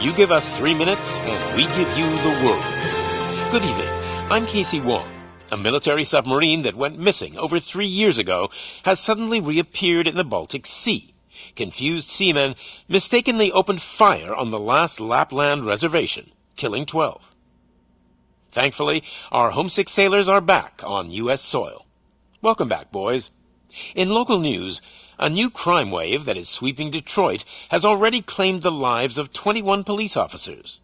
You give us 3 minutes, and we give you the world. Good evening. I'm Casey Wong. A military submarine that went missing over 3 years ago has suddenly reappeared in the Baltic Sea. Confused seamen mistakenly opened fire on the last Lapland reservation, killing 12. Thankfully, our homesick sailors are back on U.S. soil. Welcome back, boys. In local news, a new crime wave that is sweeping Detroit has already claimed the lives of 21 police officers.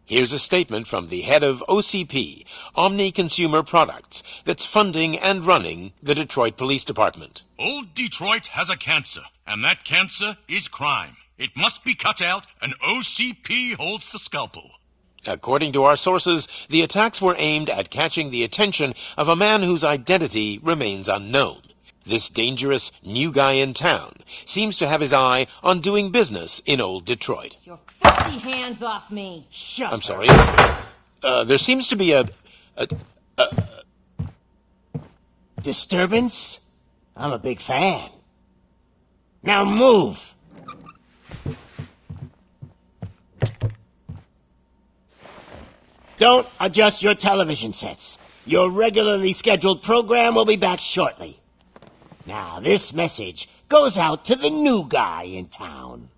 Here's a statement from the head of OCP, Omni Consumer Products, that's funding and running the Detroit Police Department. Old Detroit has a cancer, and that cancer is crime. It must be cut out, and OCP holds the scalpel. According to our sources, the attacks were aimed at catching the attention of a man whose identity remains unknown. This dangerous new guy in town seems to have his eye on doing business in old Detroit. Your filthy hands off me! Shut I'm sorry. There seems to be a disturbance? I'm a big fan. Now move! Don't adjust your television sets. Your regularly scheduled program will be back shortly. Now, this message goes out to the new guy in town.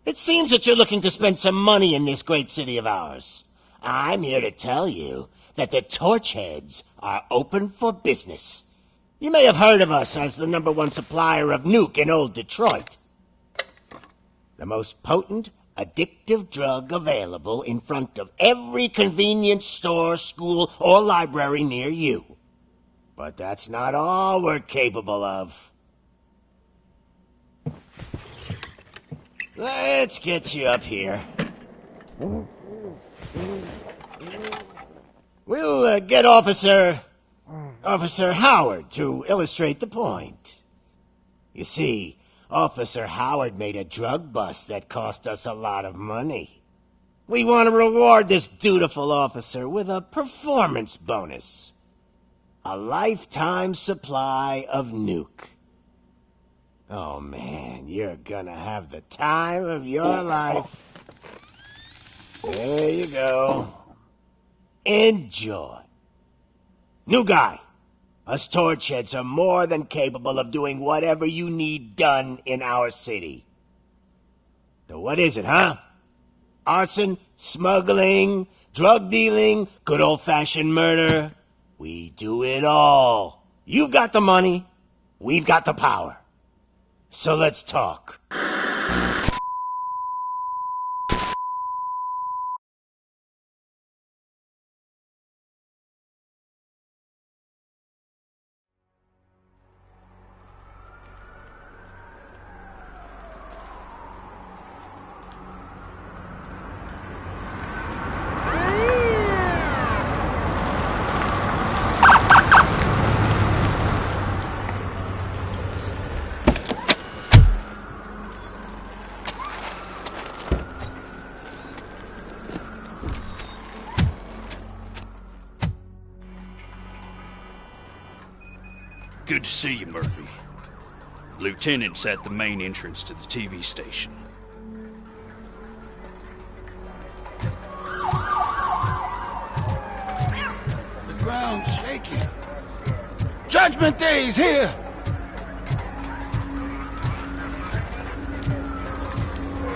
It seems that you're looking to spend some money in this great city of ours. I'm here to tell you that the Torchheads are open for business. You may have heard of us as the #1 supplier of nuke in old Detroit. The most potent, addictive drug available in front of every convenience store, school, or library near you. But that's not all we're capable of. Let's get you up here. We'll get Officer Howard to illustrate the point. You see, Officer Howard made a drug bust that cost us a lot of money. We want to reward this dutiful officer with a performance bonus. A lifetime supply of nuke. Oh man, you're gonna have the time of your life. There you go. Enjoy. New guy, us Torchheads are more than capable of doing whatever you need done in our city. So what is it, huh? Arson, smuggling, drug dealing, good old-fashioned murder? We do it all. You've got the money, we've got the power. So let's talk. Good to see you, Murphy. Lieutenant's at the main entrance to the TV station. The ground's shaking. Judgment Day is here!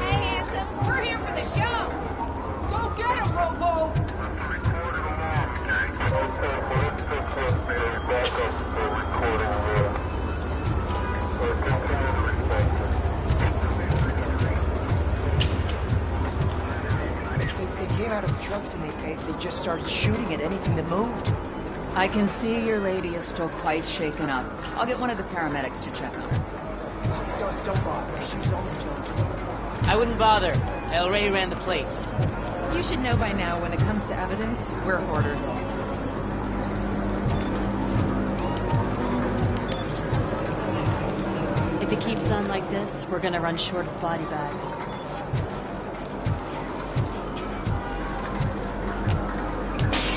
Hey, handsome, we're here for the show! Go get him, Robo! They came out of the trucks and they just started shooting at anything that moved. I can see your lady is still quite shaken up. I'll get one of the paramedics to check on her. Oh, don't bother. She's only joking. I wouldn't bother. I already ran the plates. You should know by now, when it comes to evidence, we're hoarders. If it keeps on like this, we're gonna run short of body bags.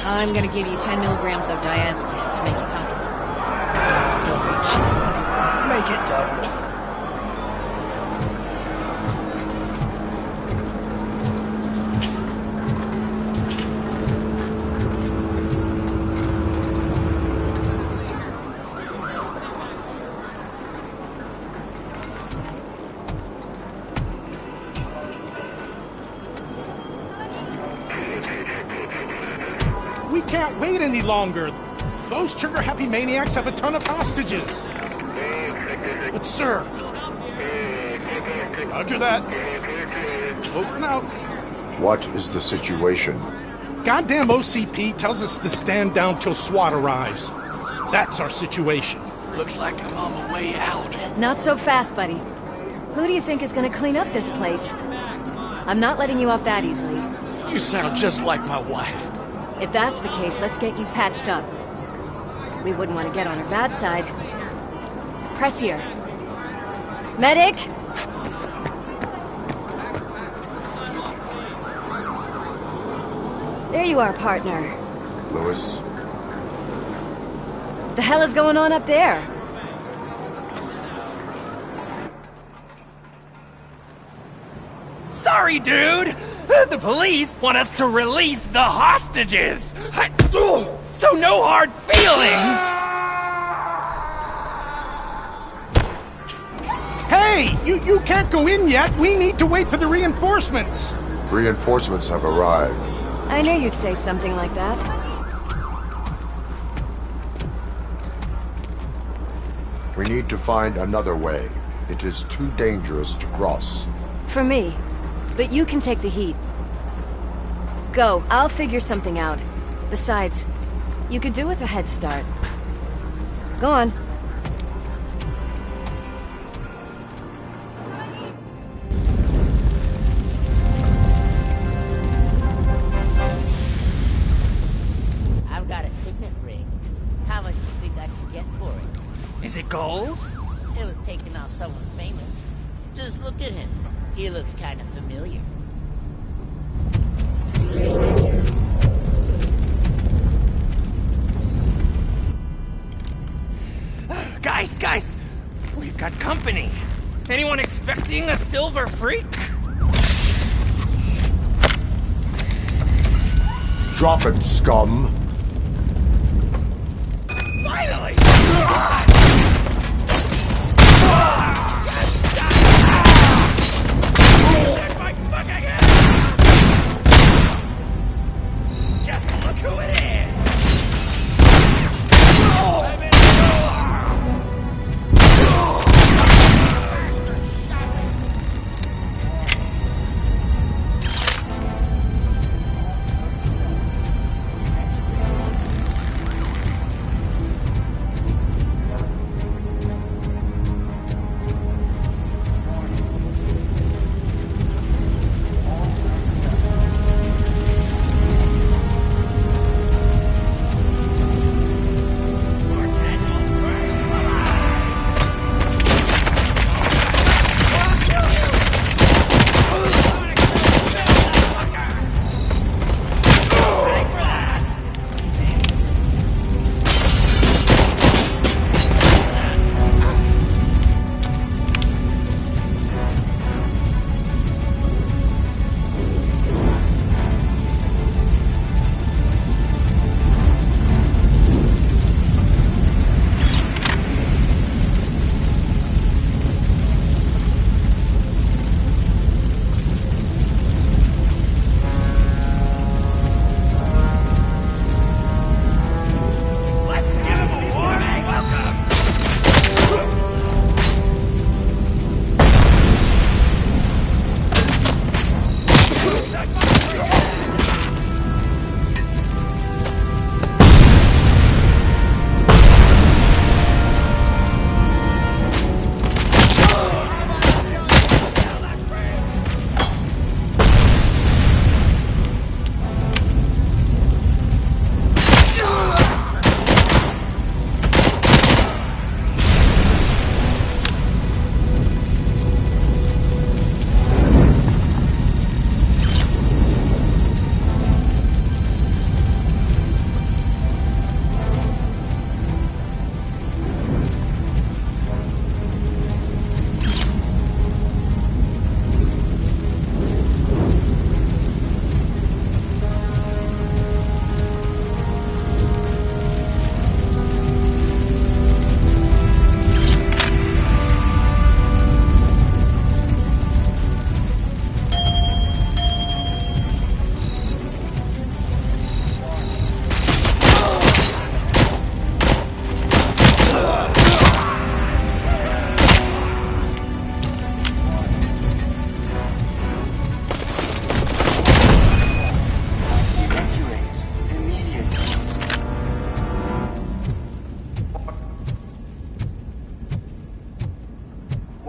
I'm gonna give you 10 milligrams of diazepam to make you comfortable. Don't be cheap, honey. Make it double. wait any longer. Those trigger-happy maniacs have a ton of hostages. But, sir... Roger that. Over and out. What is the situation? Goddamn OCP tells us to stand down till SWAT arrives. That's our situation. Looks like I'm on the way out. Not so fast, buddy. Who do you think is gonna clean up this place? I'm not letting you off that easily. You sound just like my wife. If that's the case, let's get you patched up. We wouldn't want to get on her bad side. Press here. Medic! There you are, partner. Lewis? The hell is going on up there? Sorry, dude! The police want us to release the hostages! So no hard feelings! Hey! You can't go in yet! We need to wait for the reinforcements! Reinforcements have arrived. I knew you'd say something like that. We need to find another way. It is too dangerous to cross. For me. But you can take the heat. Go, I'll figure something out. Besides, you could do with a head start. Go on. I've got a signet ring. How much do you think I can get for it? Is it gold? It was taken off someone famous. Just look at him. He looks kind of familiar. Guys! We've got company. Anyone expecting a silver freak? Drop it, scum! Finally! Just look who it is!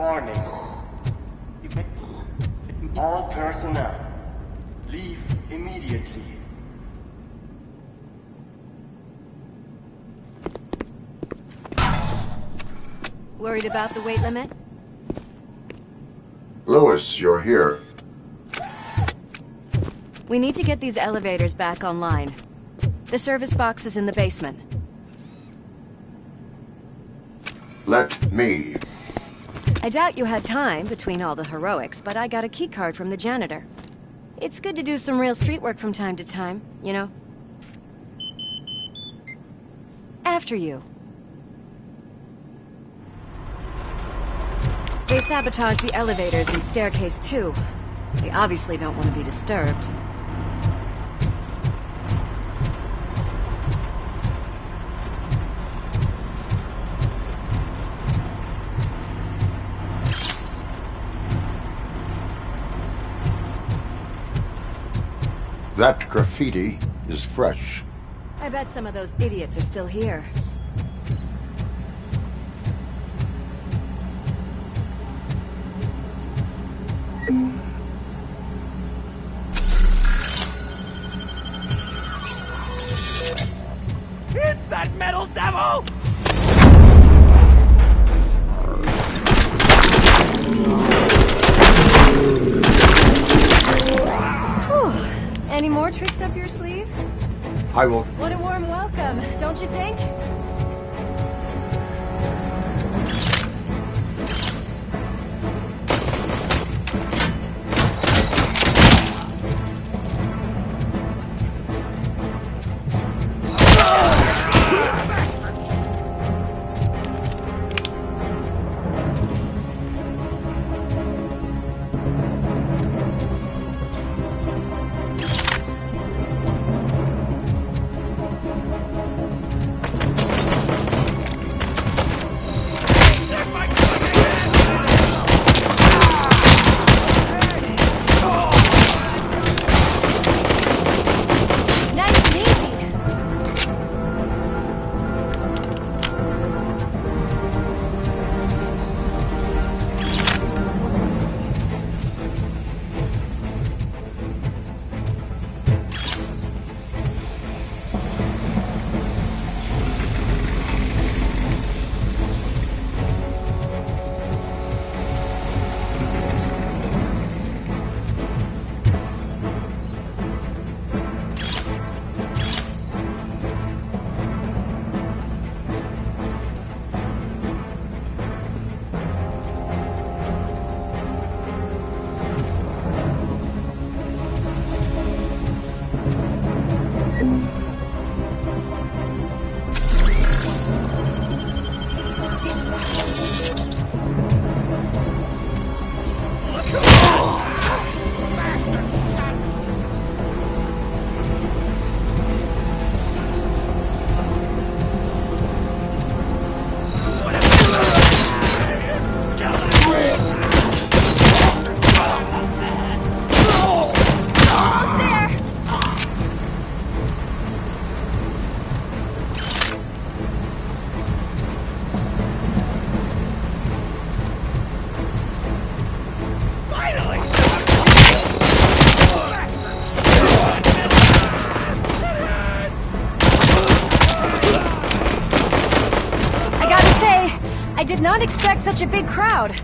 Warning. All personnel, leave immediately. Worried about the weight limit? Lewis, you're here. We need to get these elevators back online. The service box is in the basement. Let me. I doubt you had time between all the heroics, but I got a keycard from the janitor. It's good to do some real street work from time to time, you know? After you. They sabotaged the elevators and staircase too. They obviously don't want to be disturbed. That graffiti is fresh. I bet some of those idiots are still here. Hit that metal devil! Whew. Any more tricks up your sleeve? I will... What a warm welcome, don't you think? I did not expect such a big crowd.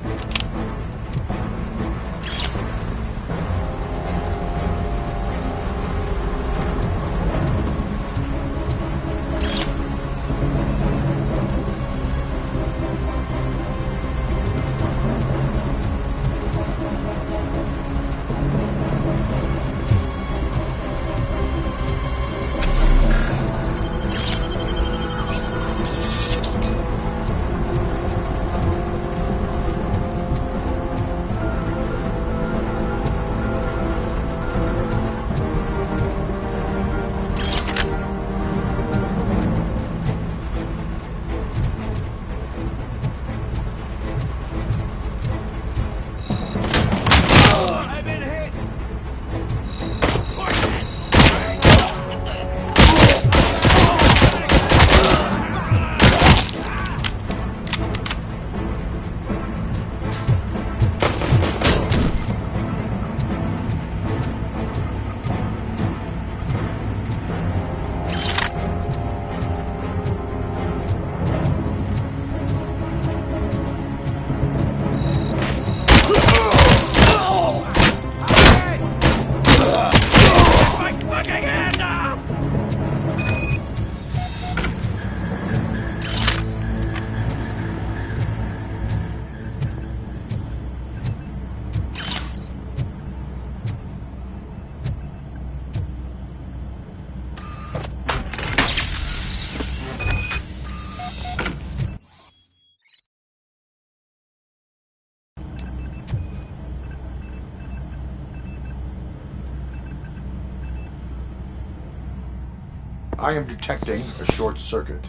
I am detecting a short circuit.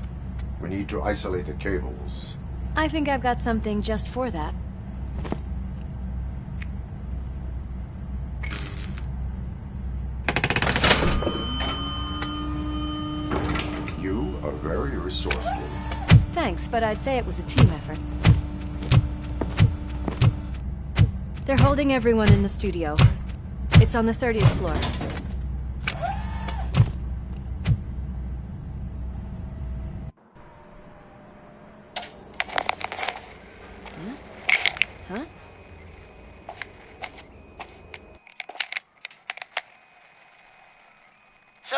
We need to isolate the cables. I think I've got something just for that. You are very resourceful. Thanks, but I'd say it was a team effort. They're holding everyone in the studio. It's on the 30th floor. Huh? So,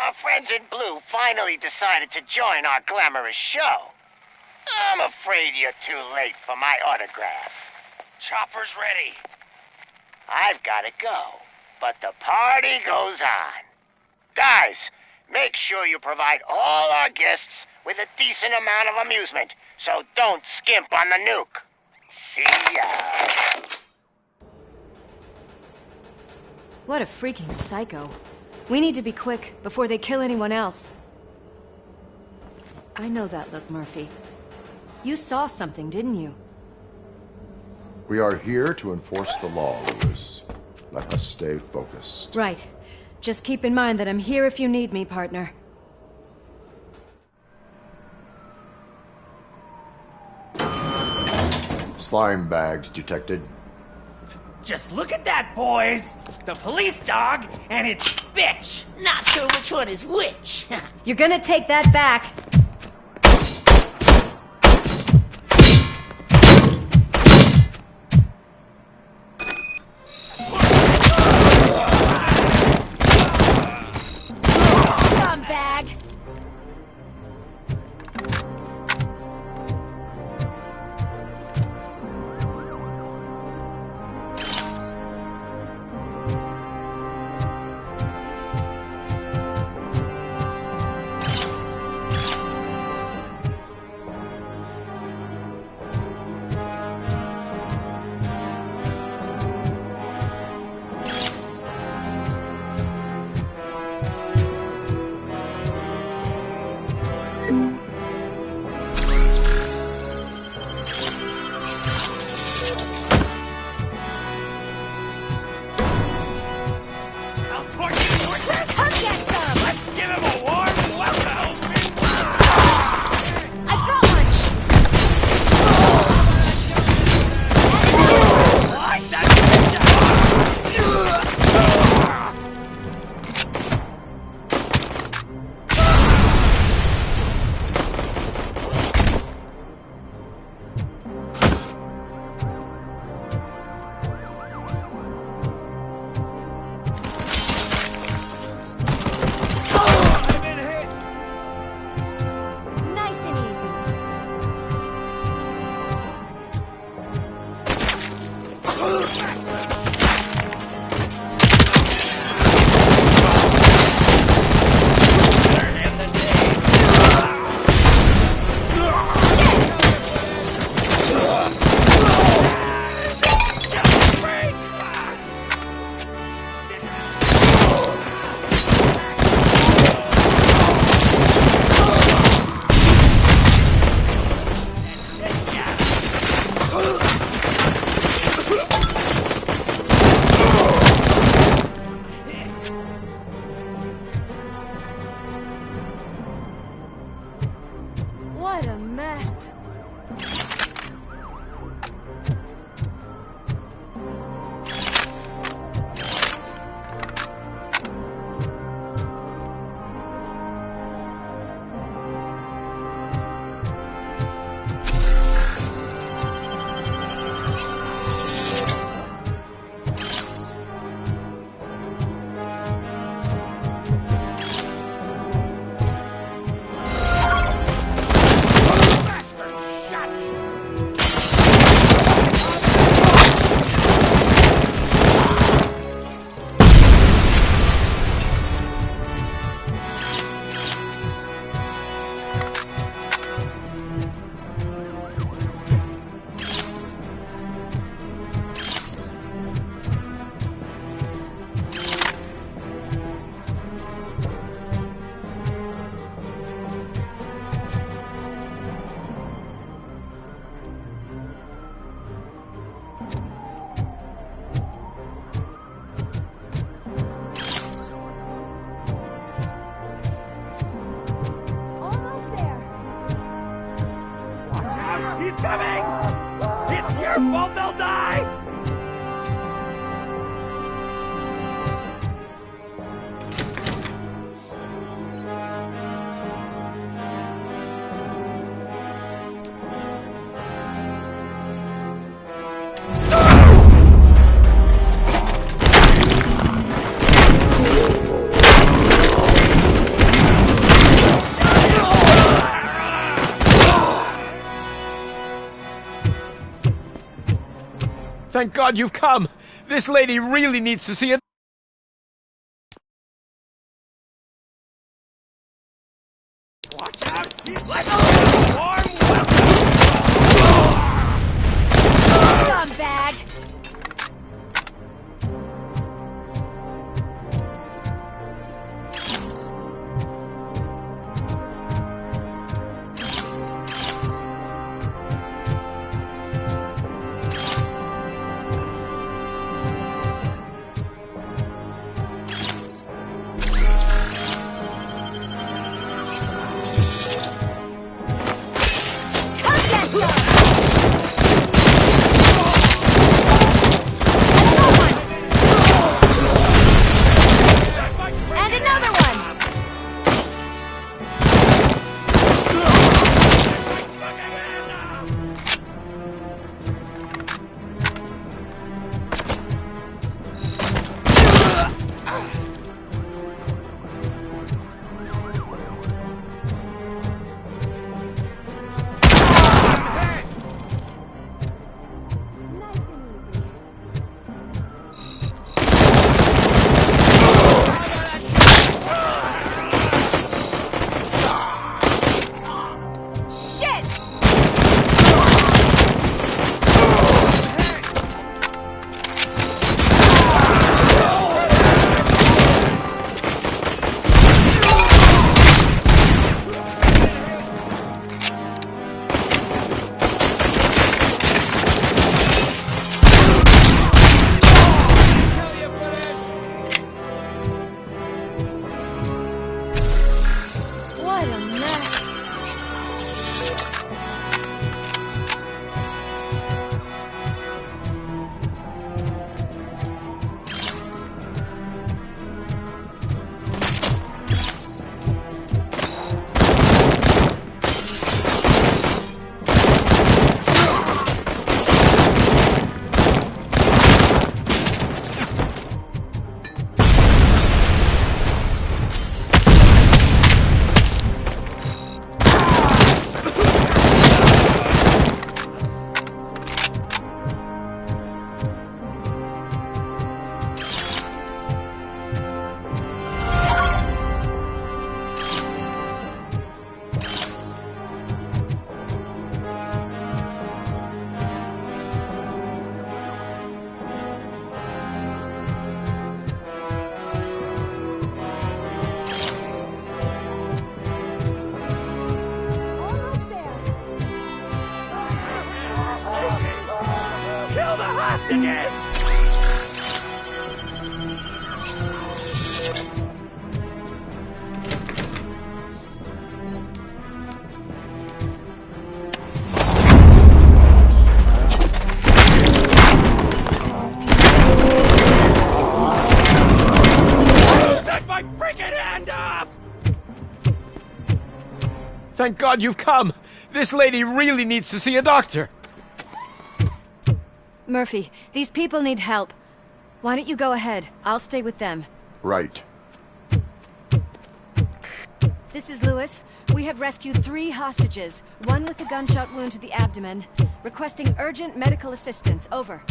our friends in blue finally decided to join our glamorous show. I'm afraid you're too late for my autograph. Chopper's ready. I've got to go, but the party goes on. Guys, make sure you provide all our guests with a decent amount of amusement, so don't skimp on the nuke. See ya. What a freaking psycho. We need to be quick before they kill anyone else. I know that look, Murphy. You saw something, didn't you? We are here to enforce the law, Lewis. Let us stay focused. Right. Just keep in mind that I'm here if you need me, partner. Slime bags detected. Just look at that, boys! The police dog and its bitch! Not sure which one is which. You're gonna take that back. Scumbag! What a mess. Thank God you've come. This lady really needs to see it. Watch out! Let's go! Warm welcome! Scumbag! Thank God you've come. This lady really needs to see a doctor. Murphy, these people need help. Why don't you go ahead? I'll stay with them. Right. This is Lewis. We have rescued 3 hostages, one with a gunshot wound to the abdomen. Requesting urgent medical assistance. Over.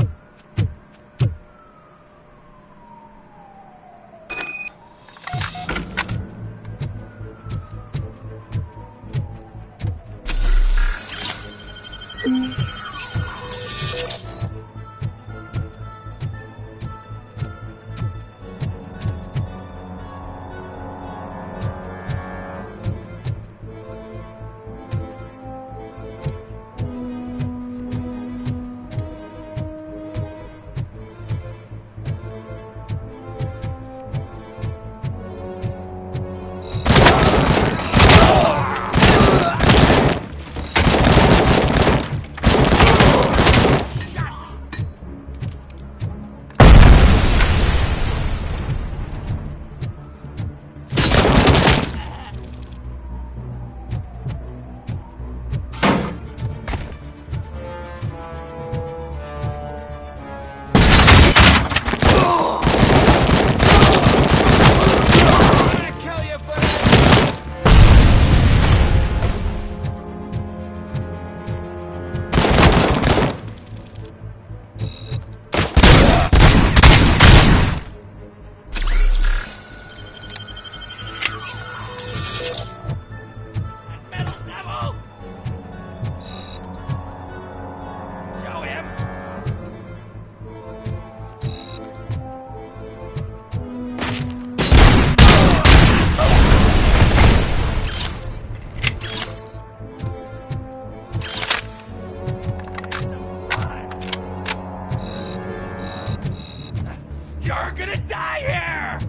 You're gonna die here!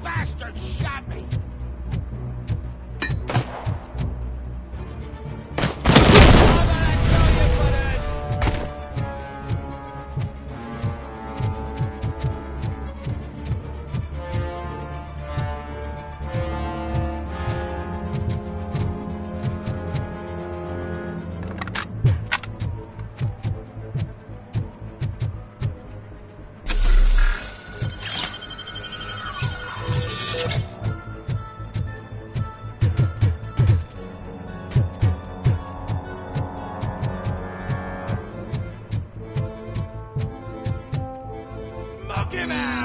Bastard shot me! Smoke him out!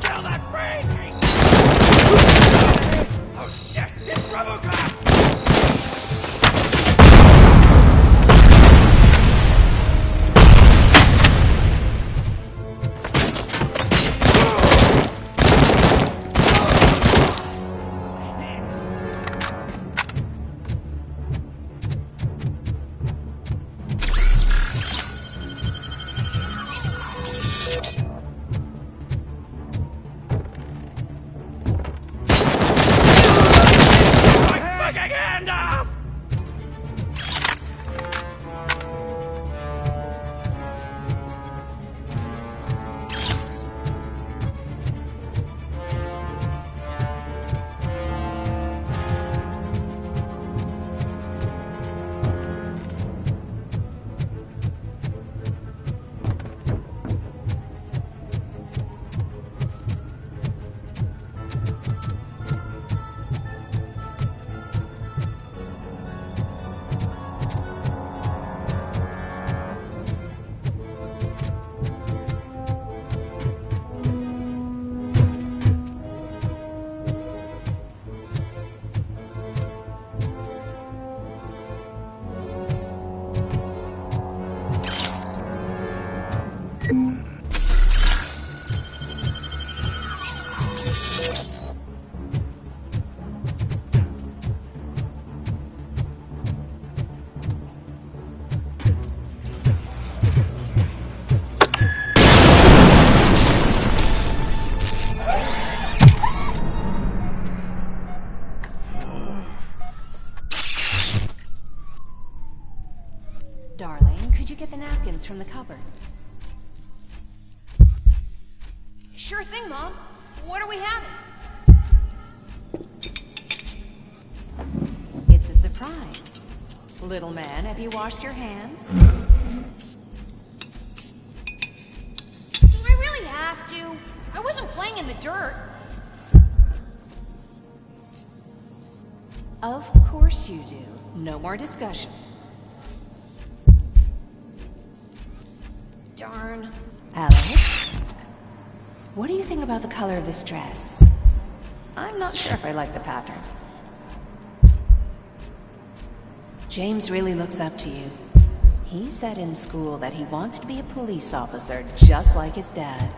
Kill that freak! Oh shit, it's Robocop! My fucking hand off! Darling, could you get the napkins from the cupboard? Sure thing, Mom. What are we having? It's a surprise. Little man, have you washed your hands? Do I really have to? I wasn't playing in the dirt. Of course you do. No more discussion. Darn. Alex, what do you think about the color of this dress? I'm not sure if I like the pattern. James really looks up to you. He said in school that he wants to be a police officer just like his dad.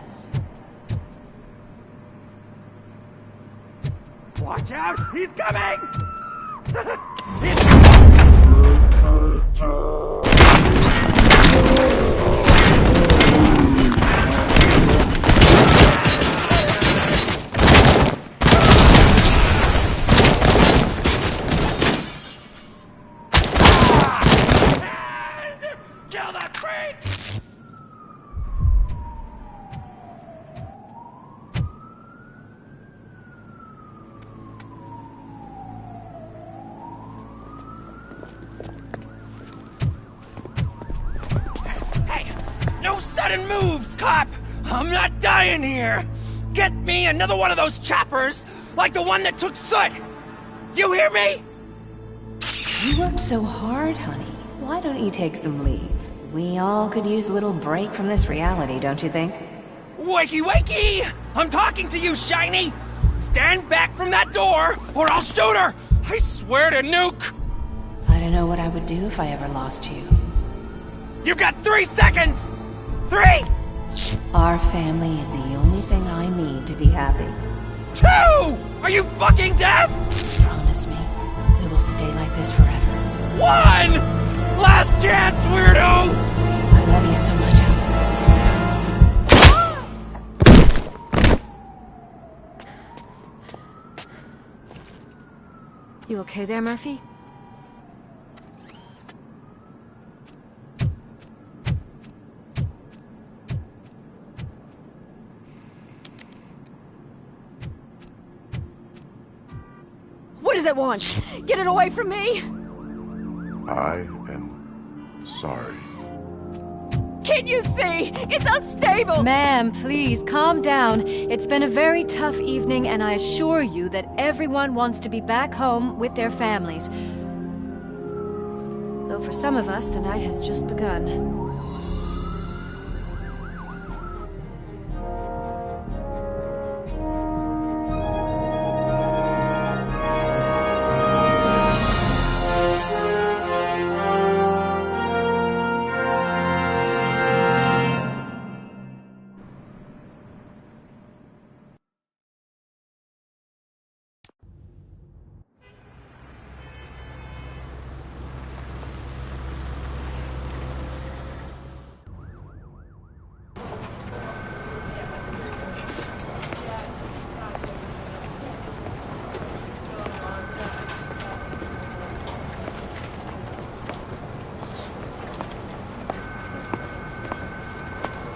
Watch out! He's coming! sudden moves, cop! I'm not dying here! Get me another one of those choppers, like the one that took Soot! You hear me? You worked so hard, honey. Why don't you take some leave? We all could use a little break from this reality, don't you think? Wakey, wakey! I'm talking to you, Shiny! Stand back from that door, or I'll shoot her! I swear to nuke! I don't know what I would do if I ever lost you. You got 3 seconds! 3! Our family is the only thing I need to be happy. 2! Are you fucking deaf? Promise me, we will stay like this forever. 1! Last chance, weirdo! I love you so much, Alex. You okay there, Murphy? What does it want? Get it away from me! I am sorry. Can't you see? It's unstable! Ma'am, please, calm down. It's been a very tough evening, and I assure you that everyone wants to be back home with their families. Though for some of us, the night has just begun.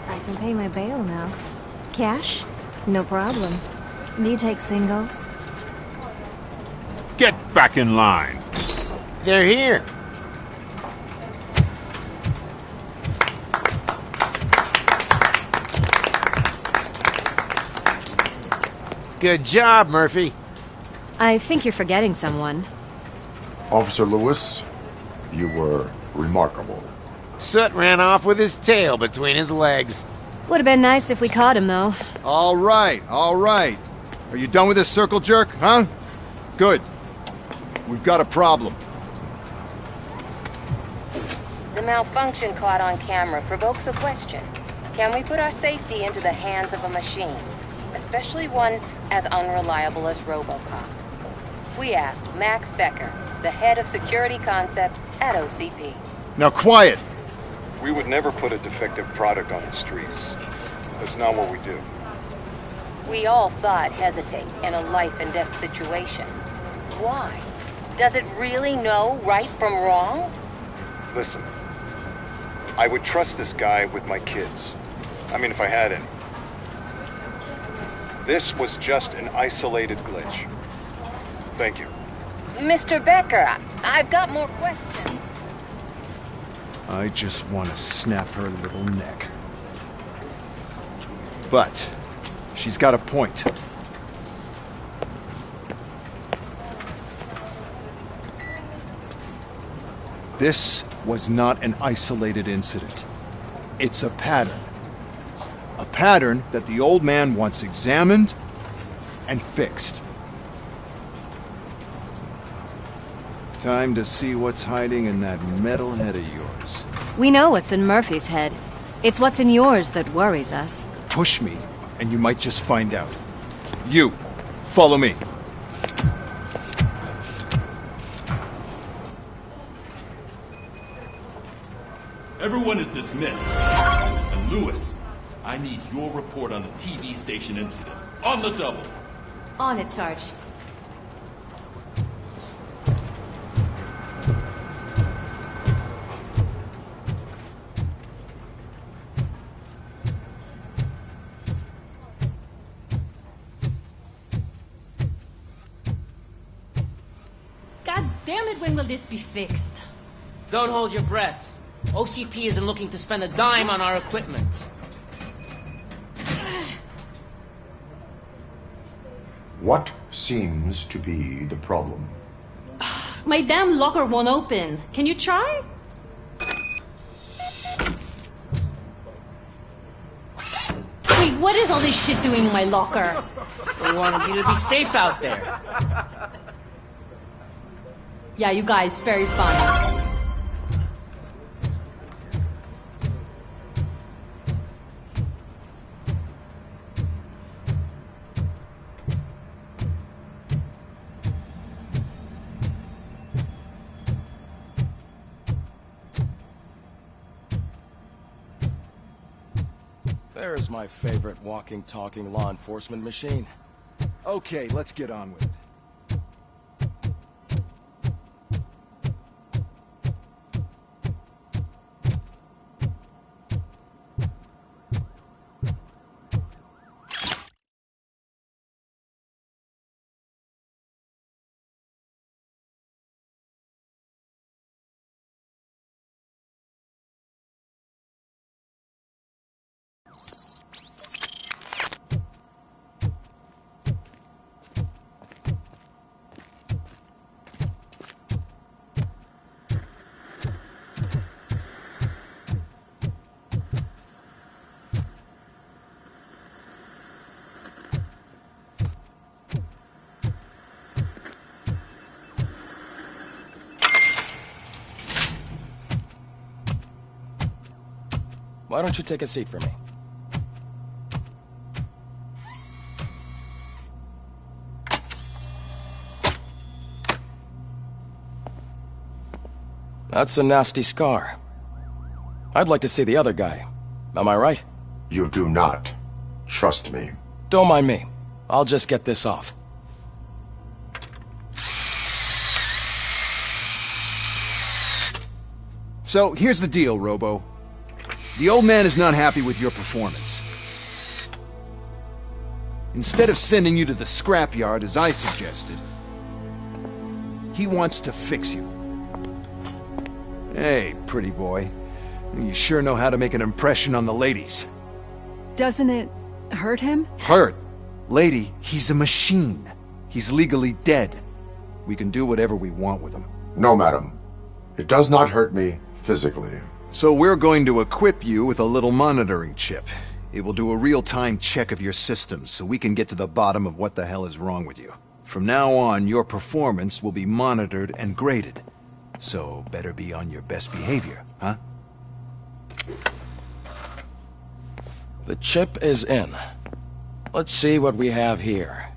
I can pay my bail now. Cash? No problem. Do you take singles? Get back in line. They're here. Good job, Murphy. I think you're forgetting someone. Officer Lewis, you were remarkable. Soot ran off with his tail between his legs. Would have been nice if we caught him, though. All right, all right. Are you done with this circle jerk, huh? Good. We've got a problem. The malfunction caught on camera provokes a question. Can we put our safety into the hands of a machine? Especially one as unreliable as Robocop. We asked Max Becker, the head of security concepts at OCP. Now quiet! We would never put a defective product on the streets. That's not what we do. We all saw it hesitate in a life and death situation. Why? Does it really know right from wrong? Listen, I would trust this guy with my kids. I mean, if I had any. This was just an isolated glitch. Thank you. Mr. Becker, I've got more questions. I just want to snap her little neck. But she's got a point. This was not an isolated incident. It's a pattern. A pattern that the old man wants examined and fixed. Time to see what's hiding in that metal head of yours. We know what's in Murphy's head. It's what's in yours that worries us. Push me, and you might just find out. You, follow me. Everyone is dismissed. And Lewis, I need your report on the TV station incident. On the double. On it, Sarge. God damn it, when will this be fixed? Don't hold your breath. OCP isn't looking to spend a dime on our equipment. What seems to be the problem? My damn locker won't open. Can you try? Wait, what is all this shit doing in my locker? We wanted you to be safe out there. Yeah, you guys, very fun. There's my favorite walking, talking law enforcement machine. Okay, let's get on with it. Why don't you take a seat for me? That's a nasty scar. I'd like to see the other guy. Am I right? You do not. Trust me. Don't mind me. I'll just get this off. So, here's the deal, Robo. The old man is not happy with your performance. Instead of sending you to the scrapyard as I suggested, he wants to fix you. Hey, pretty boy. You sure know how to make an impression on the ladies. Doesn't it hurt him? Hurt? Lady, he's a machine. He's legally dead. We can do whatever we want with him. No, madam. It does not hurt me physically. So we're going to equip you with a little monitoring chip. It will do a real-time check of your systems so we can get to the bottom of what the hell is wrong with you. From now on, your performance will be monitored and graded. So better be on your best behavior, huh? The chip is in. Let's see what we have here.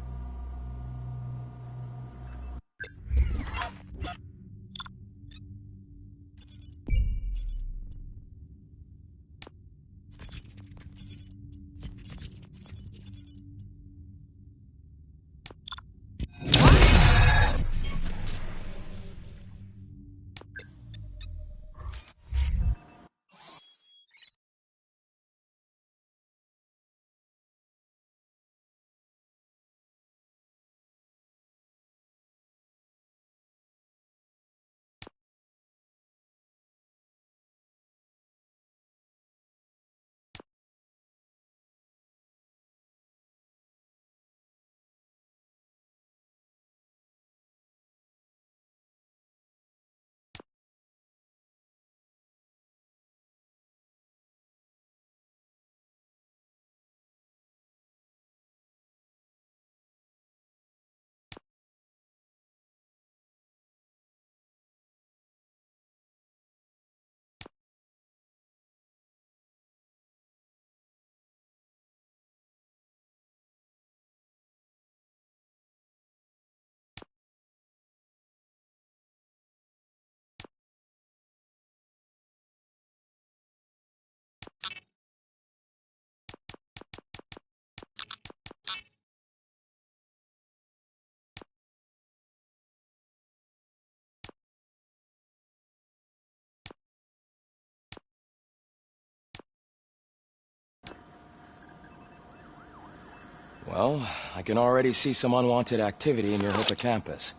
Well, I can already see some unwanted activity in your hippocampus.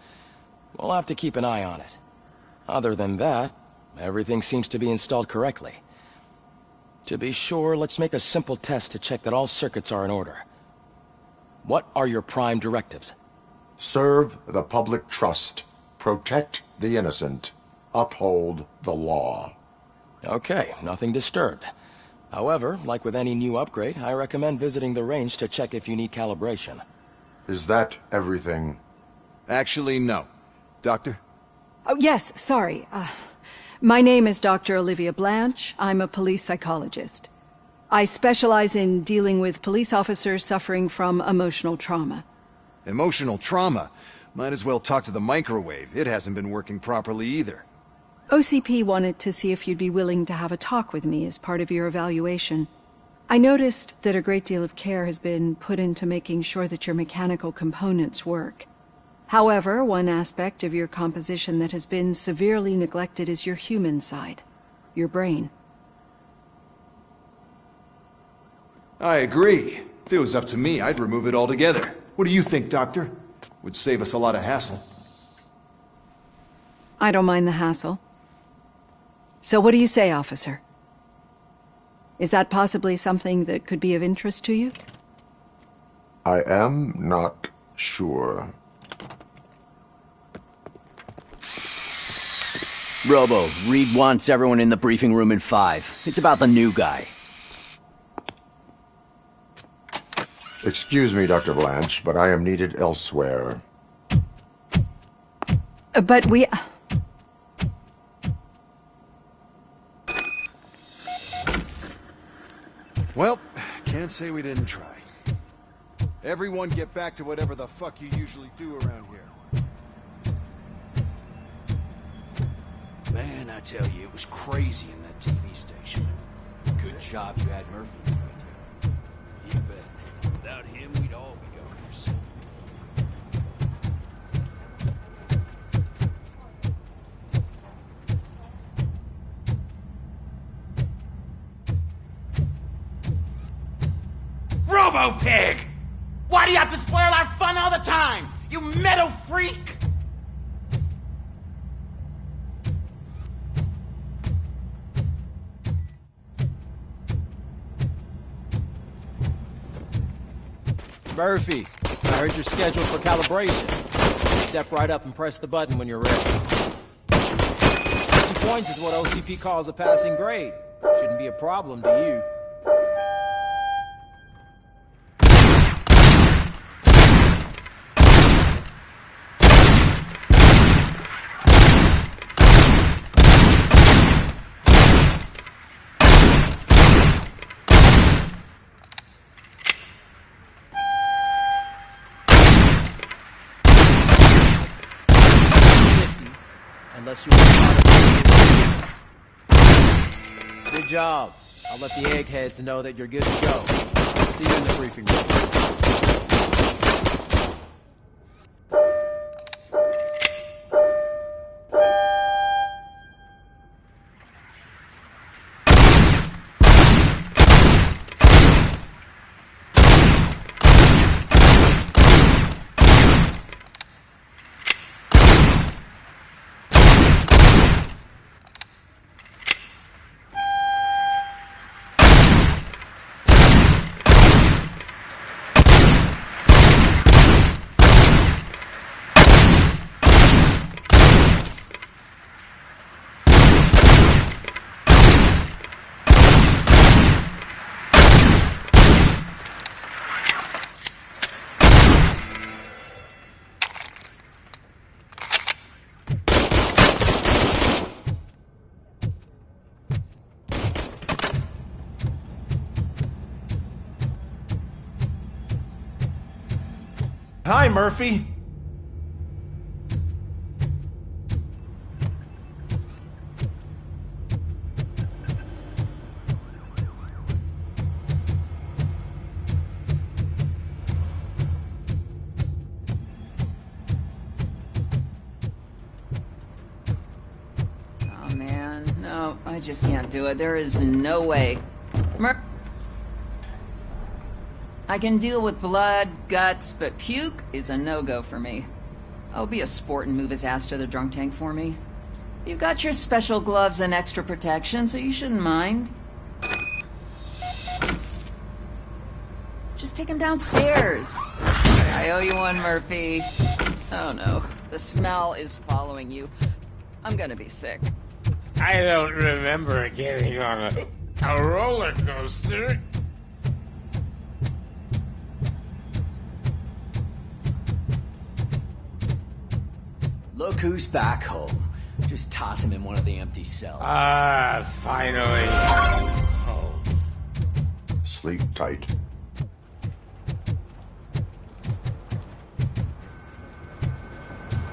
We'll have to keep an eye on it. Other than that, everything seems to be installed correctly. To be sure, let's make a simple test to check that all circuits are in order. What are your prime directives? Serve the public trust. Protect the innocent. Uphold the law. Okay, nothing disturbed. However, like with any new upgrade, I recommend visiting the range to check if you need calibration. Is that everything? Actually, no. Doctor? Oh, yes, sorry. My name is Dr. Olivia Blanche. I'm a police psychologist. I specialize in dealing with police officers suffering from emotional trauma. Emotional trauma? Might as well talk to the microwave. It hasn't been working properly either. OCP wanted to see if you'd be willing to have a talk with me as part of your evaluation. I noticed that a great deal of care has been put into making sure that your mechanical components work. However, one aspect of your composition that has been severely neglected is your human side, your brain. I agree. If it was up to me, I'd remove it altogether. What do you think, Doctor? Would save us a lot of hassle. I don't mind the hassle. So what do you say, officer? Is that possibly something that could be of interest to you? I am not sure. Robo, Reed wants everyone in the briefing room in 5. It's about the new guy. Excuse me, Dr. Blanche, but I am needed elsewhere. But we... Well, can't say we didn't try. Everyone get back to whatever the fuck you usually do around here. Man, I tell you, it was crazy in that TV station. Good job you had Murphy with you. You bet. Without him, we'd all be goners. Robo-Pig! Why do you have to spoil our fun all the time? You metal freak! Murphy, I heard you're scheduled for calibration. Step right up and press the button when you're ready. 50 points is what OCP calls a passing grade. Shouldn't be a problem to you. Unless you want to... Good job. I'll let the eggheads know that you're good to go. See you in the briefing room. Hi, Murphy. Oh man, no, I just can't do it. There is no way. I can deal with blood, guts, but puke is a no-go for me. I'll be a sport and move his ass to the drunk tank for me. You've got your special gloves and extra protection, so you shouldn't mind. Just take him downstairs. I owe you one, Murphy. Oh no, the smell is following you. I'm gonna be sick. I don't remember getting on a roller coaster. Look who's back home. Just toss him in one of the empty cells. Finally. Oh. Sleep tight.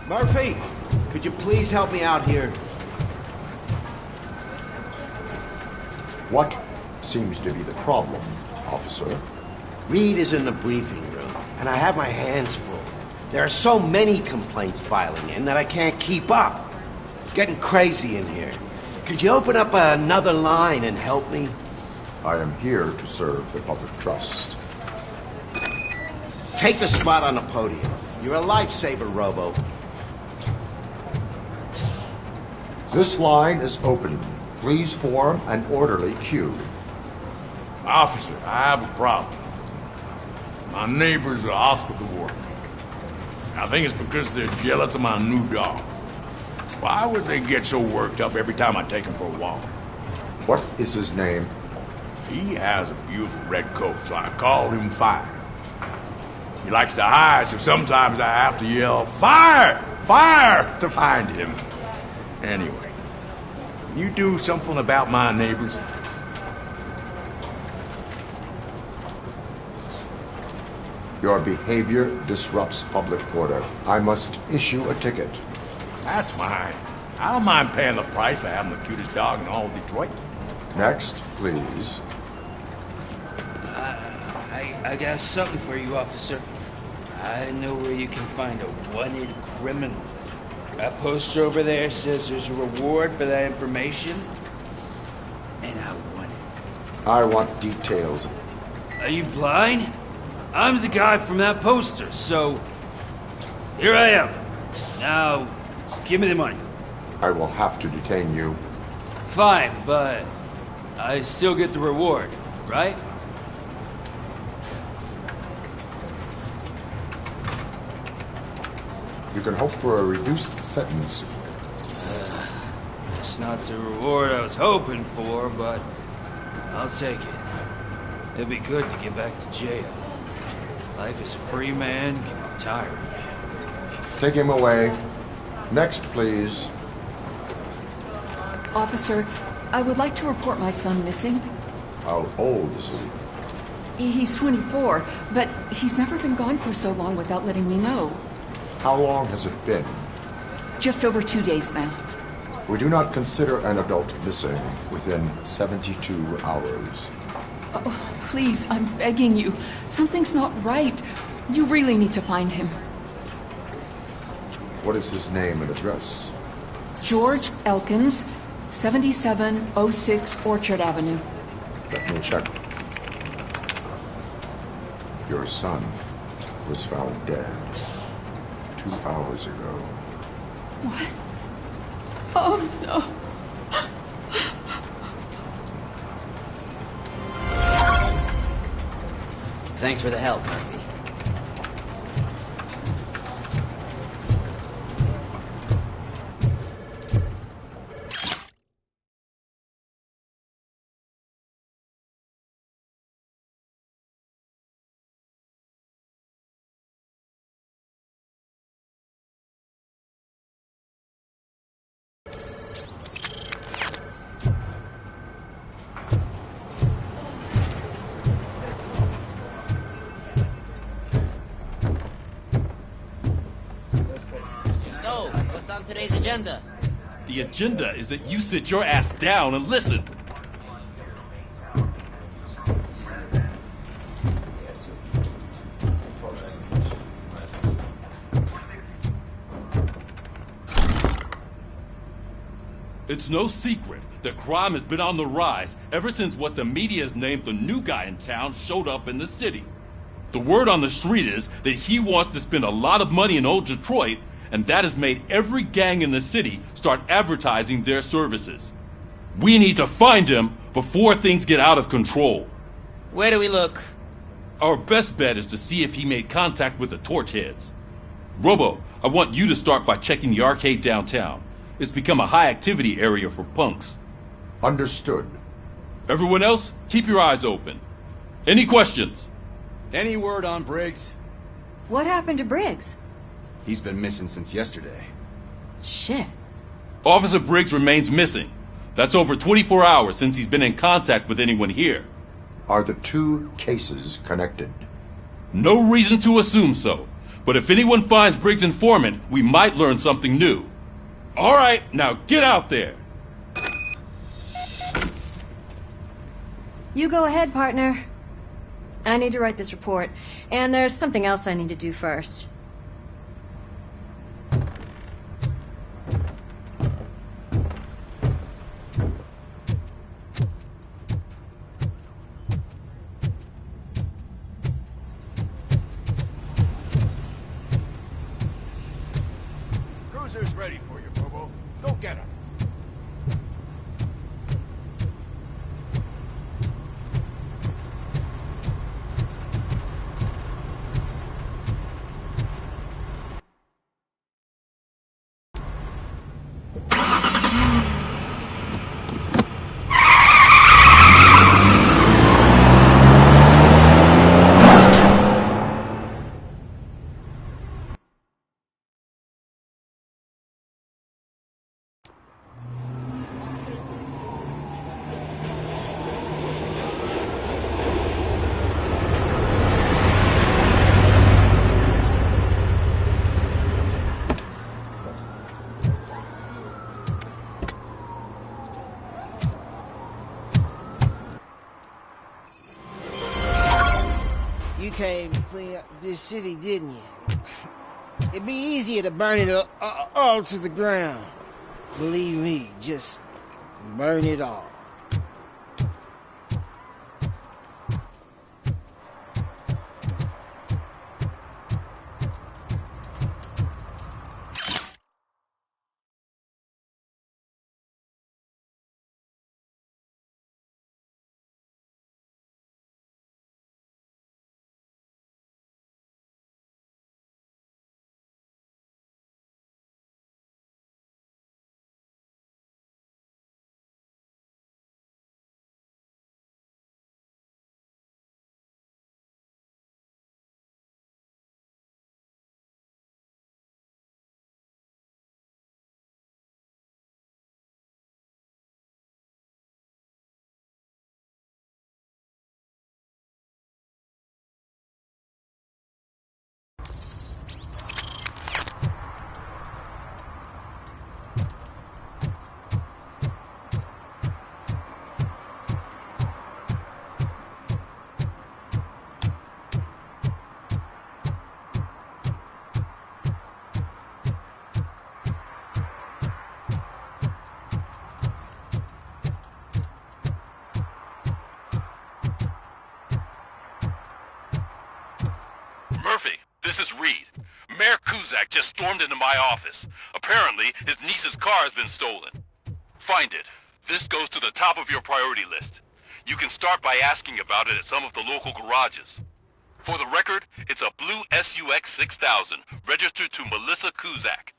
Murphy, could you please help me out here? What seems to be the problem, officer? Reed is in the briefing room, and I have my hands full. There are so many complaints filing in that I can't keep up. It's getting crazy in here. Could you open up another line and help me? I am here to serve the public trust. Take the spot on the podium. You're a lifesaver, Robo. This line is open. Please form an orderly queue. Officer, I have a problem. My neighbors are hostile toward me. I think it's because they're jealous of my new dog. Why would they get so worked up every time I take him for a walk? What is his name? He has a beautiful red coat, so I called him Fire. He likes to hide, so sometimes I have to yell, "Fire! Fire!" to find him. Anyway, can you do something about my neighbors? Your behavior disrupts public order. I must issue a ticket. That's mine. I don't mind paying the price for having the cutest dog in all of Detroit. Next, please. I got something for you, officer. I know where you can find a wanted criminal. That poster over there says there's a reward for that information, and I want it. I want details. Are you blind? I'm the guy from that poster, so here I am. Now, give me the money. I will have to detain you. Fine, but I still get the reward, right? You can hope for a reduced sentence. It's not the reward I was hoping for, but I'll take it. It'd be good to get back to jail. Life as a free man can be tiring. Take him away. Next, please. Officer, I would like to report my son missing. How old is he? He's 24, but he's never been gone for so long without letting me know. How long has it been? Just over 2 days now. We do not consider an adult missing within 72 hours. Oh, please, I'm begging you. Something's not right. You really need to find him. What is his name and address? George Elkins, 7706 Orchard Avenue. Let me check. Your son was found dead 2 hours ago. What? Oh, no. Thanks for the help, Murphy. So, what's on today's agenda? The agenda is that you sit your ass down and listen. It's no secret that crime has been on the rise ever since what the media has named the new guy in town showed up in the city. The word on the street is that he wants to spend a lot of money in old Detroit, and that has made every gang in the city start advertising their services. We need to find him before things get out of control. Where do we look? Our best bet is to see if he made contact with the Torchheads. Robo, I want you to start by checking the arcade downtown. It's become a high-activity area for punks. Understood. Everyone else, keep your eyes open. Any questions? Any word on Briggs? What happened to Briggs? He's been missing since yesterday. Shit. Officer Briggs remains missing. That's over 24 hours since he's been in contact with anyone here. Are the two cases connected? No reason to assume so. But if anyone finds Briggs' informant, we might learn something new. All right, now get out there. You go ahead, partner. I need to write this report, and there's something else I need to do first. Cruiser's ready for you, Bobo. Go get him. You came to clean up this city, didn't you? It'd be easier to burn it all to the ground. Believe me, just burn it all. Murphy, this is Reed. Mayor Kuzak just stormed into my office. Apparently, his niece's car has been stolen. Find it. This goes to the top of your priority list. You can start by asking about it at some of the local garages. For the record, it's a blue SUX 6000, registered to Melissa Kuzak.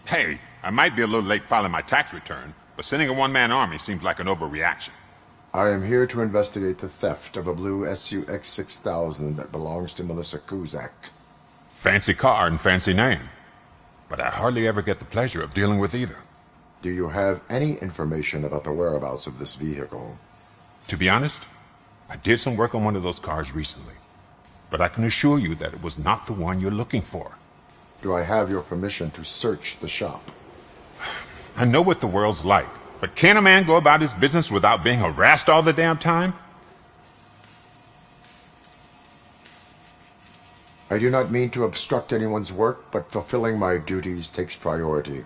Hey, I might be a little late filing my tax return, but sending a one-man army seems like an overreaction. I am here to investigate the theft of a blue SUX 6000 that belongs to Melissa Kuzak. Fancy car and fancy name. But I hardly ever get the pleasure of dealing with either. Do you have any information about the whereabouts of this vehicle? To be honest, I did some work on one of those cars recently. But I can assure you that it was not the one you're looking for. Do I have your permission to search the shop? I know what the world's like, but can a man go about his business without being harassed all the damn time? I do not mean to obstruct anyone's work, but fulfilling my duties takes priority.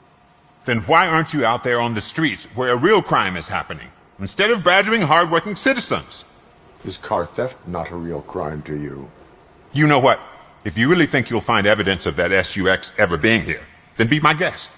Then why aren't you out there on the streets where a real crime is happening, instead of badgering hard-working citizens? Is car theft not a real crime to you? You know what? If you really think you'll find evidence of that SUX ever being here, then be my guest.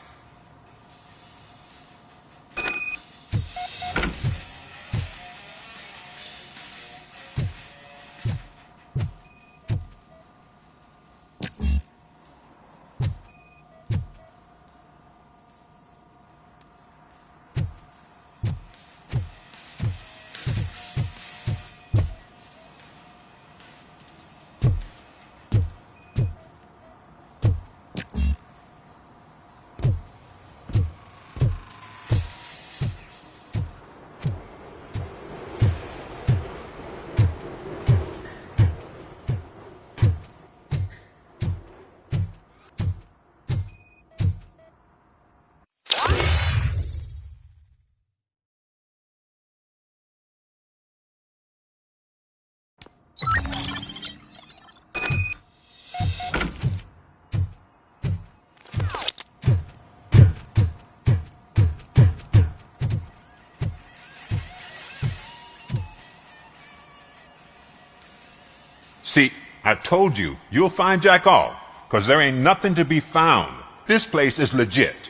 See, I've told you, you'll find Jack All, because there ain't nothing to be found. This place is legit.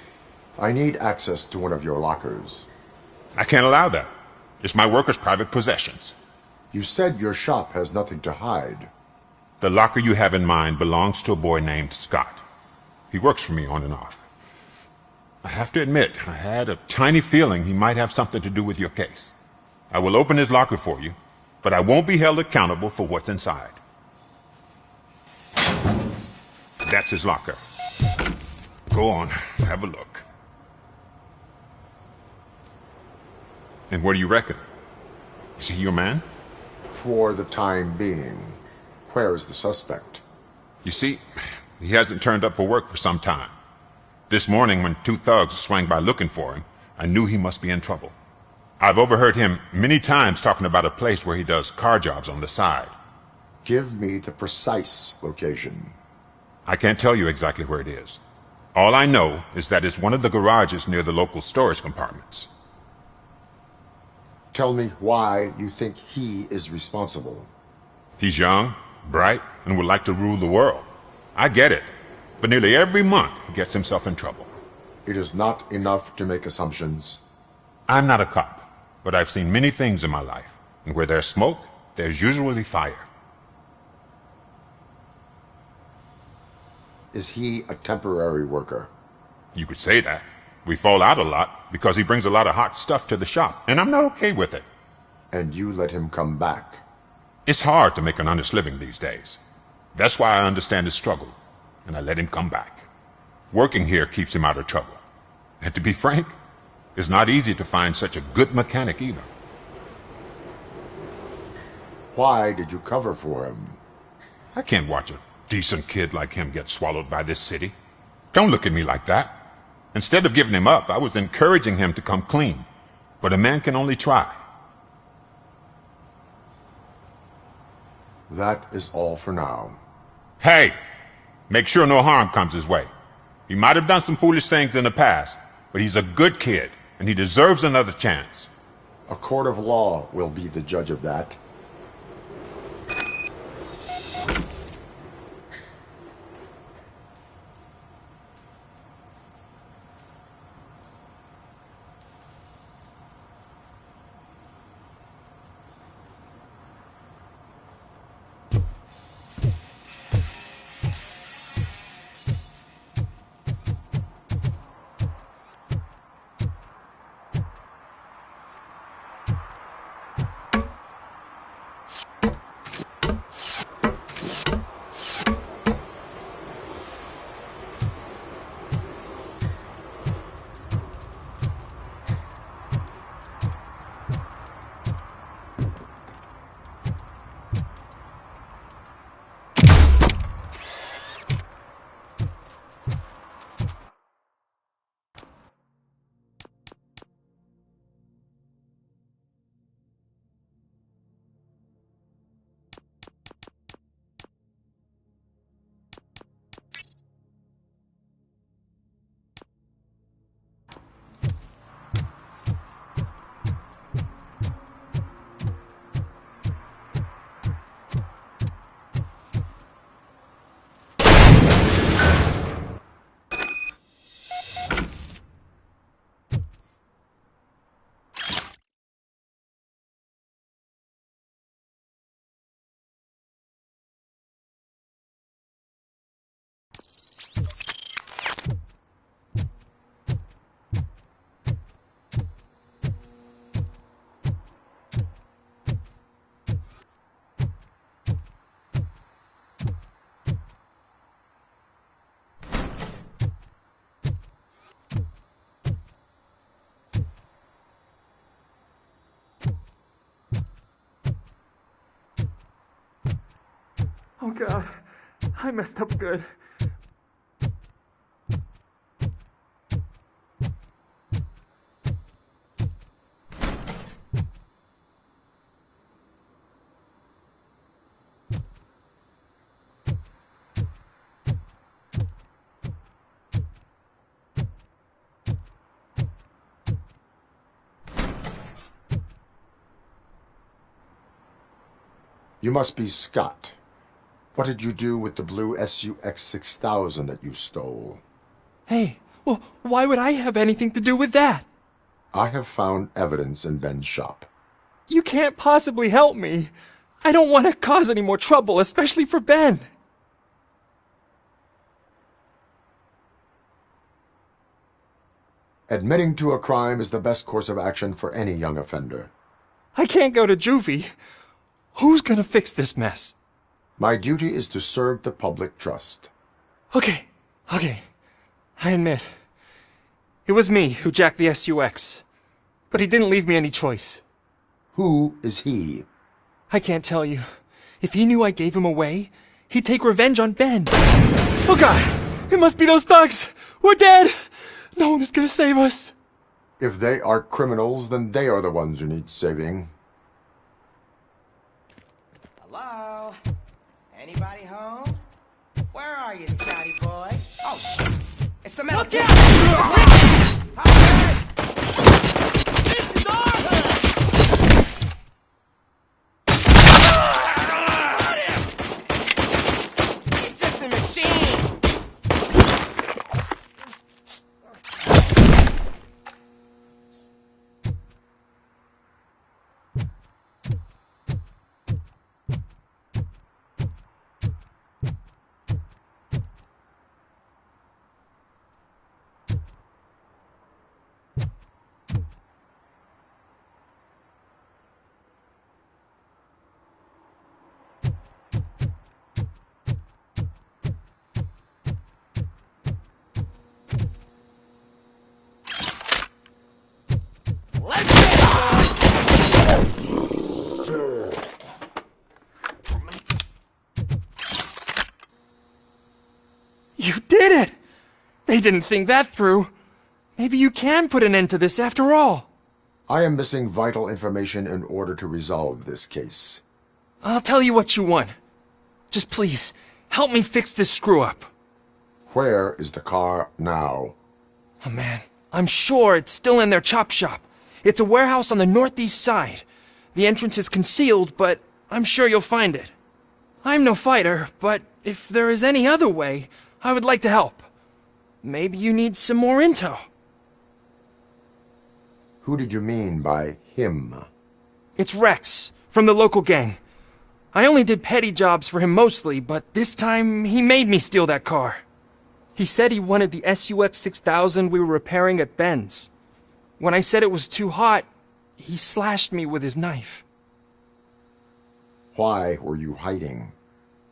I need access to one of your lockers. I can't allow that. It's my workers' private possessions. You said your shop has nothing to hide. The locker you have in mind belongs to a boy named Scott. He works for me on and off. I have to admit, I had a tiny feeling he might have something to do with your case. I will open his locker for you, but I won't be held accountable for what's inside. That's his locker. Go on, have a look. And what do you reckon? Is he your man? For the time being. Where is the suspect? You see, he hasn't turned up for work for some time. This morning, when two thugs swang by looking for him, I knew he must be in trouble. I've overheard him many times talking about a place where he does car jobs on the side. Give me the precise location. I can't tell you exactly where it is. All I know is that it's one of the garages near the local storage compartments. Tell me why you think he is responsible. He's young, bright, and would like to rule the world. I get it. But nearly every month he gets himself in trouble. It is not enough to make assumptions. I'm not a cop, but I've seen many things in my life. And where there's smoke, there's usually fire. Is he a temporary worker? You could say that. We fall out a lot because he brings a lot of hot stuff to the shop, and I'm not okay with it. And you let him come back? It's hard to make an honest living these days. That's why I understand his struggle, and I let him come back. Working here keeps him out of trouble. And to be frank, it's not easy to find such a good mechanic either. Why did you cover for him? I can't watch a decent kid like him get swallowed by this city. Don't look at me like that. Instead of giving him up, I was encouraging him to come clean. But a man can only try. That is all for now. Hey! Make sure no harm comes his way. He might have done some foolish things in the past, but he's a good kid, and he deserves another chance. A court of law will be the judge of that. God. I messed up good. You must be Scott. What did you do with the blue SUX 6000 that you stole? Hey, well, why would I have anything to do with that? I have found evidence in Ben's shop. You can't possibly help me. I don't want to cause any more trouble, especially for Ben. Admitting to a crime is the best course of action for any young offender. I can't go to juvie. Who's gonna fix this mess? My duty is to serve the public trust. Okay. I admit. It was me who jacked the SUX. But he didn't leave me any choice. Who is he? I can't tell you. If he knew I gave him away, he'd take revenge on Ben. Oh God! It must be those thugs! We're dead! No one is gonna save us. If they are criminals, then they are the ones who need saving. Hello? Anybody home? Where are you, Scotty boy? Oh, shit. It's the metal kid! This is our hood! It's just a machine! You did it! They didn't think that through. Maybe you can put an end to this after all. I am missing vital information in order to resolve this case. I'll tell you what you want. Just please, help me fix this screw-up. Where is the car now? Oh man, I'm sure it's still in their chop shop. It's a warehouse on the northeast side. The entrance is concealed, but I'm sure you'll find it. I'm no fighter, but if there is any other way, I would like to help. Maybe you need some more intel. Who did you mean by him? It's Rex, from the local gang. I only did petty jobs for him mostly, but this time he made me steal that car. He said he wanted the SUX 6000 we were repairing at Ben's. When I said it was too hot, he slashed me with his knife. Why were you hiding?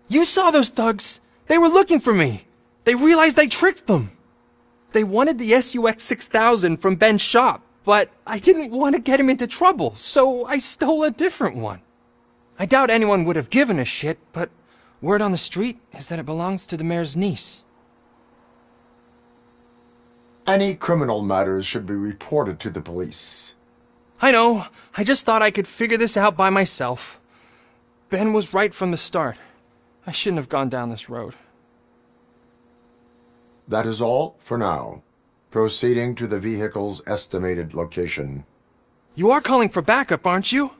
You saw those thugs! They were looking for me! They realized I tricked them! They wanted the SUX 6000 from Ben's shop, but I didn't want to get him into trouble, so I stole a different one. I doubt anyone would have given a shit, but word on the street is that it belongs to the mayor's niece. Any criminal matters should be reported to the police. I know. I just thought I could figure this out by myself. Ben was right from the start. I shouldn't have gone down this road. That is all for now. Proceeding to the vehicle's estimated location. You are calling for backup, aren't you?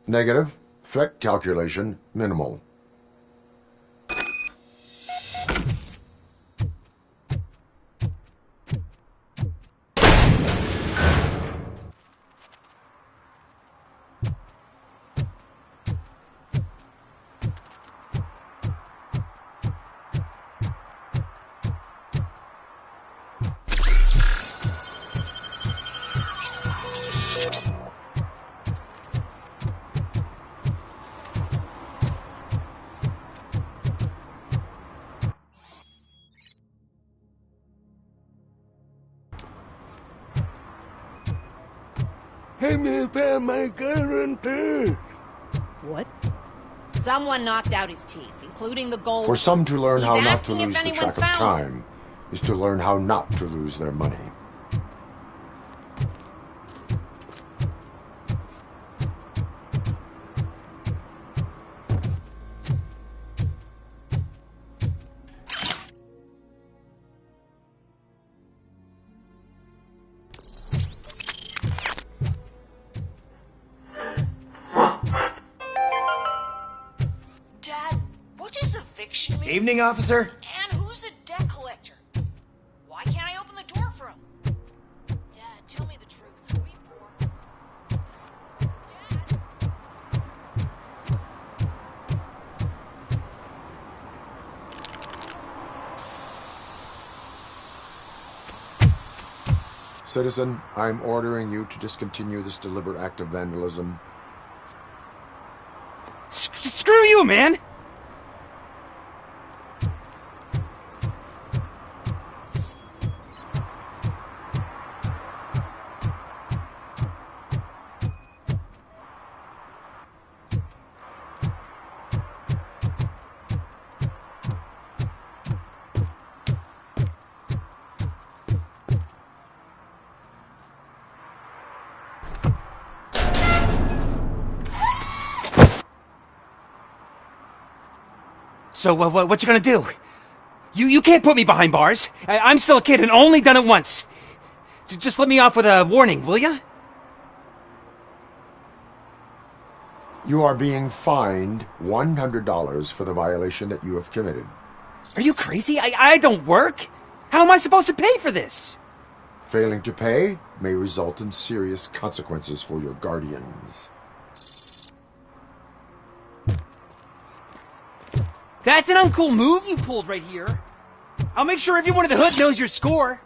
Negative. Threat calculation minimal. Hey, me found my gun too. What? Someone knocked out his teeth, including the gold. For some to learn He's how not to asking if lose the anyone track of found time is to learn how not to lose their money. Dad, what is eviction mean? Evening, officer. And who's a debt collector? Why can't I open the door for him? Dad, tell me the truth. We poor. Citizen, I'm ordering you to discontinue this deliberate act of vandalism. Screw you, man! So, what you gonna do? You can't put me behind bars. I'm still a kid and only done it once. Just let me off with a warning, will ya? You are being fined $100 for the violation that you have committed. Are you crazy? I don't work. How am I supposed to pay for this? Failing to pay may result in serious consequences for your guardians. That's an uncool move you pulled right here. I'll make sure everyone in the hood knows your score.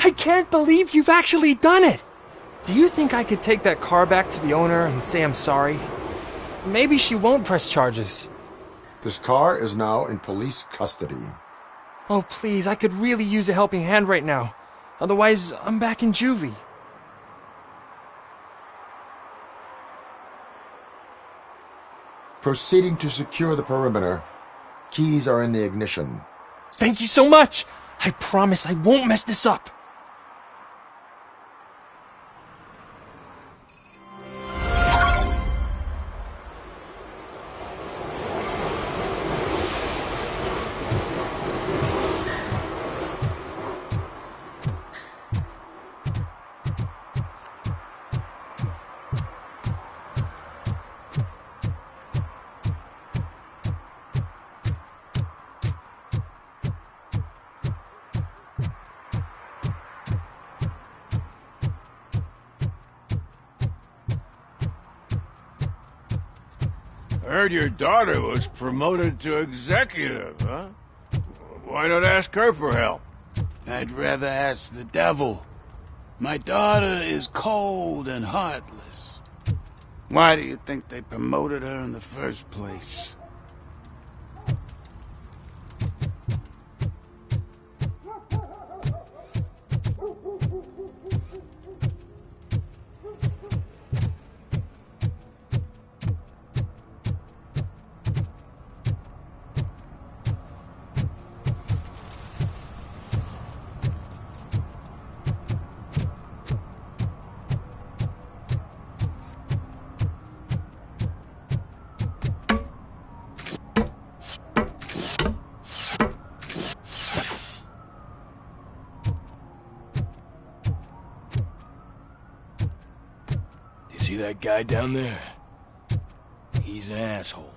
I can't believe you've actually done it! Do you think I could take that car back to the owner and say I'm sorry? Maybe she won't press charges. This car is now in police custody. Oh, please, I could really use a helping hand right now. Otherwise, I'm back in juvie. Proceeding to secure the perimeter. Keys are in the ignition. Thank you so much! I promise I won't mess this up. I heard your daughter was promoted to executive, huh? Why not ask her for help? I'd rather ask the devil. My daughter is cold and heartless. Why do you think they promoted her in the first place? See that guy down there? He's an asshole.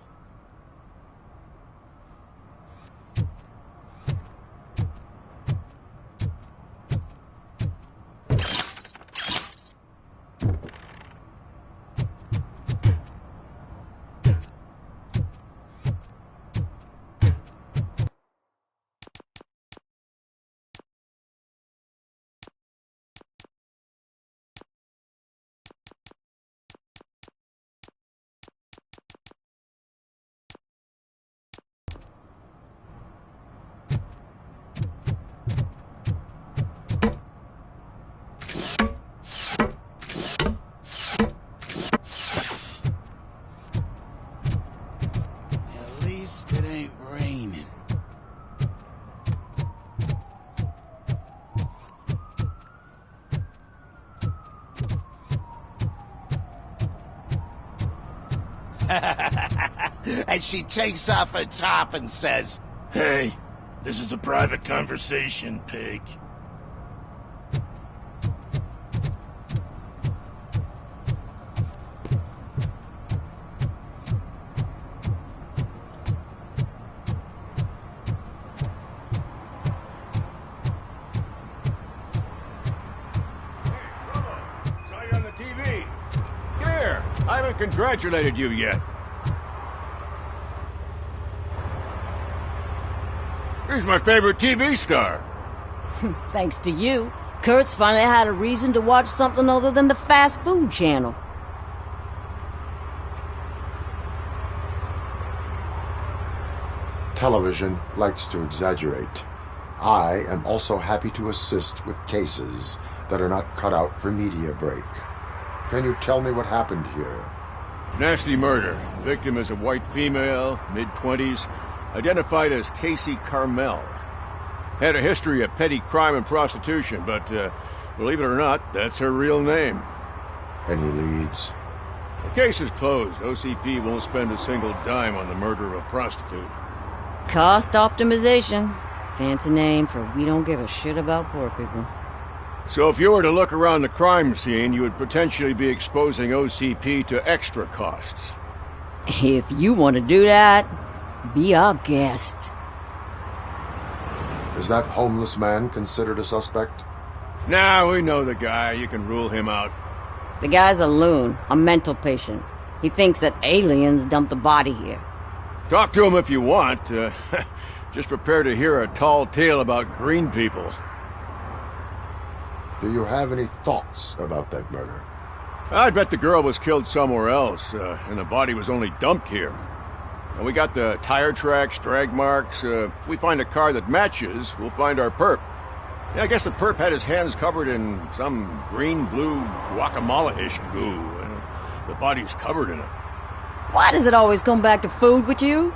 And she takes off her top and says, Hey, this is a private conversation, pig. Saw you on the TV. Come here. I haven't congratulated you yet. He's my favorite TV star. Thanks to you, Kurt's finally had a reason to watch something other than the fast food channel. Television likes to exaggerate. I am also happy to assist with cases that are not cut out for media break. Can you tell me what happened here? Nasty murder. The victim is a white female, mid-20s, identified as Casey Carmel. Had a history of petty crime and prostitution, but believe it or not, that's her real name. Any leads? The case is closed. OCP won't spend a single dime on the murder of a prostitute. Cost optimization. Fancy name for we don't give a shit about poor people. So if you were to look around the crime scene, you would potentially be exposing OCP to extra costs. If you want to do that, be our guest. Is that homeless man considered a suspect? Nah, we know the guy. You can rule him out. The guy's a loon, a mental patient. He thinks that aliens dumped the body here. Talk to him if you want. Just prepare to hear a tall tale about green people. Do you have any thoughts about that murder? I'd bet the girl was killed somewhere else, and the body was only dumped here. And we got the tire tracks, drag marks. If we find a car that matches, we'll find our perp. Yeah, I guess the perp had his hands covered in some green-blue guacamole-ish goo. The body's covered in it. Why does it always come back to food with you?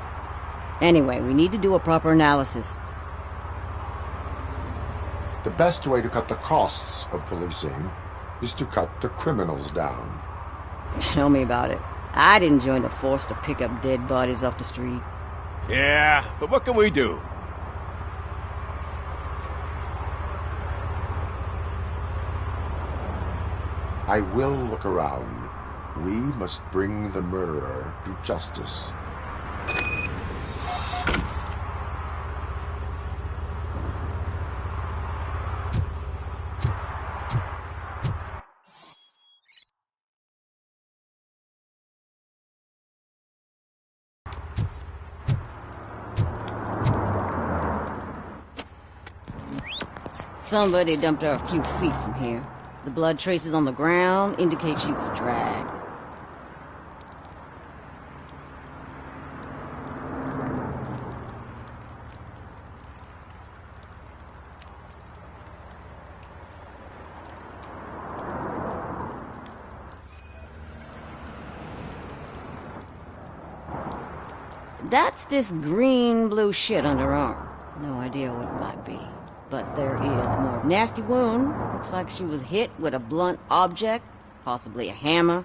Anyway, we need to do a proper analysis. The best way to cut the costs of policing is to cut the criminals down. Tell me about it. I didn't join the force to pick up dead bodies off the street. Yeah, but what can we do? I will look around. We must bring the murderer to justice. Somebody dumped her a few feet from here. The blood traces on the ground indicate she was dragged. That's this green-blue shit under her arm. No idea what it might be. But there is more nasty wound. Looks like she was hit with a blunt object, possibly a hammer.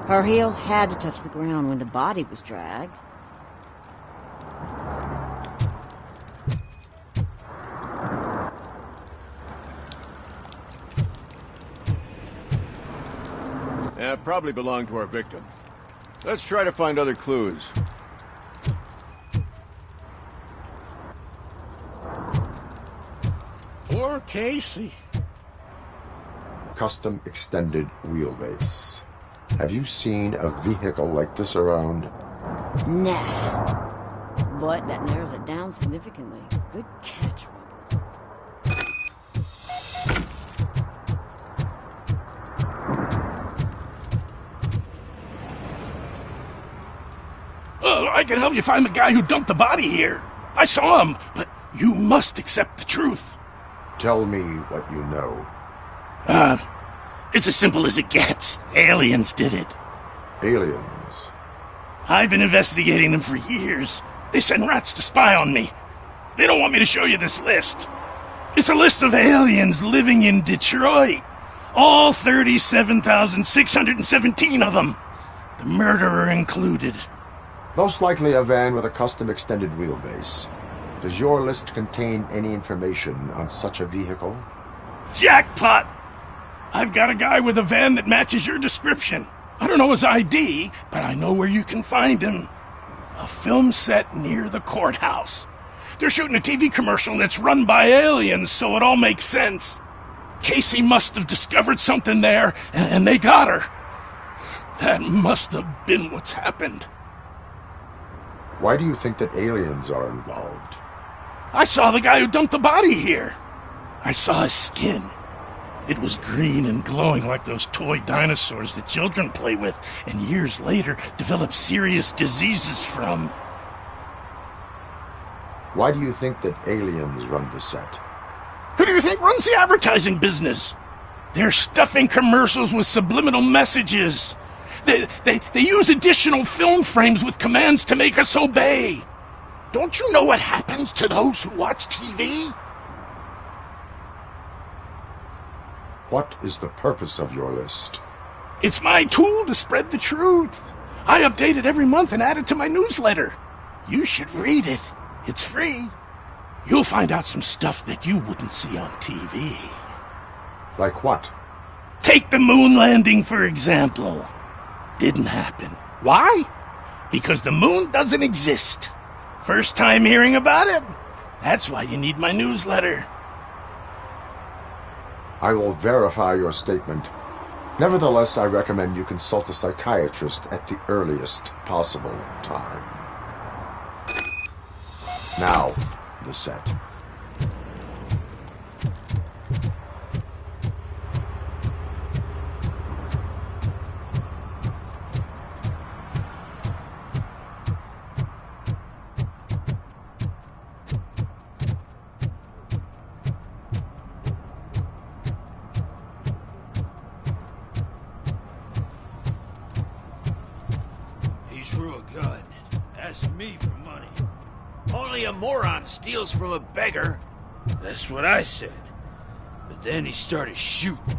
Her heels had to touch the ground when the body was dragged. Yeah, probably belonged to our victim. Let's try to find other clues. Poor Casey. Custom extended wheelbase. Have you seen a vehicle like this around? Nah. But that narrows it down significantly. Good catch, Robert. I can help you find the guy who dumped the body here. I saw him, but you must accept the truth. Tell me what you know. It's as simple as it gets. Aliens did it. Aliens? I've been investigating them for years. They send rats to spy on me. They don't want me to show you this list. It's a list of aliens living in Detroit. All 37,617 of them. The murderer included. Most likely a van with a custom extended wheelbase. Does your list contain any information on such a vehicle? Jackpot! I've got a guy with a van that matches your description. I don't know his ID, but I know where you can find him. A film set near the courthouse. They're shooting a TV commercial and it's run by aliens, so it all makes sense. Casey must have discovered something there, and they got her. That must have been what's happened. Why do you think that aliens are involved? I saw the guy who dumped the body here. I saw his skin. It was green and glowing like those toy dinosaurs that children play with and years later develop serious diseases from. Why do you think that aliens run the set? Who do you think runs the advertising business? They're stuffing commercials with subliminal messages. They use additional film frames with commands to make us obey. Don't you know what happens to those who watch TV? What is the purpose of your list? It's my tool to spread the truth. I update it every month and add it to my newsletter. You should read it. It's free. You'll find out some stuff that you wouldn't see on TV. Like what? Take the moon landing, for example. Didn't happen. Why? Because the moon doesn't exist. First time hearing about it? That's why you need my newsletter. I will verify your statement. Nevertheless, I recommend you consult a psychiatrist at the earliest possible time. Now, the set. He drew a gun. Asked me for money. Only a moron steals from a beggar. That's what I said. But then he started shooting.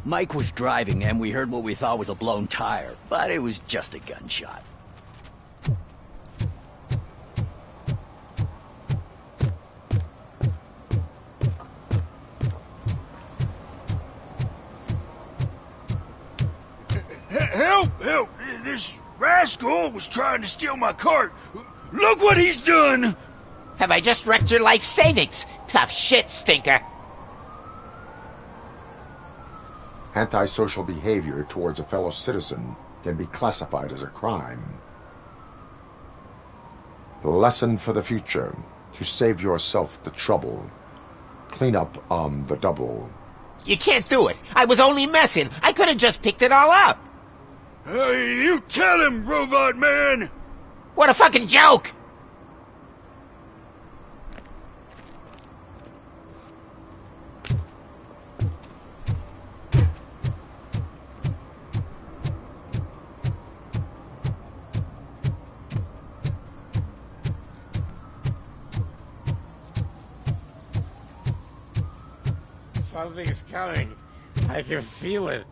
Mike was driving and we heard what we thought was a blown tire, but it was just a gunshot. Help! Help! This rascal was trying to steal my cart. Look what he's done! Have I just wrecked your life savings? Tough shit, stinker. Antisocial behavior towards a fellow citizen can be classified as a crime. Lesson for the future: to save yourself the trouble. Clean up on the double. You can't do it. I was only messing. I could have just picked it all up. Hey, you tell him, Robot Man! What a fucking joke! Something's coming. I can feel it.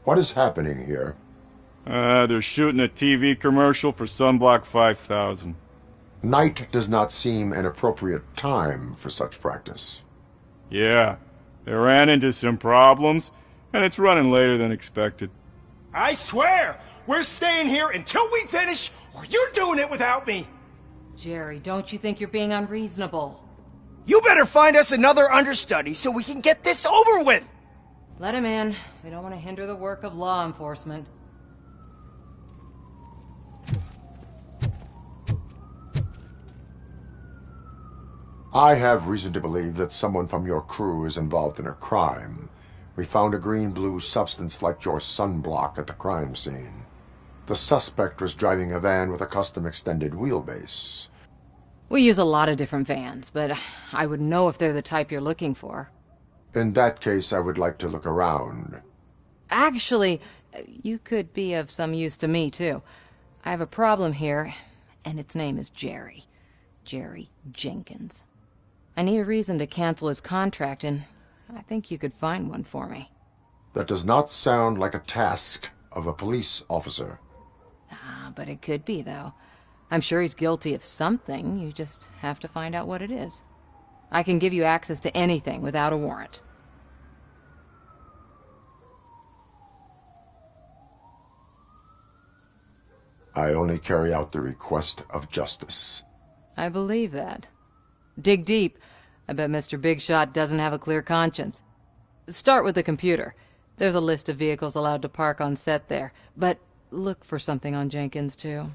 What is happening here? They're shooting a TV commercial for Sunblock 5000. Night does not seem an appropriate time for such practice. Yeah, they ran into some problems, and it's running later than expected. I swear, we're staying here until we finish, or you're doing it without me. Jerry, don't you think you're being unreasonable? You better find us another understudy so we can get this over with. Let him in. We don't want to hinder the work of law enforcement. I have reason to believe that someone from your crew is involved in a crime. We found a green-blue substance like your sunblock at the crime scene. The suspect was driving a van with a custom extended wheelbase. We use a lot of different vans, but I wouldn't know if they're the type you're looking for. In that case, I would like to look around. Actually, you could be of some use to me, too. I have a problem here, and its name is Jerry. Jerry Jenkins. I need a reason to cancel his contract, and I think you could find one for me. That does not sound like a task of a police officer. But it could be, though. I'm sure he's guilty of something. You just have to find out what it is. I can give you access to anything without a warrant. I only carry out the request of justice. I believe that. Dig deep. I bet Mr. Big Shot doesn't have a clear conscience. Start with the computer. There's a list of vehicles allowed to park on set there, but look for something on Jenkins, too.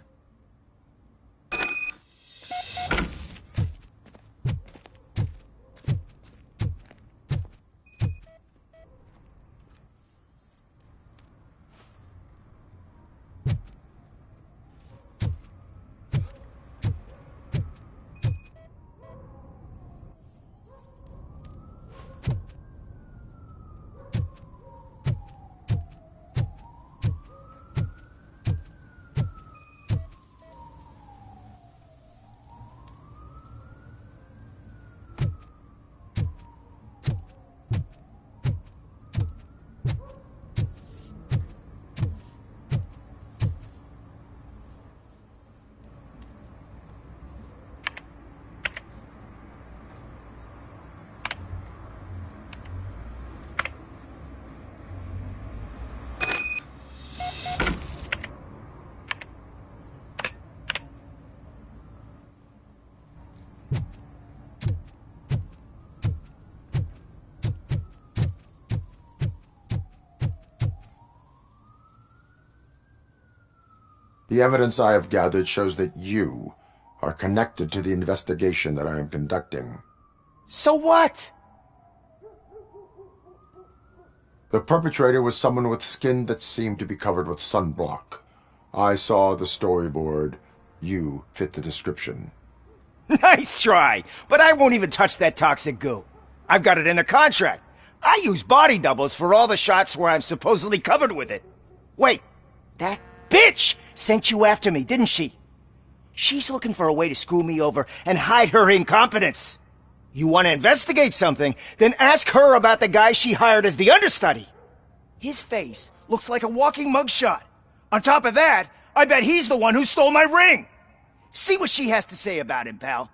The evidence I have gathered shows that you are connected to the investigation that I am conducting. So what? The perpetrator was someone with skin that seemed to be covered with sunblock. I saw the storyboard. You fit the description. Nice try, but I won't even touch that toxic goo. I've got it in the contract. I use body doubles for all the shots where I'm supposedly covered with it. Wait, that bitch sent you after me, didn't she? She's looking for a way to screw me over and hide her incompetence. You want to investigate something, then ask her about the guy she hired as the understudy. His face looks like a walking mugshot. On top of that, I bet he's the one who stole my ring. See what she has to say about him, pal.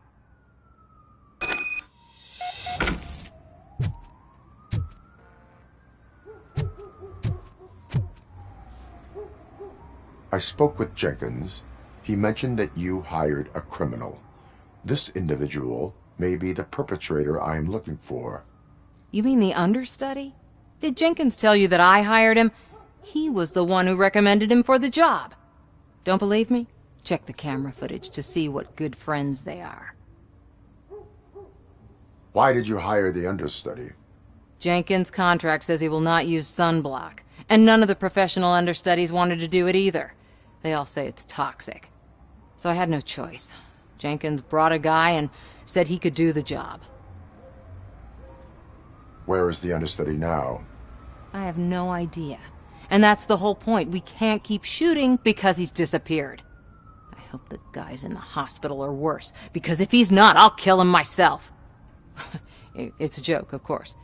I spoke with Jenkins. He mentioned that you hired a criminal. This individual may be the perpetrator I am looking for. You mean the understudy? Did Jenkins tell you that I hired him? He was the one who recommended him for the job. Don't believe me? Check the camera footage to see what good friends they are. Why did you hire the understudy? Jenkins' contract says he will not use sunblock, and none of the professional understudies wanted to do it either. They all say it's toxic. So I had no choice. Jenkins brought a guy and said he could do the job. Where is the understudy now? I have no idea. And that's the whole point. We can't keep shooting because he's disappeared. I hope the guy's in the hospital or worse, because if he's not, I'll kill him myself. It's a joke, of course.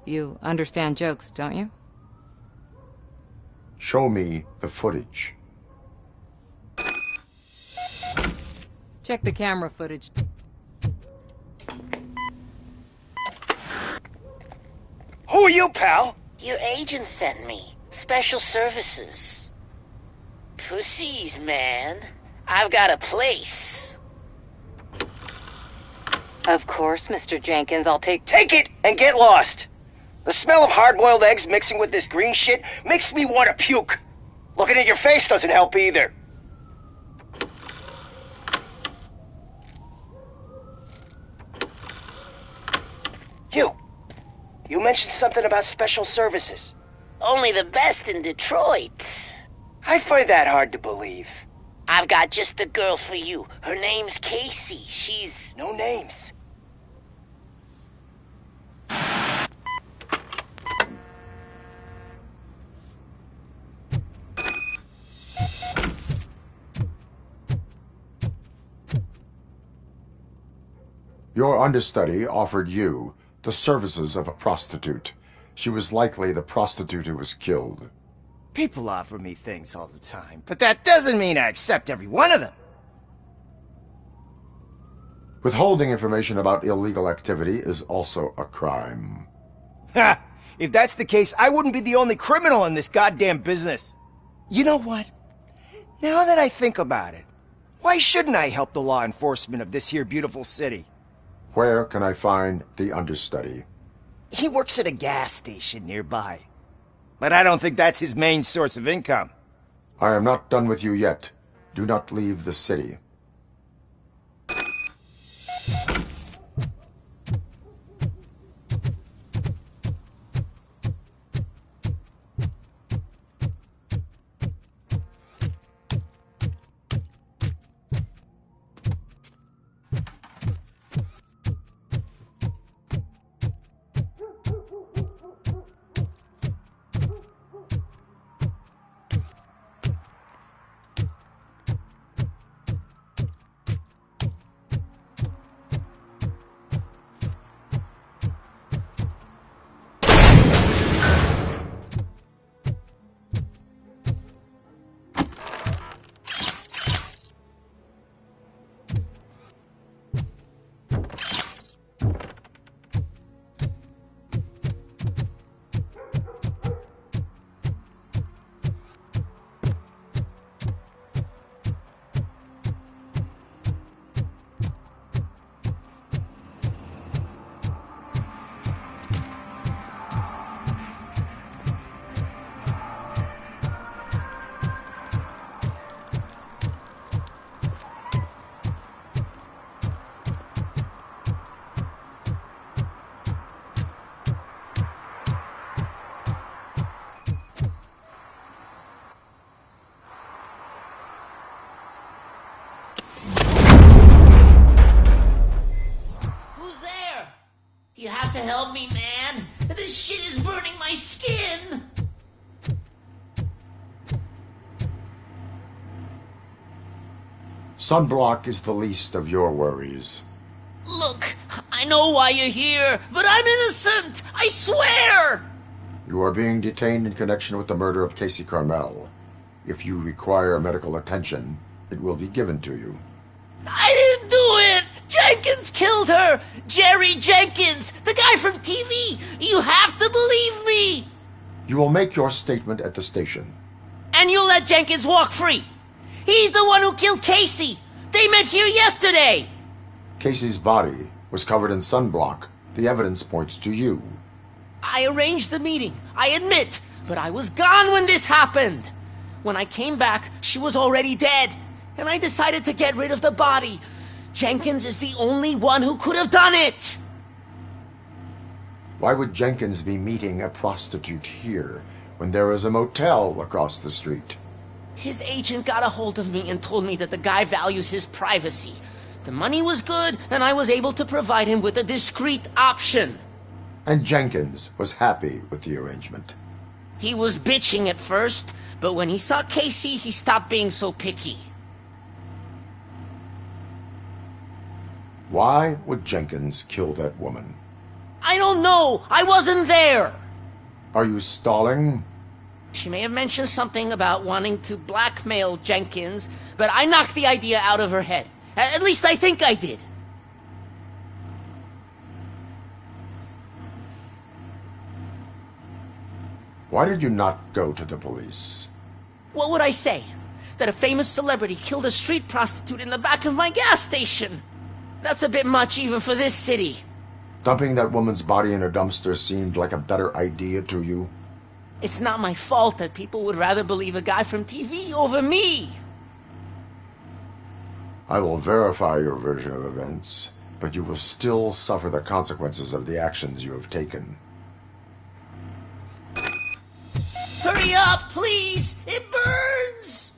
You understand jokes, don't you? Show me the footage. Check the camera footage. Who are you, pal? Your agent sent me. Special services. Pussies, man. I've got a place. Of course, Mr. Jenkins, I'll take it and get lost. The smell of hard-boiled eggs mixing with this green shit makes me want to puke. Looking at your face doesn't help either. You mentioned something about special services. Only the best in Detroit. I find that hard to believe. I've got just the girl for you. Her name's Casey. She's... No names. Your understudy offered you the services of a prostitute. She was likely the prostitute who was killed. People offer me things all the time, but that doesn't mean I accept every one of them. Withholding information about illegal activity is also a crime. Ha! If that's the case, I wouldn't be the only criminal in this goddamn business. You know what? Now that I think about it, why shouldn't I help the law enforcement of this here beautiful city? Where can I find the understudy? He works at a gas station nearby. But I don't think that's his main source of income. I am not done with you yet. Do not leave the city. help me, man! This shit is burning my skin! Sunblock is the least of your worries. Look, I know why you're here, but I'm innocent! I swear! You are being detained in connection with the murder of Casey Carmel. If you require medical attention, it will be given to you. I didn't do it! Jenkins killed her! Jerry Jenkins! The guy from TV! You have to believe me! You will make your statement at the station. And you'll let Jenkins walk free! He's the one who killed Casey! They met here yesterday! Casey's body was covered in sunblock. The evidence points to you. I arranged the meeting, I admit, but I was gone when this happened. When I came back, she was already dead, and I decided to get rid of the body. Jenkins is the only one who could have done it! Why would Jenkins be meeting a prostitute here when there is a motel across the street? His agent got a hold of me and told me that the guy values his privacy. The money was good, and I was able to provide him with a discreet option. And Jenkins was happy with the arrangement. He was bitching at first, but when he saw Casey, he stopped being so picky. Why would Jenkins kill that woman? I don't know! I wasn't there! Are you stalling? She may have mentioned something about wanting to blackmail Jenkins, but I knocked the idea out of her head. At least I think I did. Why did you not go to the police? What would I say? That a famous celebrity killed a street prostitute in the back of my gas station? That's a bit much even for this city. Dumping that woman's body in a dumpster seemed like a better idea to you? It's not my fault that people would rather believe a guy from TV over me. I will verify your version of events, but you will still suffer the consequences of the actions you have taken. Hurry up, please! It burns!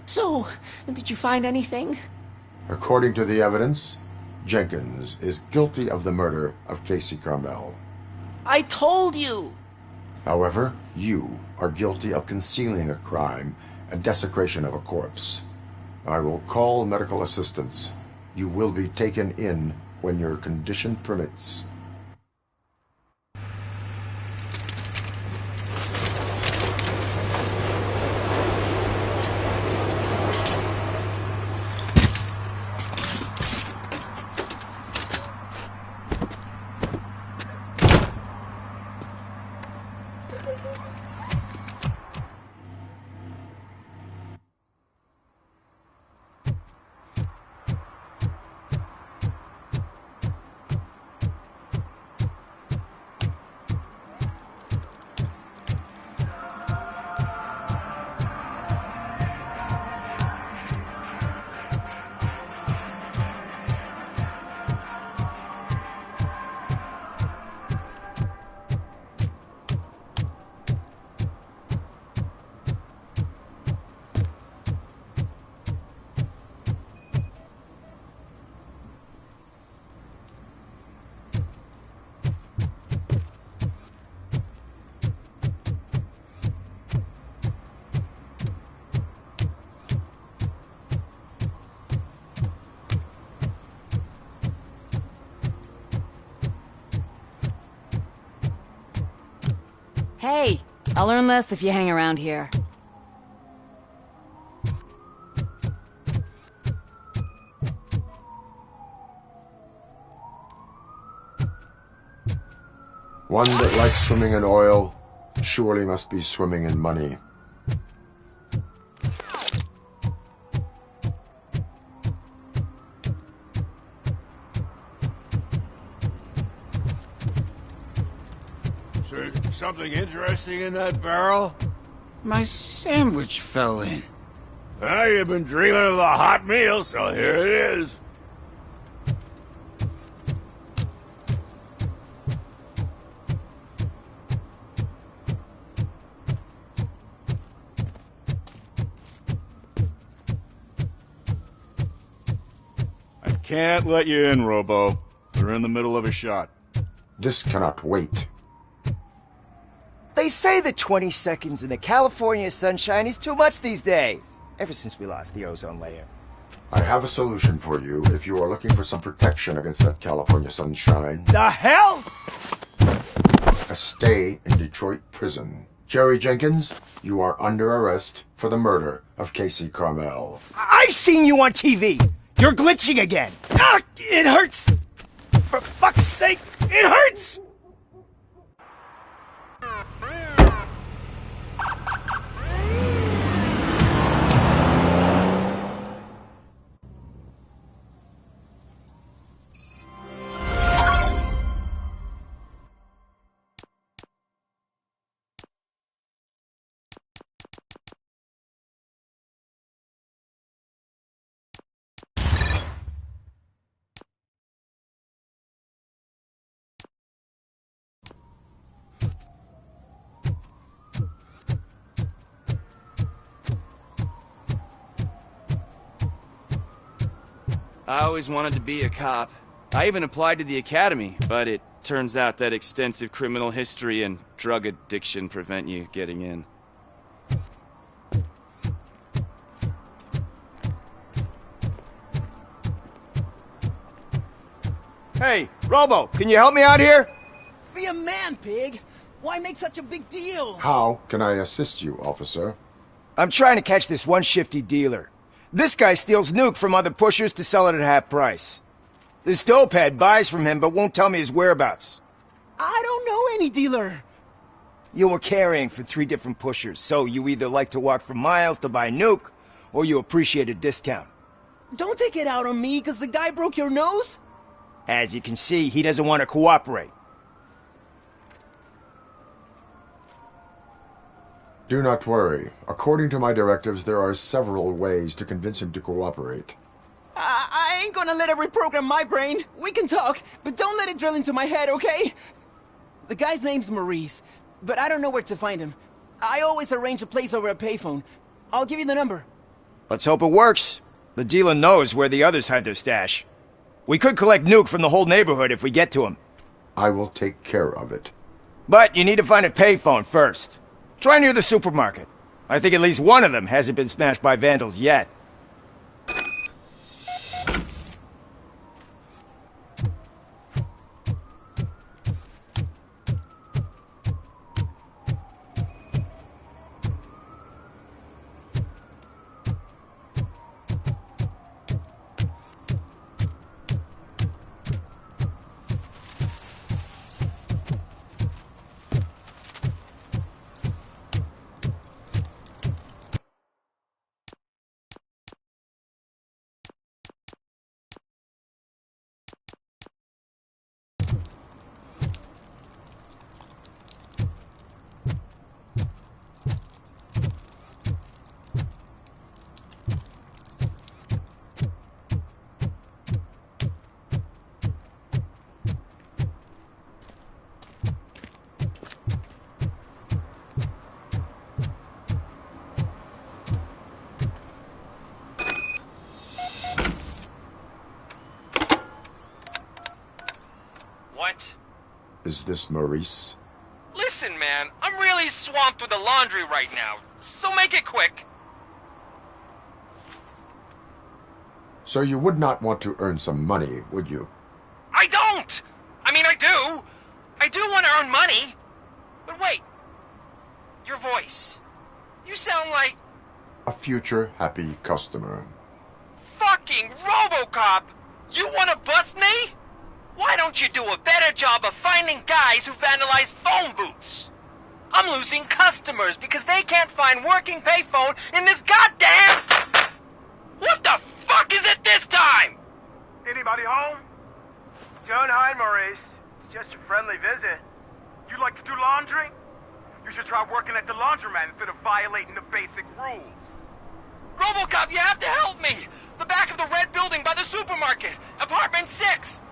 So, did you find anything? According to the evidence, Jenkins is guilty of the murder of Casey Carmel. I told you! However, you are guilty of concealing a crime and desecration of a corpse. I will call medical assistance. You will be taken in when your condition permits. Hey, I'll learn less if you hang around here. One that likes swimming in oil surely must be swimming in money. Something interesting in that barrel? My sandwich fell in. Well, you've been dreaming of a hot meal, so here it is. I can't let you in, Robo. We're in the middle of a shot. This cannot wait. They say that 20 seconds in the California sunshine is too much these days, ever since we lost the ozone layer. I have a solution for you if you are looking for some protection against that California sunshine. The hell? A stay in Detroit prison. Jerry Jenkins, you are under arrest for the murder of Casey Carmel. I seen you on TV. You're glitching again. Ah, it hurts. For fuck's sake, it hurts. I always wanted to be a cop. I even applied to the academy, but it turns out that extensive criminal history and drug addiction prevent you getting in. Hey, Robo, can you help me out here? Be a man, pig! Why make such a big deal? How can I assist you, officer? I'm trying to catch this one shifty dealer. This guy steals nuke from other pushers to sell it at half price. This dopehead buys from him but won't tell me his whereabouts. I don't know any dealer. You were carrying for 3 different pushers, so you either like to walk for miles to buy nuke, or you appreciate a discount. Don't take it out on me, because the guy broke your nose? As you can see, he doesn't want to cooperate. Do not worry. According to my directives, there are several ways to convince him to cooperate. I ain't gonna let it reprogram my brain. We can talk, but don't let it drill into my head, okay? The guy's name's Maurice, but I don't know where to find him. I always arrange a place over a payphone. I'll give you the number. Let's hope it works. The dealer knows where the others hide their stash. We could collect nuke from the whole neighborhood if we get to him. I will take care of it. But you need to find a payphone first. Try near the supermarket. I think at least one of them hasn't been smashed by vandals yet. Is this Maurice? Listen, man, I'm really swamped with the laundry right now, so make it quick. So you would not want to earn some money, would you? I don't! I mean, I do. I do want to earn money. But wait. Your voice. You sound like... A future happy customer. Fucking Robocop! You want to bust me? Why don't you do a better job of finding guys who vandalize phone booths? I'm losing customers because they can't find working payphone in this goddamn... What the fuck is it this time? Anybody home? Don't hide, Maurice. It's just a friendly visit. You like to do laundry? You should try working at the laundromat instead of violating the basic rules. Robocop, you have to help me! The back of the red building by the supermarket, apartment 6.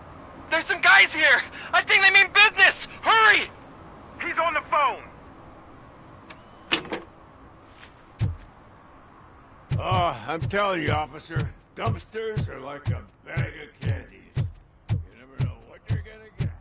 There's some guys here. I think they mean business. Hurry! He's on the phone. Oh, I'm telling you, officer, dumpsters are like a bag of candies. You never know what you're gonna get.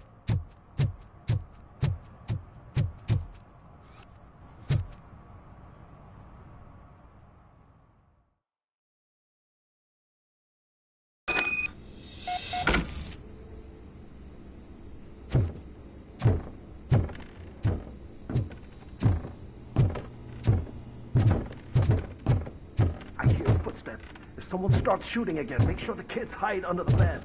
I hear footsteps. If someone starts shooting again, make sure the kids hide under the bed.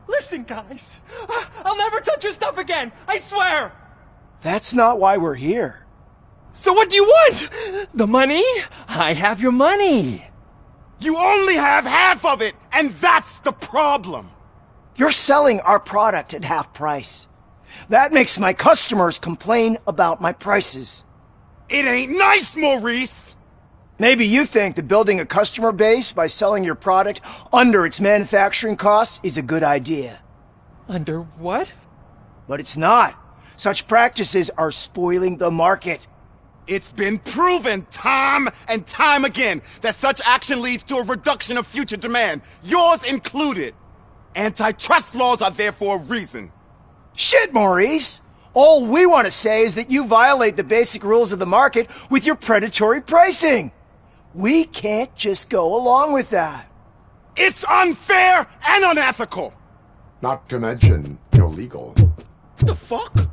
Listen, guys. I'll never touch your stuff again. I swear. That's not why we're here. So what do you want? The money? I have your money. You only have half of it, and that's the problem. You're selling our product at half price. That makes my customers complain about my prices. It ain't nice, Maurice! Maybe you think that building a customer base by selling your product under its manufacturing costs is a good idea. Under what? But it's not. Such practices are spoiling the market. It's been proven time and time again that such action leads to a reduction of future demand, yours included. Antitrust laws are there for a reason. Shit, Maurice! All we want to say is that you violate the basic rules of the market with your predatory pricing. We can't just go along with that. It's unfair and unethical! Not to mention illegal. The fuck?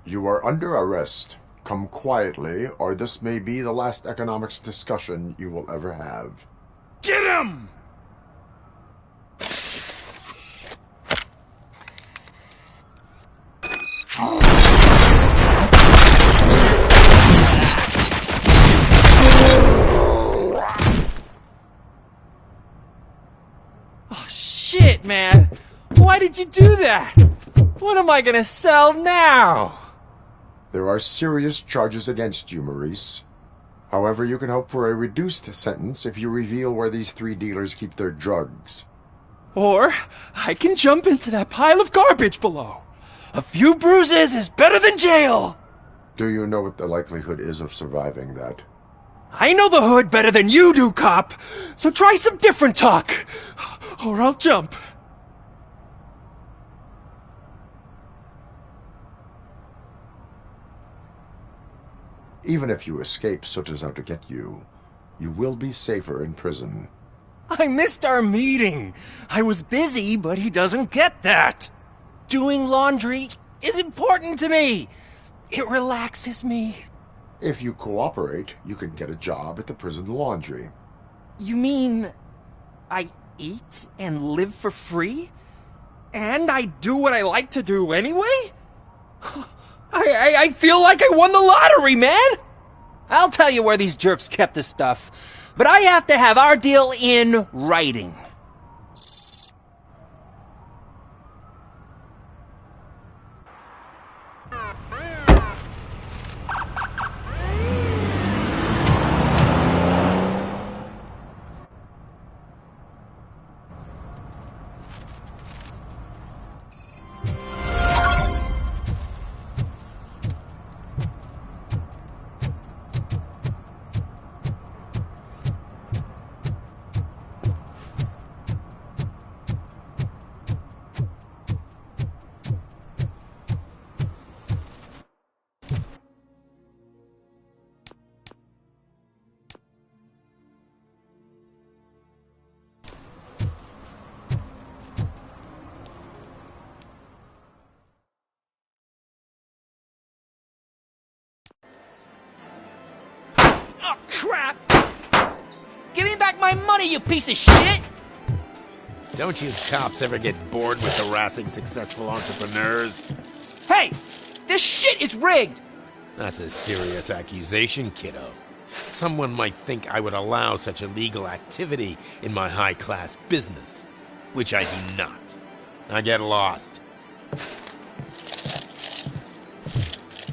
You are under arrest. Come quietly, or this may be the last economics discussion you will ever have. Get him! Oh, shit, man. Why did you do that? What am I gonna sell now? There are serious charges against you, Maurice. However, you can hope for a reduced sentence if you reveal where these 3 dealers keep their drugs. Or I can jump into that pile of garbage below. A few bruises is better than jail. Do you know what the likelihood is of surviving that? I know the hood better than you do, cop. So try some different talk, or I'll jump. Even if you escape Soot is out to get you, you will be safer in prison. I missed our meeting. I was busy, but he doesn't get that. Doing laundry is important to me. It relaxes me. If you cooperate, you can get a job at the prison laundry. You mean I eat and live for free? And I do what I like to do anyway? I feel like I won the lottery, man! I'll tell you where these jerks kept the stuff, but I have to have our deal in writing. Oh, crap! Give me back my money, you piece of shit! Don't you cops ever get bored with harassing successful entrepreneurs? Hey! This shit is rigged! That's a serious accusation, kiddo. Someone might think I would allow such illegal activity in my high-class business, which I do not. Now get lost.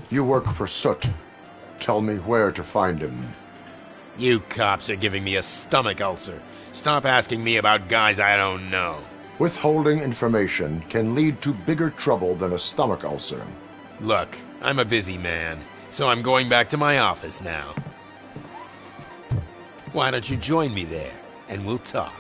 You work for Soot. Tell me where to find him. You cops are giving me a stomach ulcer. Stop asking me about guys I don't know. Withholding information can lead to bigger trouble than a stomach ulcer. Look, I'm a busy man, so I'm going back to my office now. Why don't you join me there, and we'll talk.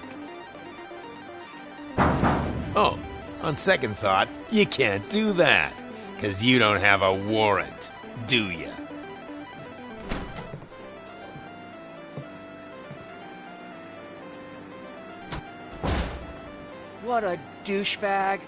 Oh, on second thought, you can't do that, 'cause you don't have a warrant, do ya? What a douchebag.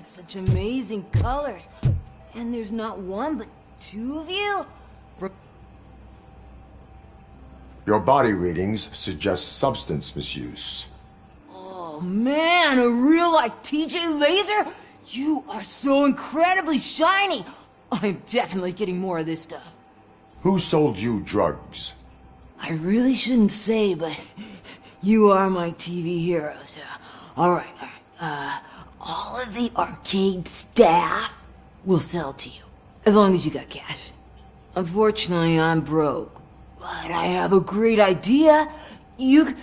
Such amazing colors. And there's not one, but 2 of you? Your body readings suggest substance misuse. Oh man, a real like TJ Laser? You are so incredibly shiny. I'm definitely getting more of this stuff. Who sold you drugs? I really shouldn't say, but you are my TV heroes. Alright. All of the arcade staff will sell to you, as long as you got cash. Unfortunately, I'm broke, but I have a great idea. You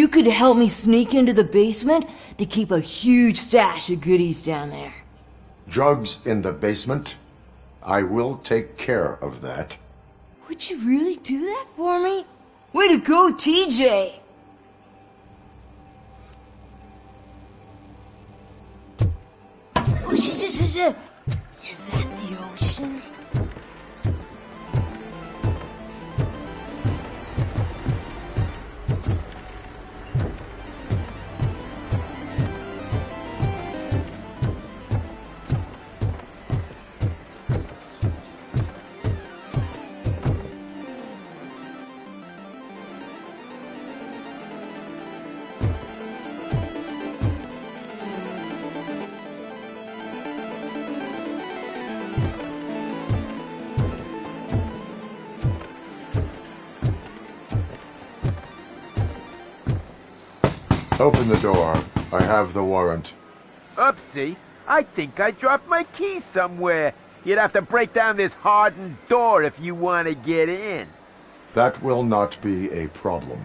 could help me sneak into the basement to keep a huge stash of goodies down there. Drugs in the basement? I will take care of that. Would you really do that for me? Way to go, TJ! Is that the ocean? Open the door. I have the warrant. Oopsie. I think I dropped my keys somewhere. You'd have to break down this hardened door if you want to get in. That will not be a problem.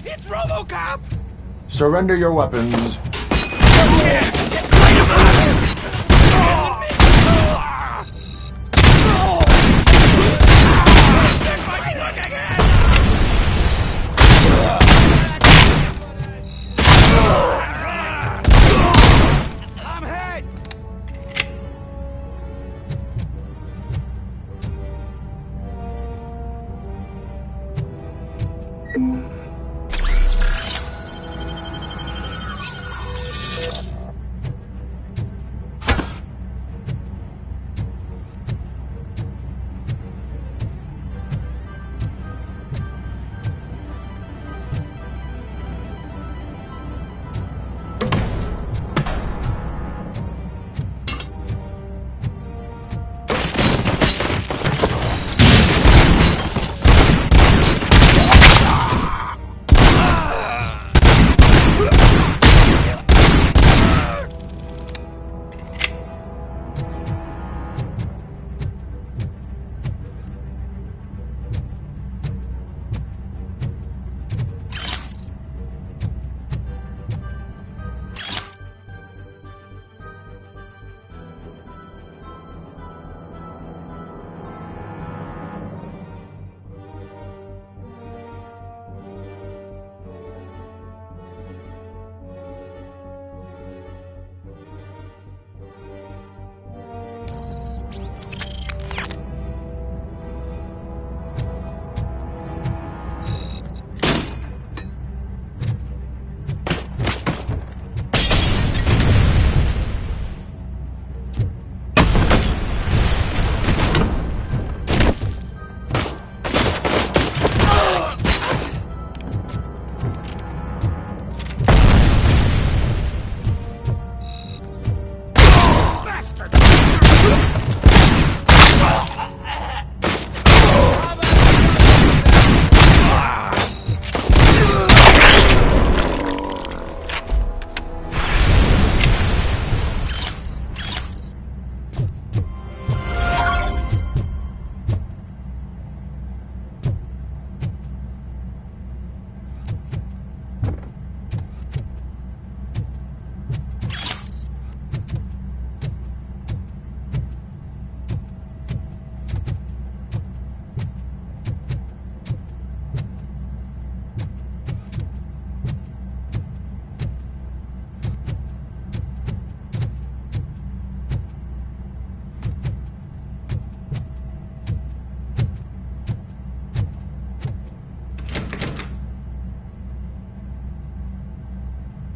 It's Robocop! Surrender your weapons.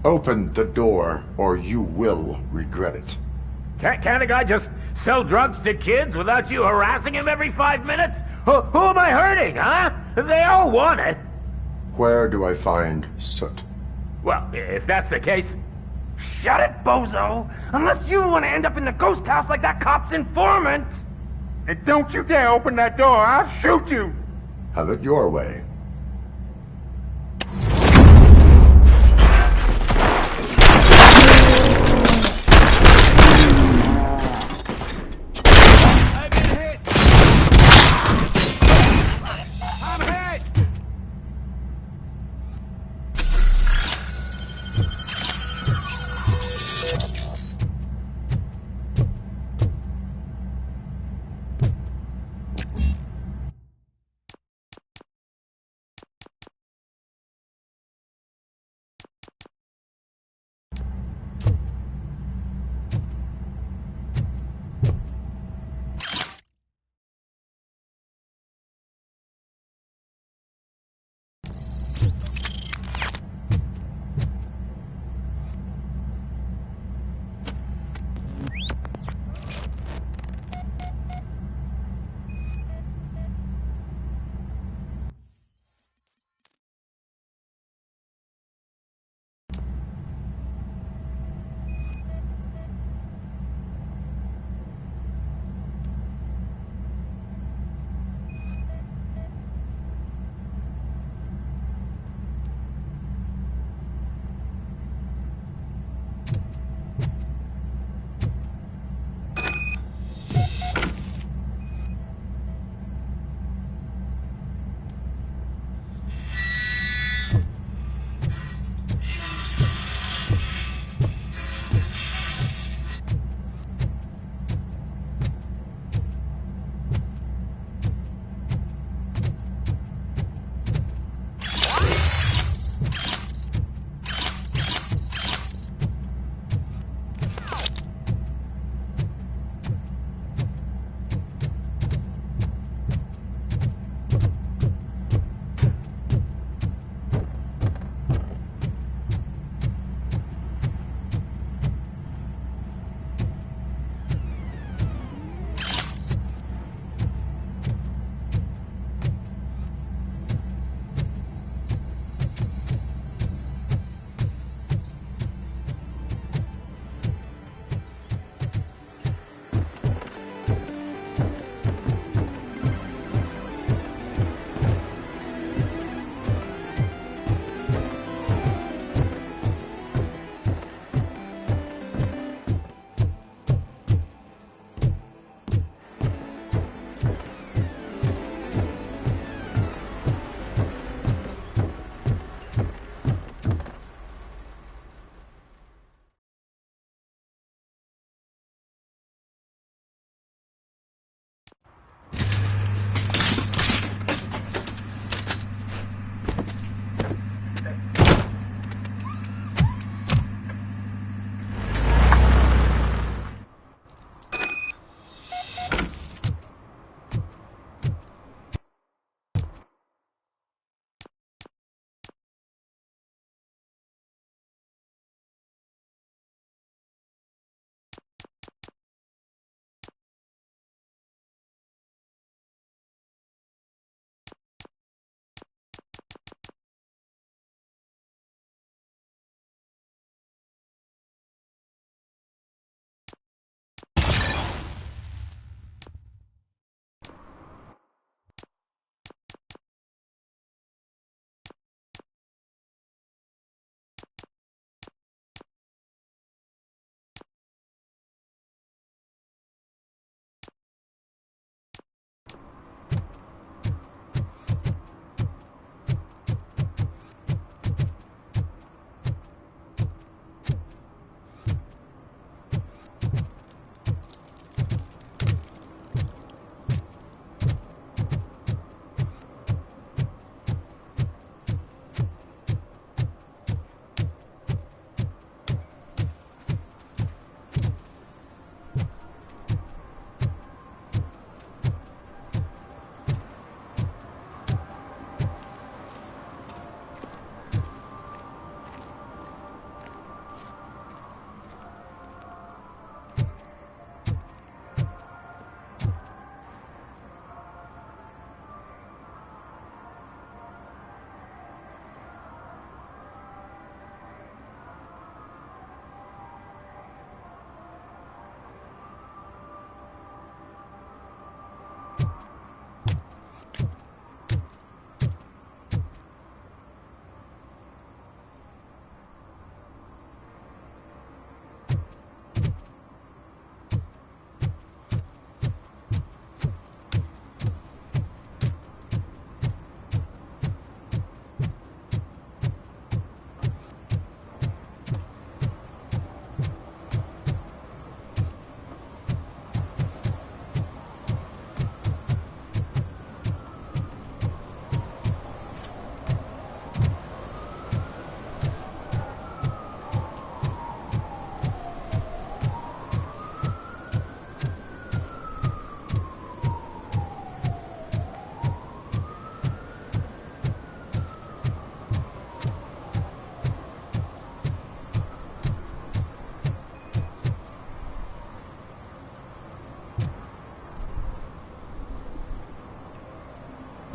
Open the door, or you will regret it. Can't a guy just sell drugs to kids without you harassing him every 5 minutes? Who am I hurting, huh? They all want it. Where do I find Soot? Well, if that's the case, shut it, bozo! Unless you want to end up in the ghost house like that cop's informant! And don't you dare open that door, I'll shoot you! Have it your way.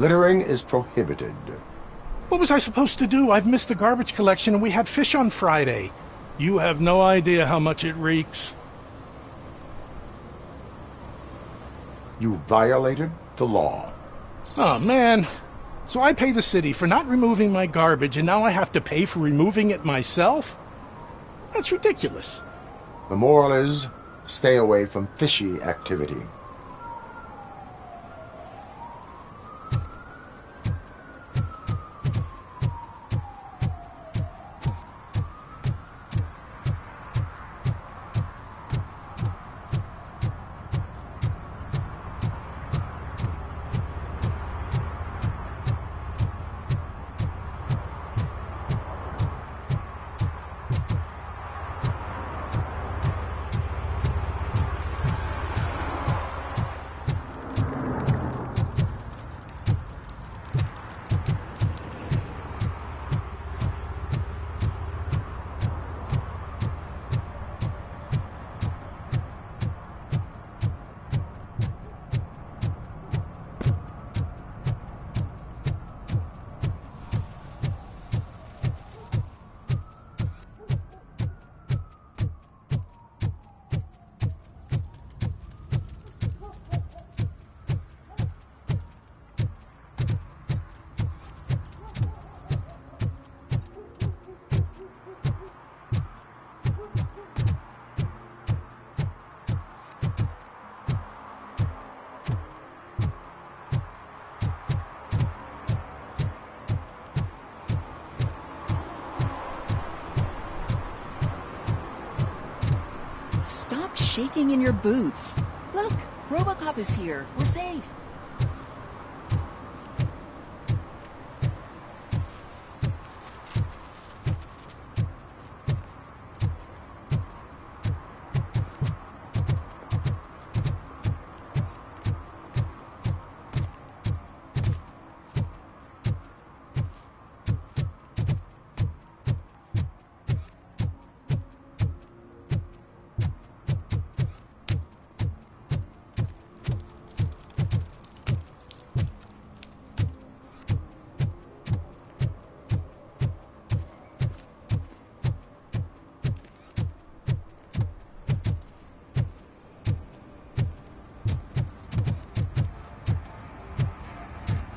Littering is prohibited. What was I supposed to do? I've missed the garbage collection and we had fish on Friday. You have no idea how much it reeks. You violated the law. Oh, man. So I pay the city for not removing my garbage, and now I have to pay for removing it myself? That's ridiculous. The moral is, stay away from fishy activity. Stop shaking in your boots. Look, Robocop is here. We're safe.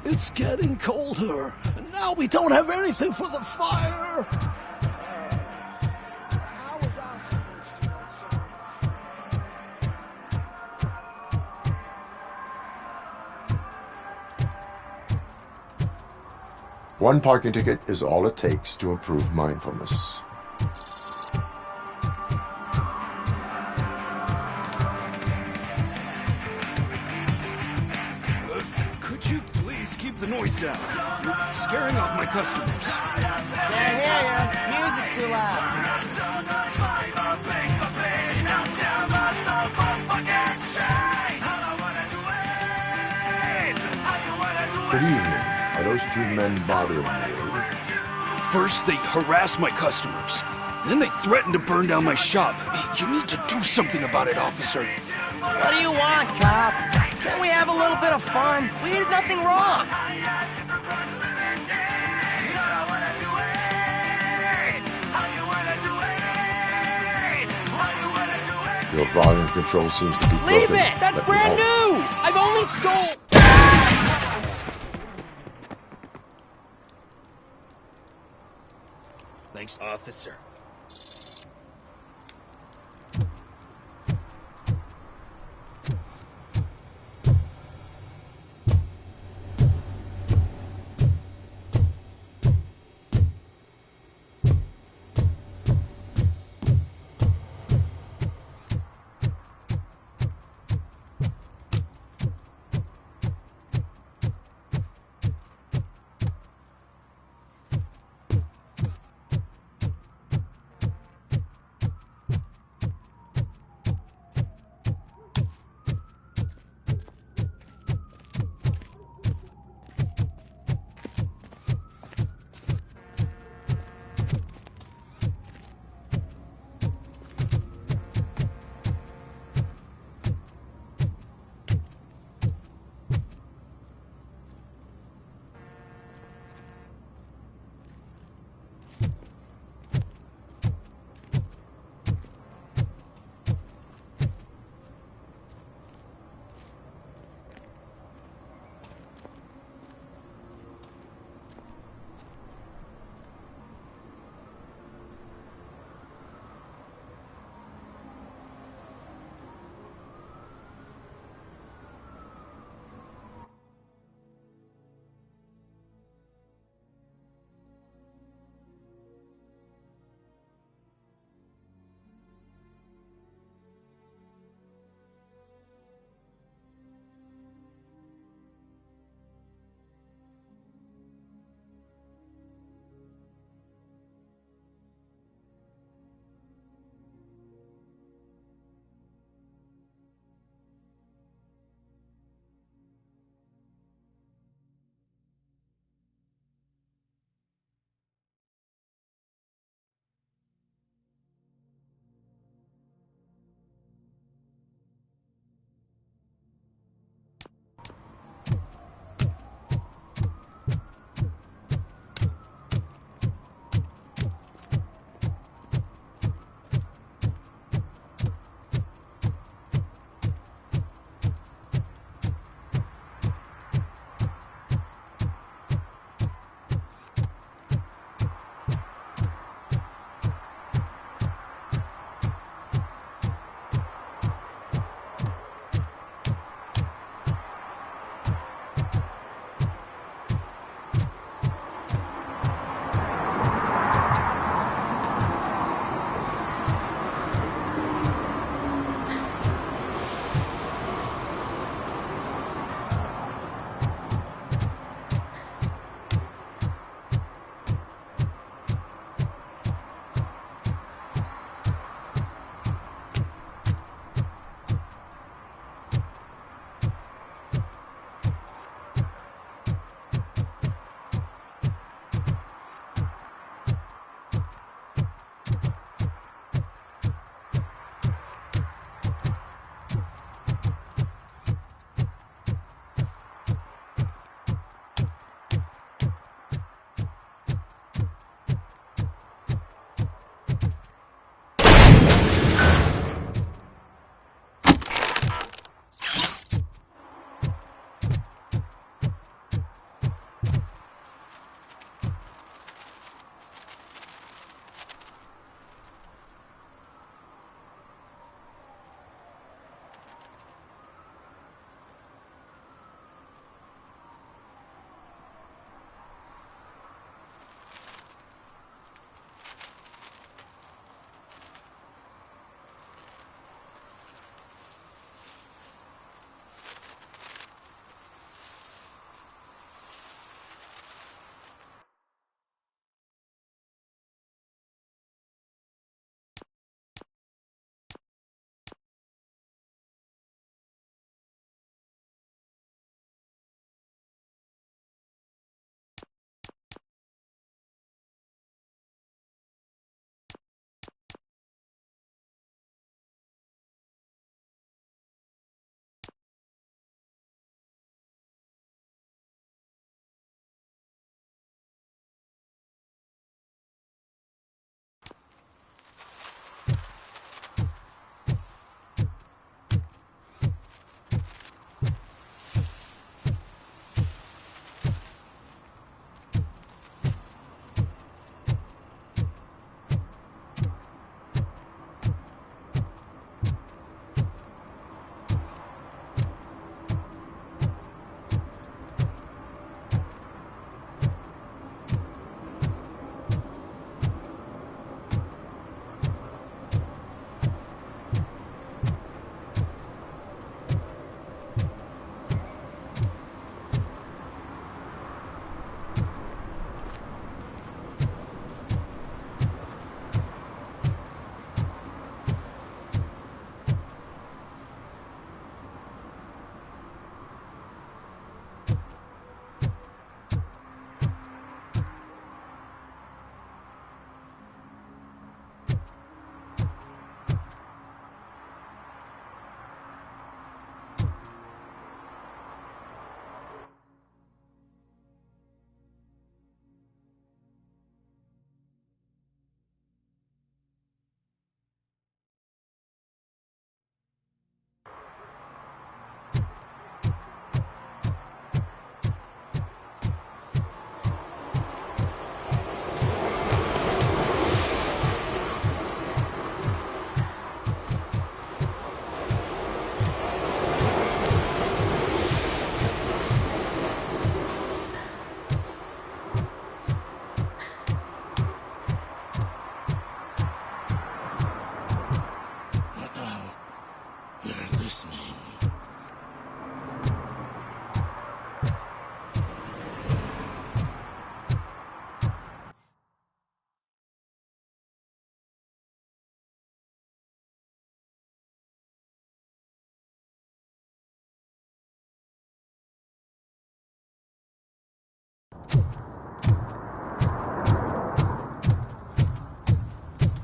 It's getting colder, and now we don't have anything for the fire. One parking ticket is all it takes to improve mindfulness. Could you please keep the noise down? You're scaring off my customers. Can't hear you. Music's too loud. Good evening. Are those two men bothering you? First, they harass my customers. Then they threaten to burn down my shop. You need to do something about it, officer. What do you want, cop? Can't we have a little bit of fun? We did nothing wrong. Your volume control seems to be broken. Leave it! That's Let me brand help. new! I've only stole... Thanks, officer.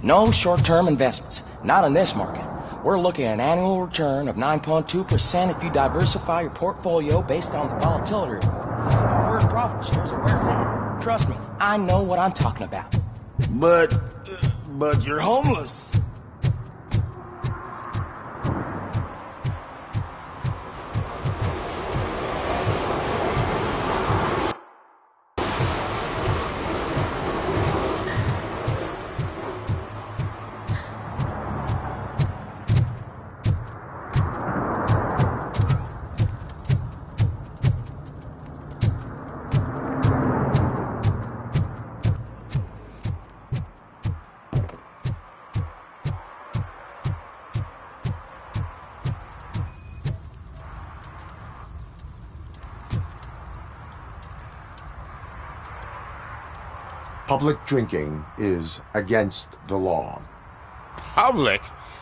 No short-term investments. Not in this market. We're looking at an annual return of 9.2% if you diversify your portfolio based on the volatility report. Your first profit shares are where it's at. Trust me, I know what I'm talking about. But you're homeless. Public drinking is against the law. Public?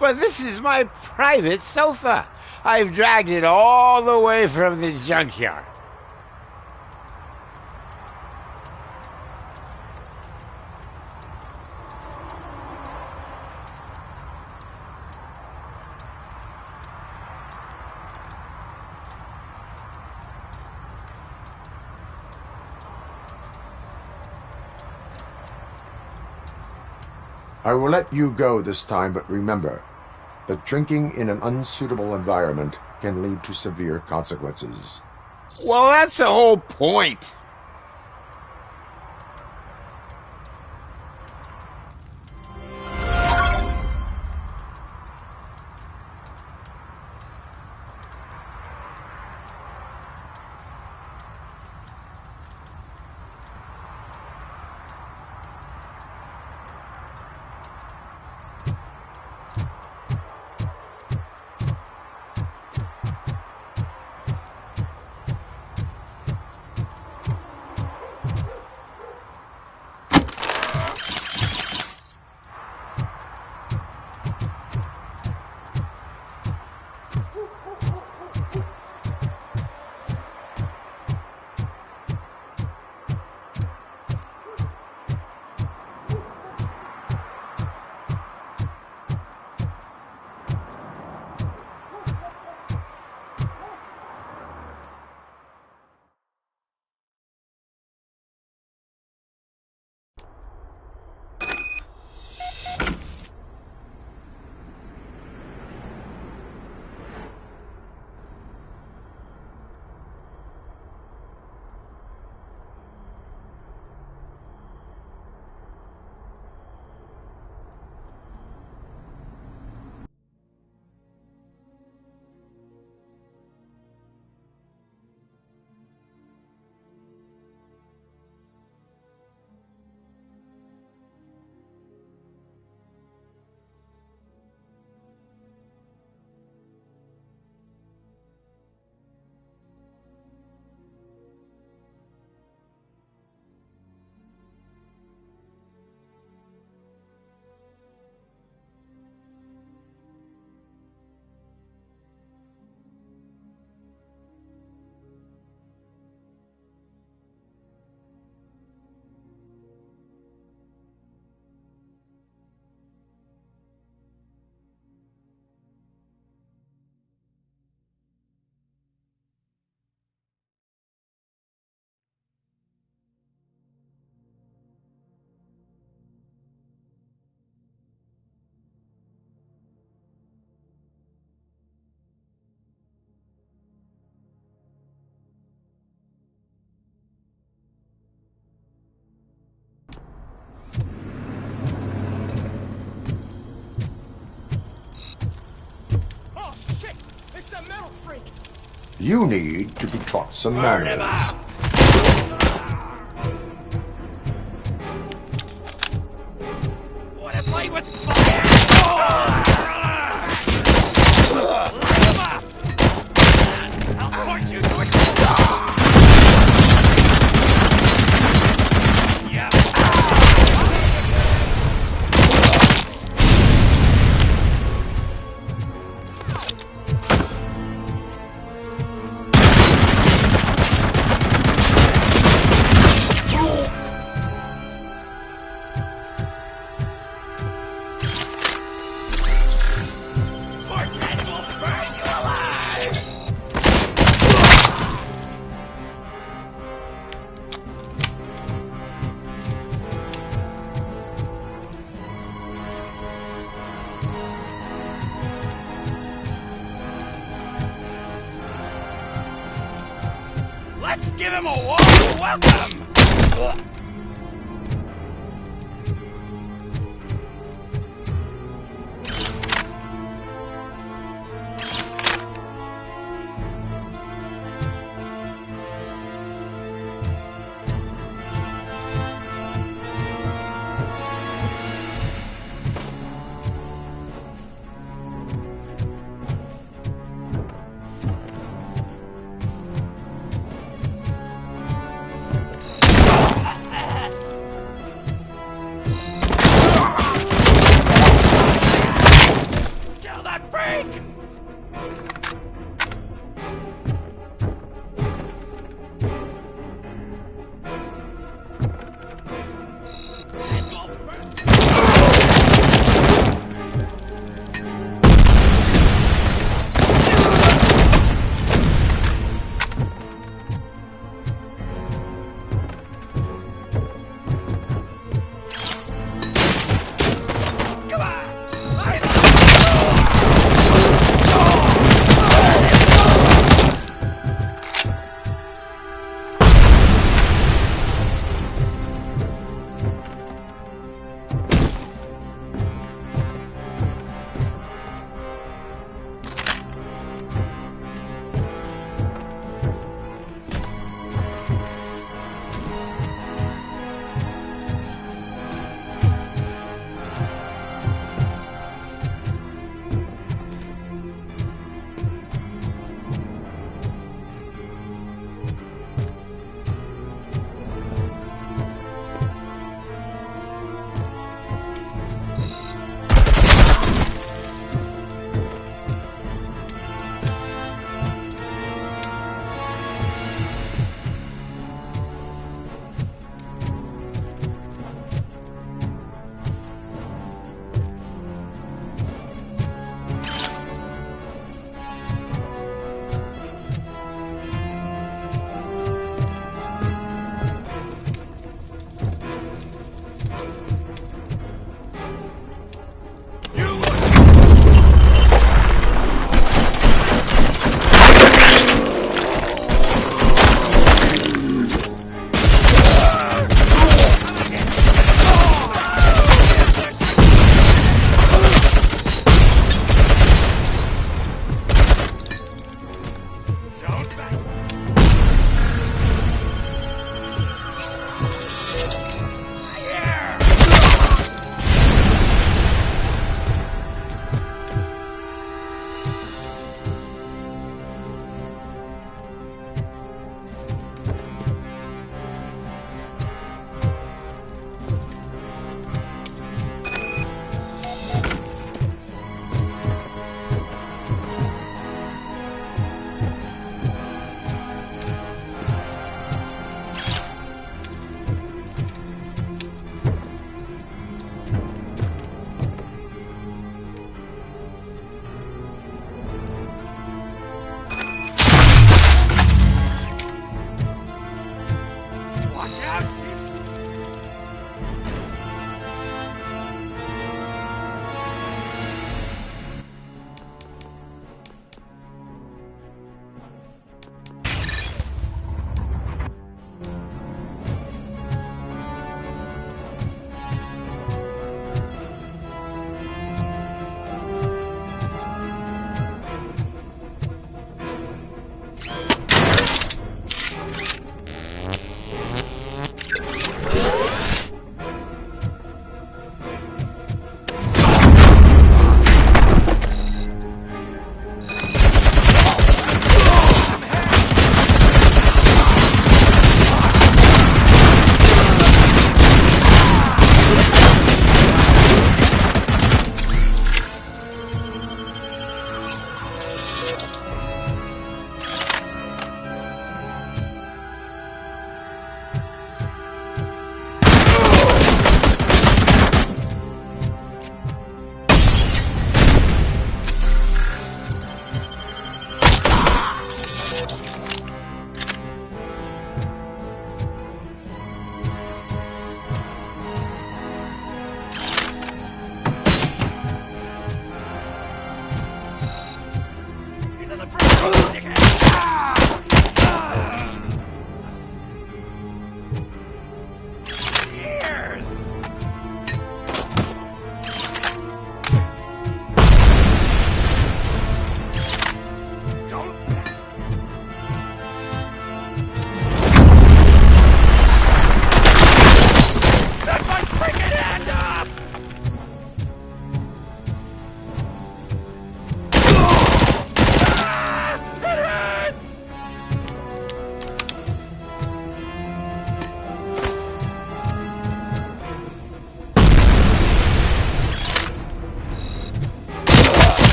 Well, this is my private sofa. I've dragged it all the way from the junkyard. I will let you go this time, but remember that drinking in an unsuitable environment can lead to severe consequences. Well, that's the whole point. You need to be taught some manners. Wanna play with fire? I'll point you to it. Give him a warm welcome!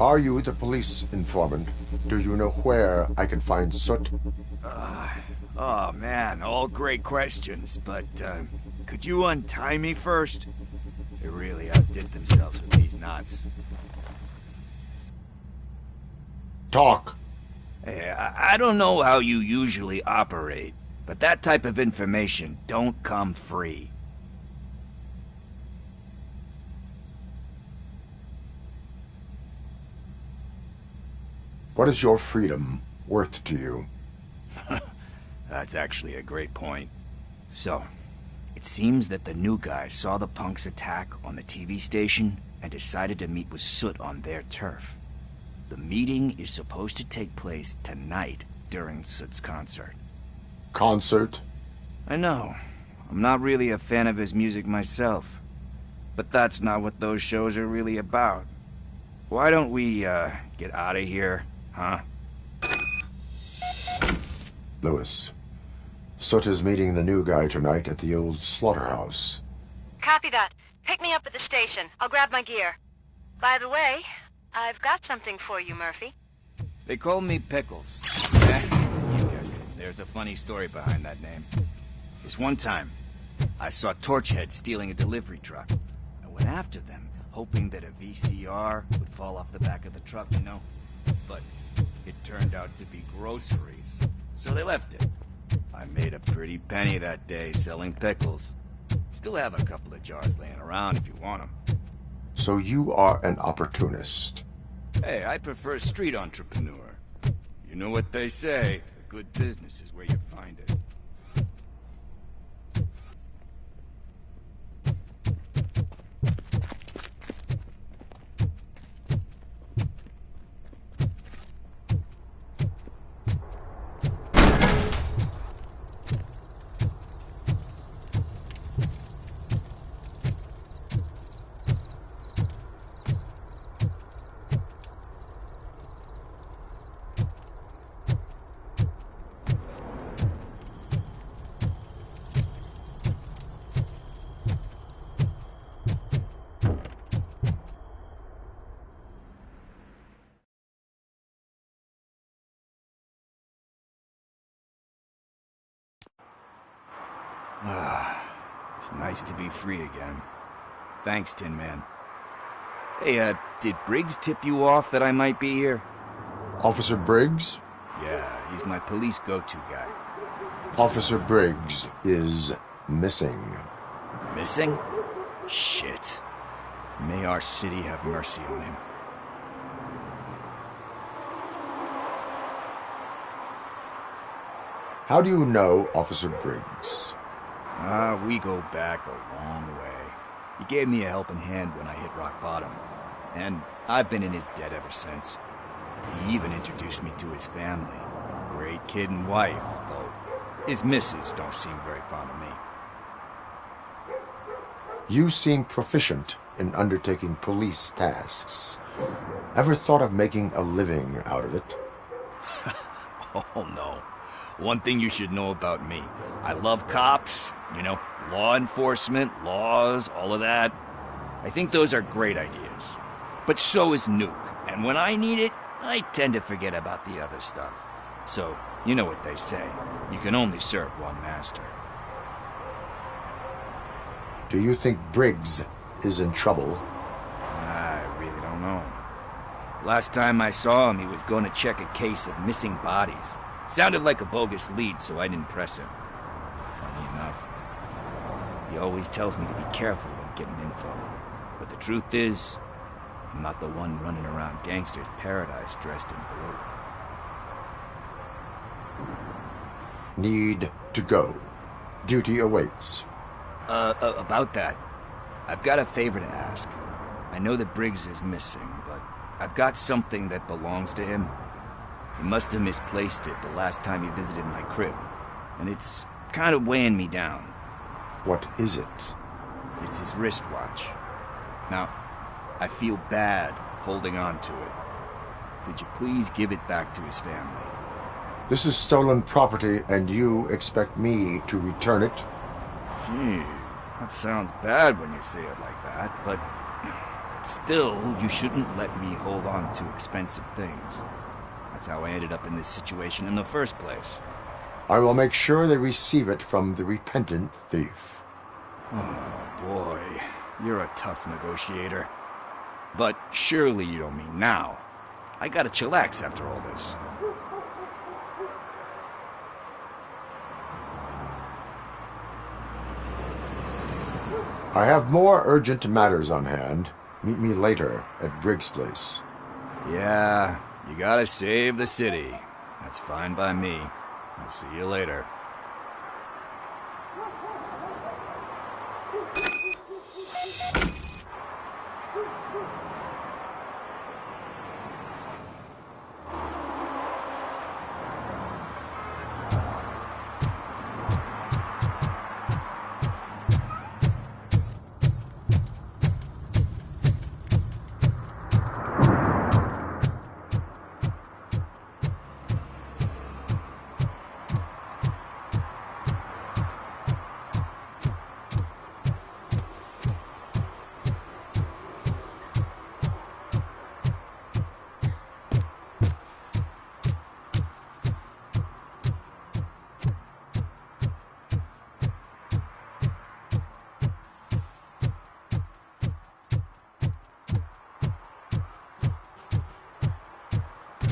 Are you the police informant? Do you know where I can find Soot? Oh man, all great questions, but could you untie me first? They really outdid themselves with these knots. Talk. Hey, I don't know how you usually operate, but that type of information don't come free. What is your freedom worth to you? That's actually a great point. So, it seems that the new guy saw the punks attack on the TV station and decided to meet with Soot on their turf. The meeting is supposed to take place tonight during Soot's concert. Concert? I know. I'm not really a fan of his music myself. But that's not what those shows are really about. Why don't we, get out of here, huh? Lewis, Soot is meeting the new guy tonight at the old slaughterhouse. Copy that. Pick me up at the station. I'll grab my gear. By the way, I've got something for you, Murphy. They call me Pickles. You guessed it. There's a funny story behind that name. This one time, I saw Torchhead stealing a delivery truck. I went after them, hoping that a VCR would fall off the back of the truck, you know? But it turned out to be groceries, so they left it. I made a pretty penny that day selling pickles. Still have a couple of jars laying around if you want them. So you are an opportunist. Hey, I prefer street entrepreneur. You know what they say, a good business is where you find it. It's nice to be free again. Thanks, Tin Man. Hey, did Briggs tip you off that I might be here? Officer Briggs? Yeah, he's my police go-to guy. Officer Briggs is missing. Missing? Shit. May our city have mercy on him. How do you know Officer Briggs? We go back a long way. He gave me a helping hand when I hit rock bottom, and I've been in his debt ever since. He even introduced me to his family. Great kid and wife, though his missus don't seem very fond of me. You seem proficient in undertaking police tasks. Ever thought of making a living out of it? Oh no. One thing you should know about me. I love cops, you know, law enforcement, laws, all of that. I think those are great ideas. But so is Nuke, and when I need it, I tend to forget about the other stuff. So, you know what they say. You can only serve one master. Do you think Briggs is in trouble? I really don't know. Last time I saw him, he was going to check a case of missing bodies. Sounded like a bogus lead, so I didn't press him. Funny enough. He always tells me to be careful when getting info. But the truth is, I'm not the one running around gangster's paradise dressed in blue. Need to go. Duty awaits. About that, I've got a favor to ask. I know that Briggs is missing, but I've got something that belongs to him. He must have misplaced it the last time he visited my crib, and it's kind of weighing me down. What is it? It's his wristwatch. Now, I feel bad holding on to it. Could you please give it back to his family? This is stolen property, and you expect me to return it? Gee, that sounds bad when you say it like that, but Still, you shouldn't let me hold on to expensive things. That's how I ended up in this situation in the first place. I will make sure they receive it from the repentant thief. Oh, boy. You're a tough negotiator. But surely you don't mean now. I gotta chillax after all this. I have more urgent matters on hand. Meet me later at Briggs' place. Yeah, you gotta save the city. That's fine by me. I'll see you later.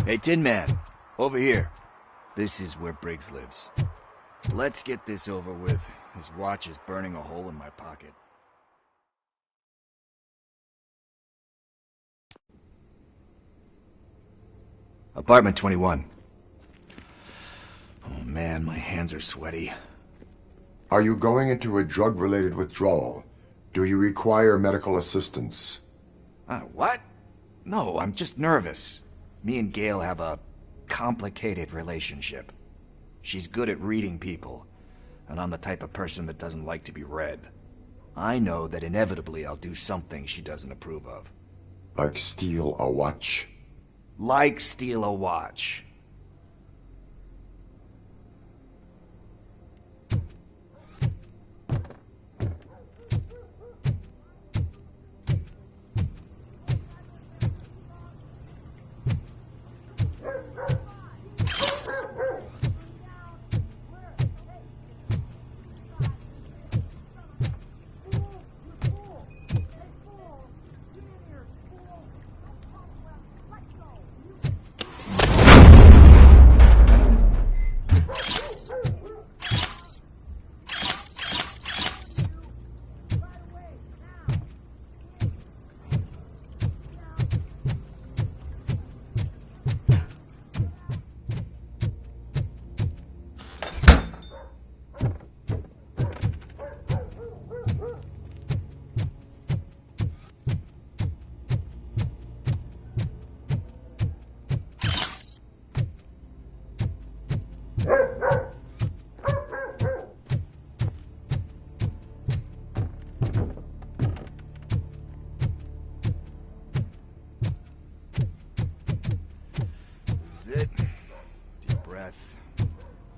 Hey, Tin Man, over here. This is where Briggs lives. Let's get this over with. His watch is burning a hole in my pocket. Apartment 21. Oh man, my hands are sweaty. Are you going into a drug-related withdrawal? Do you require medical assistance? What? No, I'm just nervous. Me and Gail have a complicated relationship. She's good at reading people, and I'm the type of person that doesn't like to be read. I know that inevitably I'll do something she doesn't approve of. Like steal a watch? Like steal a watch.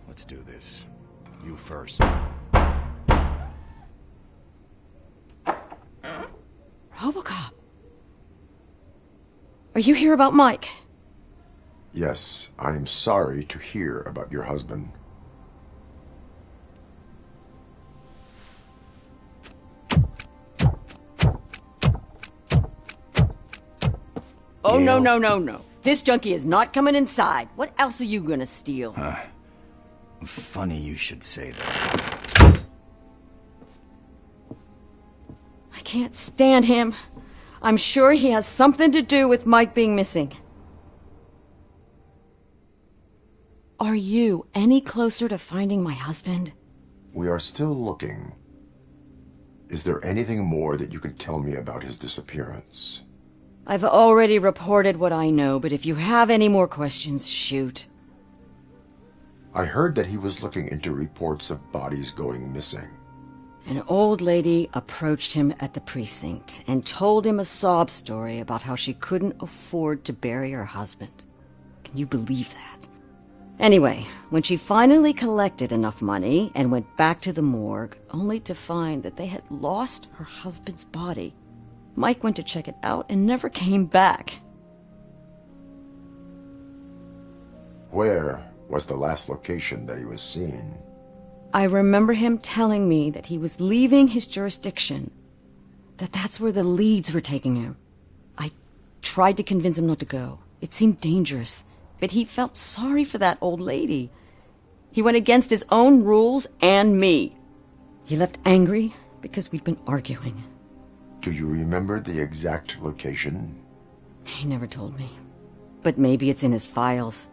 Let's do this. You first. Robocop. Are you here about Mike? Yes, I am sorry to hear about your husband. Oh, no. This junkie is not coming inside. What else are you gonna steal? Funny you should say that. I can't stand him. I'm sure he has something to do with Mike being missing. Are you any closer to finding my husband? We are still looking. Is there anything more that you can tell me about his disappearance? I've already reported what I know, but if you have any more questions, shoot. I heard that he was looking into reports of bodies going missing. An old lady approached him at the precinct and told him a sob story about how she couldn't afford to bury her husband. Can you believe that? Anyway, when she finally collected enough money and went back to the morgue, only to find that they had lost her husband's body, Mike went to check it out and never came back. Where was the last location that he was seen? I remember him telling me that he was leaving his jurisdiction, that that's where the leads were taking him. I tried to convince him not to go. It seemed dangerous, but he felt sorry for that old lady. He went against his own rules and me. He left angry because we'd been arguing. Do you remember the exact location? He never told me, but maybe it's in his files.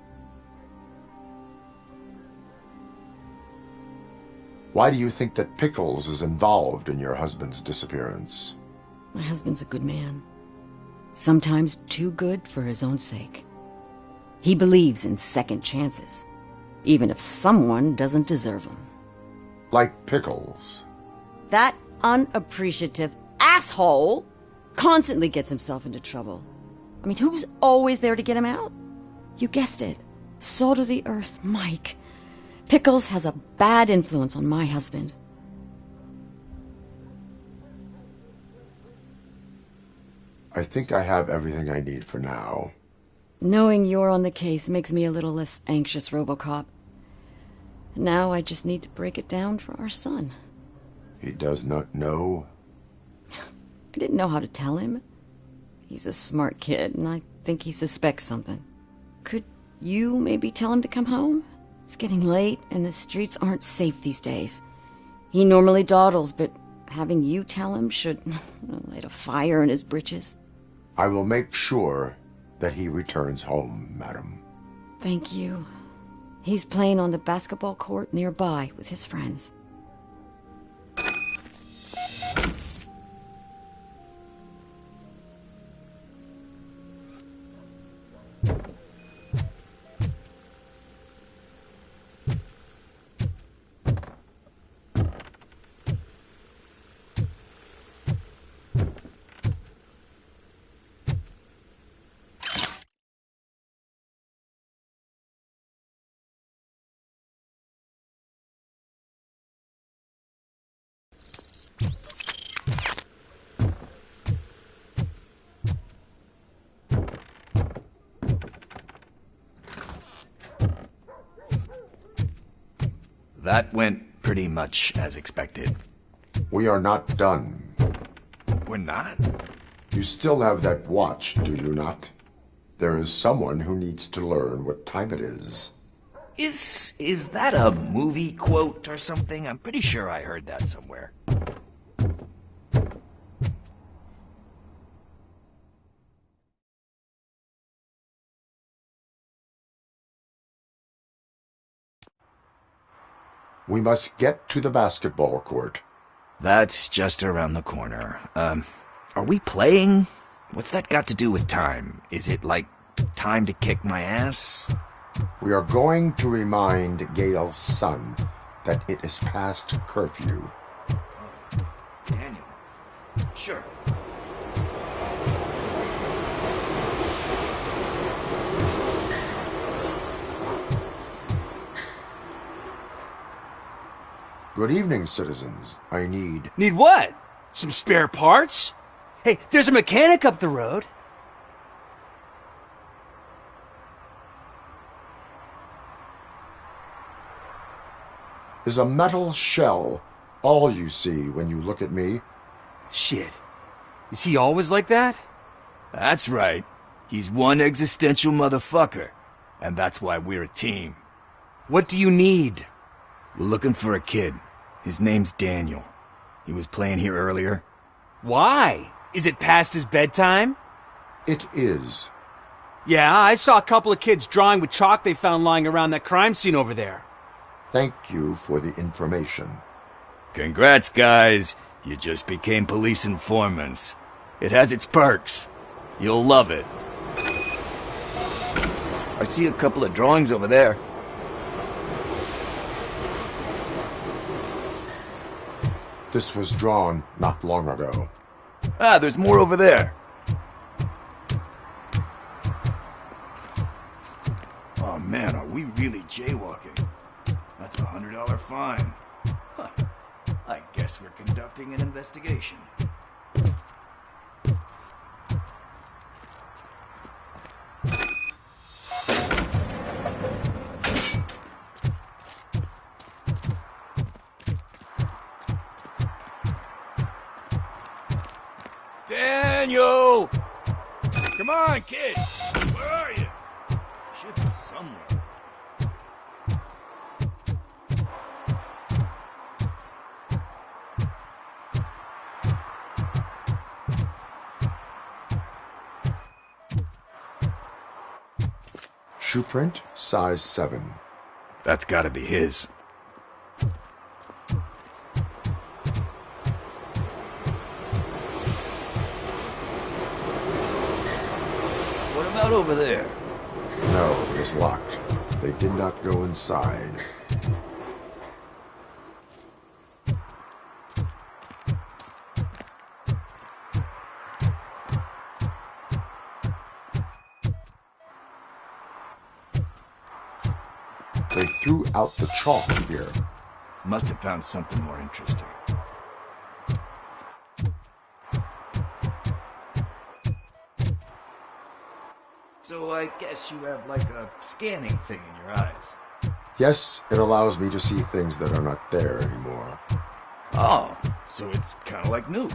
Why do you think that Pickles is involved in your husband's disappearance? My husband's a good man. Sometimes too good for his own sake. He believes in second chances, even if someone doesn't deserve them. Like Pickles. That unappreciative asshole constantly gets himself into trouble. I mean, who's always there to get him out? You guessed it. Salt of the earth, Mike. Pickles has a bad influence on my husband. I think I have everything I need for now. Knowing you're on the case makes me a little less anxious, Robocop. Now I just need to break it down for our son. He does not know? I didn't know how to tell him. He's a smart kid, and I think he suspects something. Could you maybe tell him to come home? It's getting late, and the streets aren't safe these days. He normally dawdles, but having you tell him should light a fire in his britches. I will make sure that he returns home, madam. Thank you. He's playing on the basketball court nearby with his friends. That went pretty much as expected. We are not done. We're not? You still have that watch, do you not? There is someone who needs to learn what time it is. Is that a movie quote or something? I'm pretty sure I heard that somewhere. We must get to the basketball court. That's just around the corner. Are we playing? What's that got to do with time? Is it like time to kick my ass? We are going to remind Gail's son that it is past curfew. Daniel. Sure. Good evening, citizens. I need... Need what? Some spare parts? Hey, there's a mechanic up the road. Is a metal shell all you see when you look at me? Shit. Is he always like that? That's right. He's one existential motherfucker. And that's why we're a team. What do you need? We're looking for a kid. His name's Daniel. He was playing here earlier. Why? Is it past his bedtime? It is. Yeah, I saw a couple of kids drawing with chalk they found lying around that crime scene over there. Thank you for the information. Congrats, guys. You just became police informants. It has its perks. You'll love it. I see a couple of drawings over there. This was drawn not long ago. Ah, there's more over there. Oh man, are we really jaywalking? That's a $100 fine. Huh. I guess we're conducting an investigation. Daniel! Come on, kid! Where are you? Should be somewhere. Shoe print, size 7. That's gotta be his. What about over there? No, it is locked. They did not go inside. They threw out the chalk here. Must have found something more interesting. So I guess you have like a scanning thing in your eyes. Yes, it allows me to see things that are not there anymore. Oh, so it's kind of like new.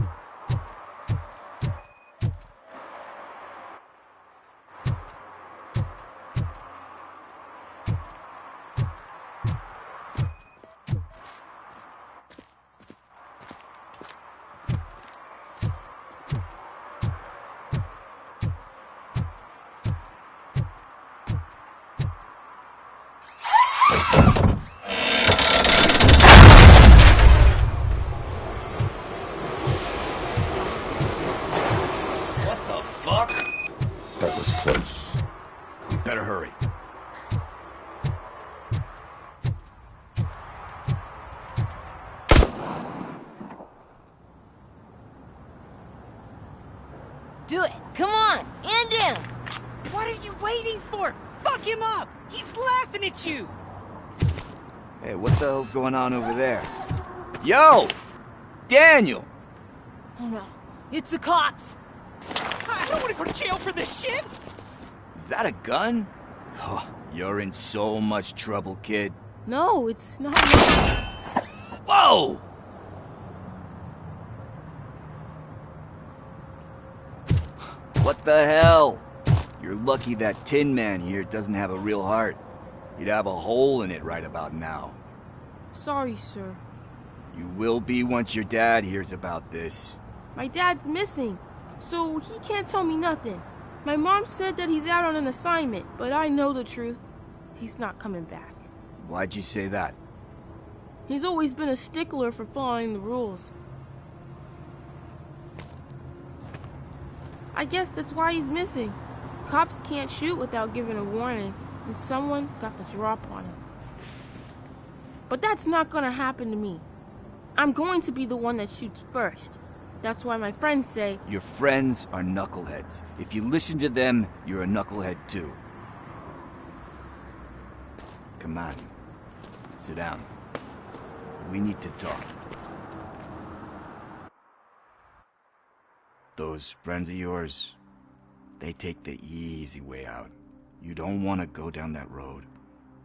That was close. We better hurry. Do it. Come on. End him. What are you waiting for? Fuck him up. He's laughing at you. Hey, what the hell's going on over there? Yo! Daniel! Oh no. It's the cops. I don't want to go to jail for this shit. Is that a gun? Oh, you're in so much trouble, kid. No, it's not. Whoa! What the hell? You're lucky that Tin Man here doesn't have a real heart. You'd have a hole in it right about now. Sorry, sir. You will be once your dad hears about this. My dad's missing, so he can't tell me nothing. My mom said that he's out on an assignment, but I know the truth. He's not coming back. Why'd you say that? He's always been a stickler for following the rules. I guess that's why he's missing. Cops can't shoot without giving a warning, and someone got the drop on him. But that's not gonna happen to me. I'm going to be the one that shoots first. That's why my friends say... Your friends are knuckleheads. If you listen to them, you're a knucklehead too. Come on. Sit down. We need to talk. Those friends of yours, they take the easy way out. You don't want to go down that road.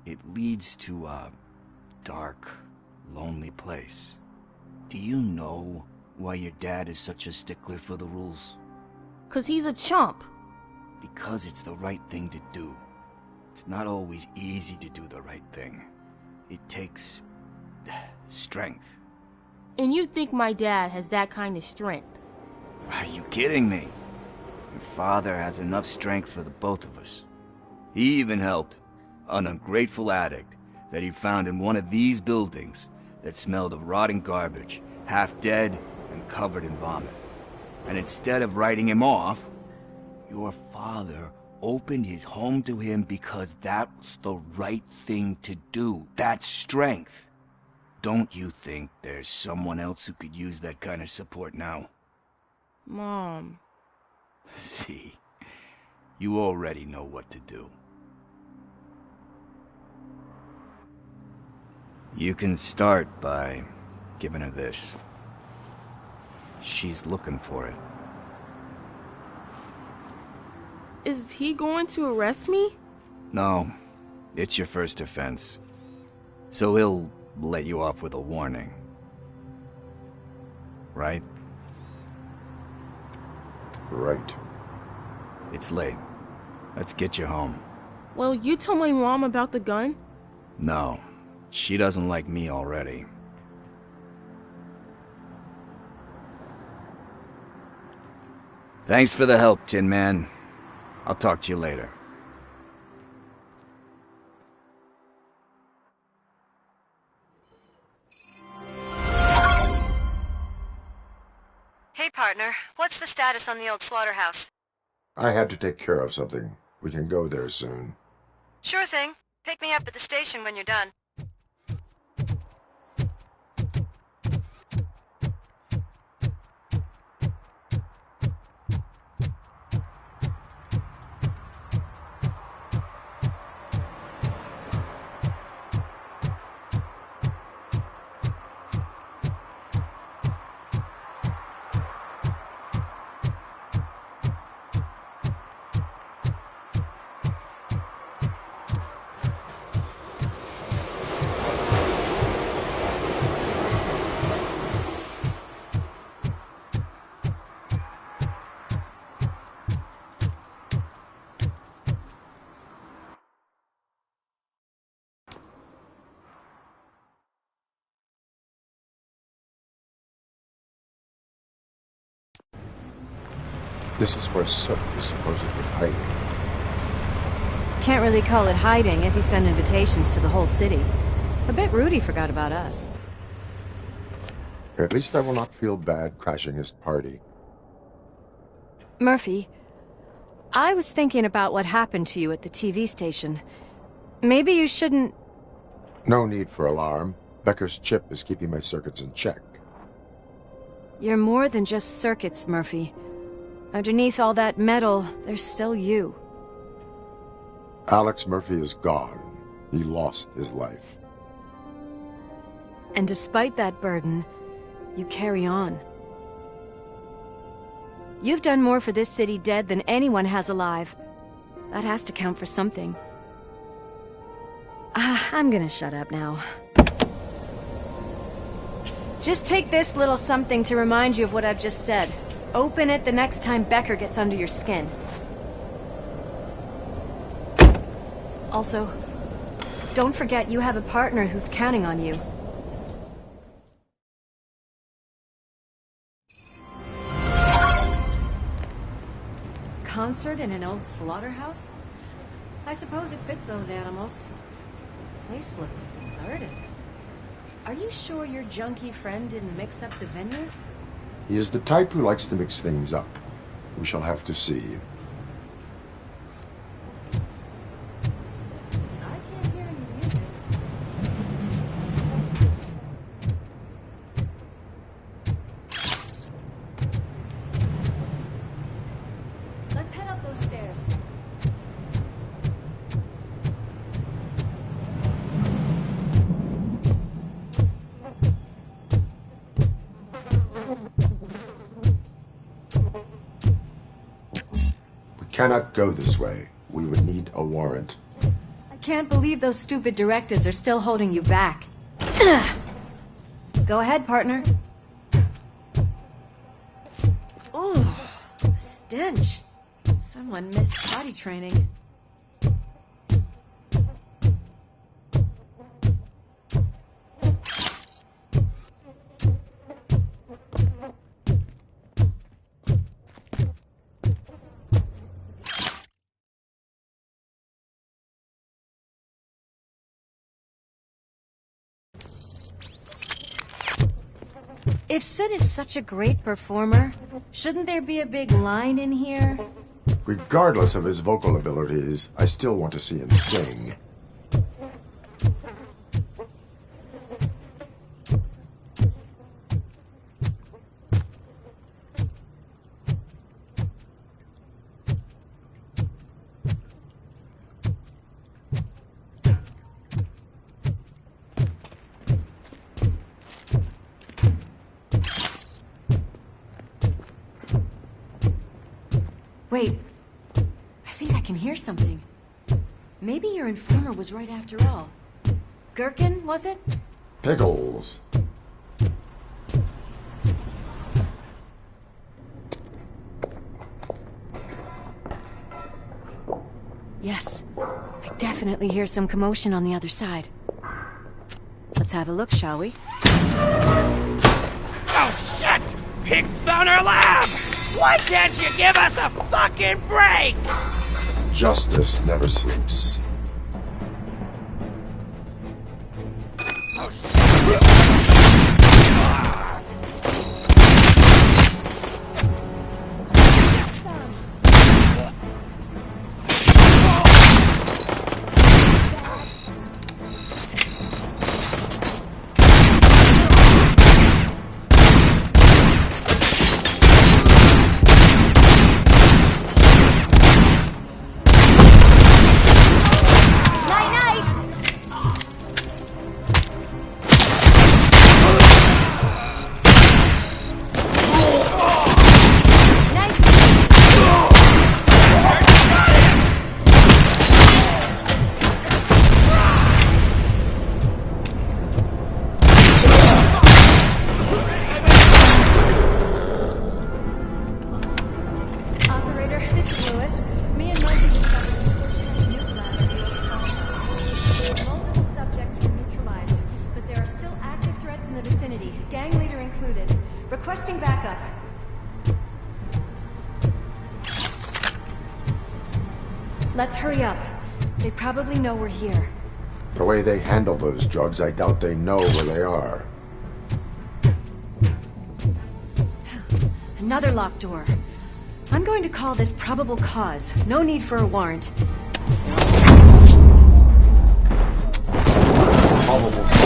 It leads to a dark, lonely place. Do you know why your dad is such a stickler for the rules? 'Cause he's a chump. Because it's the right thing to do. It's not always easy to do the right thing. It takes strength. And you think my dad has that kind of strength? Are you kidding me? Your father has enough strength for the both of us. He even helped an ungrateful addict that he found in one of these buildings that smelled of rotting garbage, half dead and covered in vomit. And instead of writing him off, your father opened his home to him because that's the right thing to do. That's strength. Don't you think there's someone else who could use that kind of support now? Mom. See, you already know what to do. You can start by giving her this. She's looking for it. Is he going to arrest me? No, it's your first offense. So he'll let you off with a warning. Right? Right. It's late. Let's get you home. Well, you told my mom about the gun? No, she doesn't like me already. Thanks for the help, Tin Man. I'll talk to you later. Hey, partner. What's the status on the old slaughterhouse? I had to take care of something. We can go there soon. Sure thing. Pick me up at the station when you're done. This is where Sook is supposedly hiding. Can't really call it hiding if he sent invitations to the whole city. A bit rude he forgot about us. At least I will not feel bad crashing his party. Murphy, I was thinking about what happened to you at the TV station. Maybe you shouldn't... No need for alarm. Becker's chip is keeping my circuits in check. You're more than just circuits, Murphy. Underneath all that metal, there's still you. Alex Murphy is gone. He lost his life. And despite that burden, you carry on. You've done more for this city dead than anyone has alive. That has to count for something. I'm gonna shut up now. Just take this little something to remind you of what I've just said. Open it the next time Becker gets under your skin. Also, don't forget you have a partner who's counting on you. Concert in an old slaughterhouse? I suppose it fits those animals. Place looks deserted. Are you sure your junkie friend didn't mix up the venues? He is the type who likes to mix things up. We shall have to see. I can't hear any music. Let's head up those stairs. Cannot go this way. We would need a warrant. I can't believe those stupid directives are still holding you back. Go ahead, partner. Oh, the stench. Someone missed potty training. If Sid is such a great performer, shouldn't there be a big line in here? Regardless of his vocal abilities, I still want to see him sing. Wait, I think I can hear something. Maybe your informer was right after all. Gherkin, was it? Pickles. Yes. I definitely hear some commotion on the other side. Let's have a look, shall we? Oh, shit! Pig Thunder Lab! Why can't you give us a fucking break? Justice never sleeps. Requesting backup. Let's hurry up. They probably know we're here. The way they handle those drugs, I doubt they know where they are. Another locked door. I'm going to call this probable cause. No need for a warrant. Probable cause.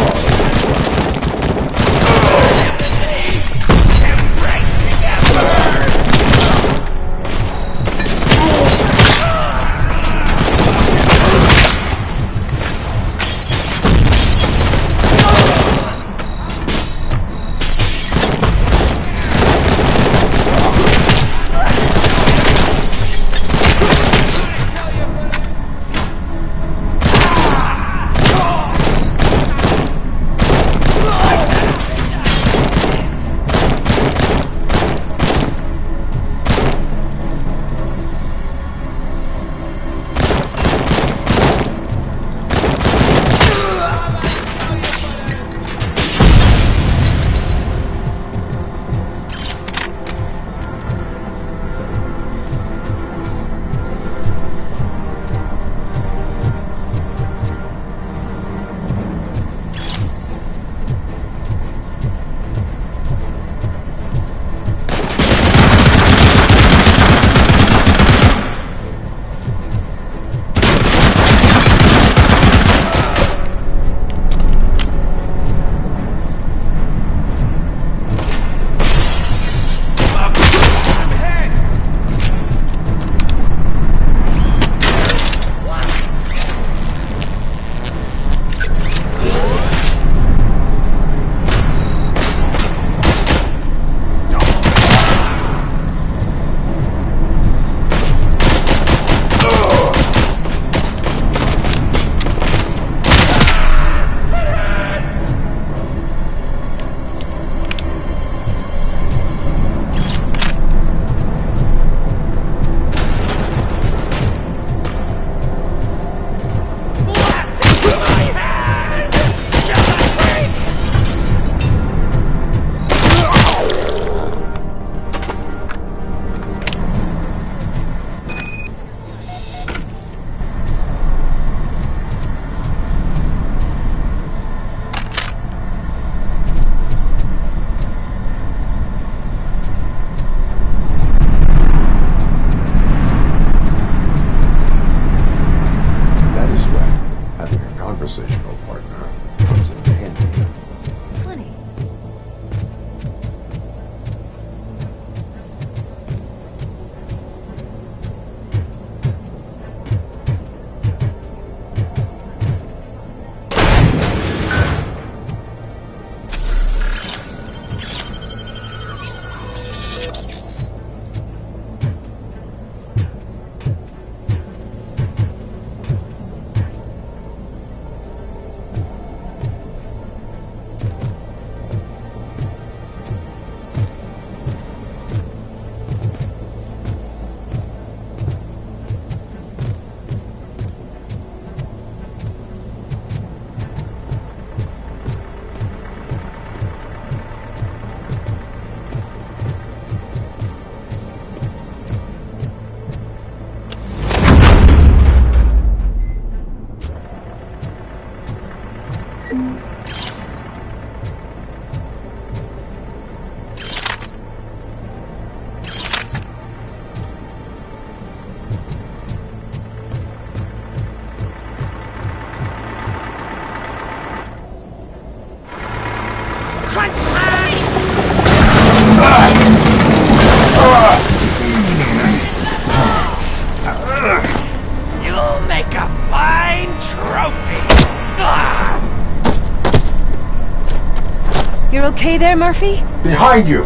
okay there, Murphy? Behind you!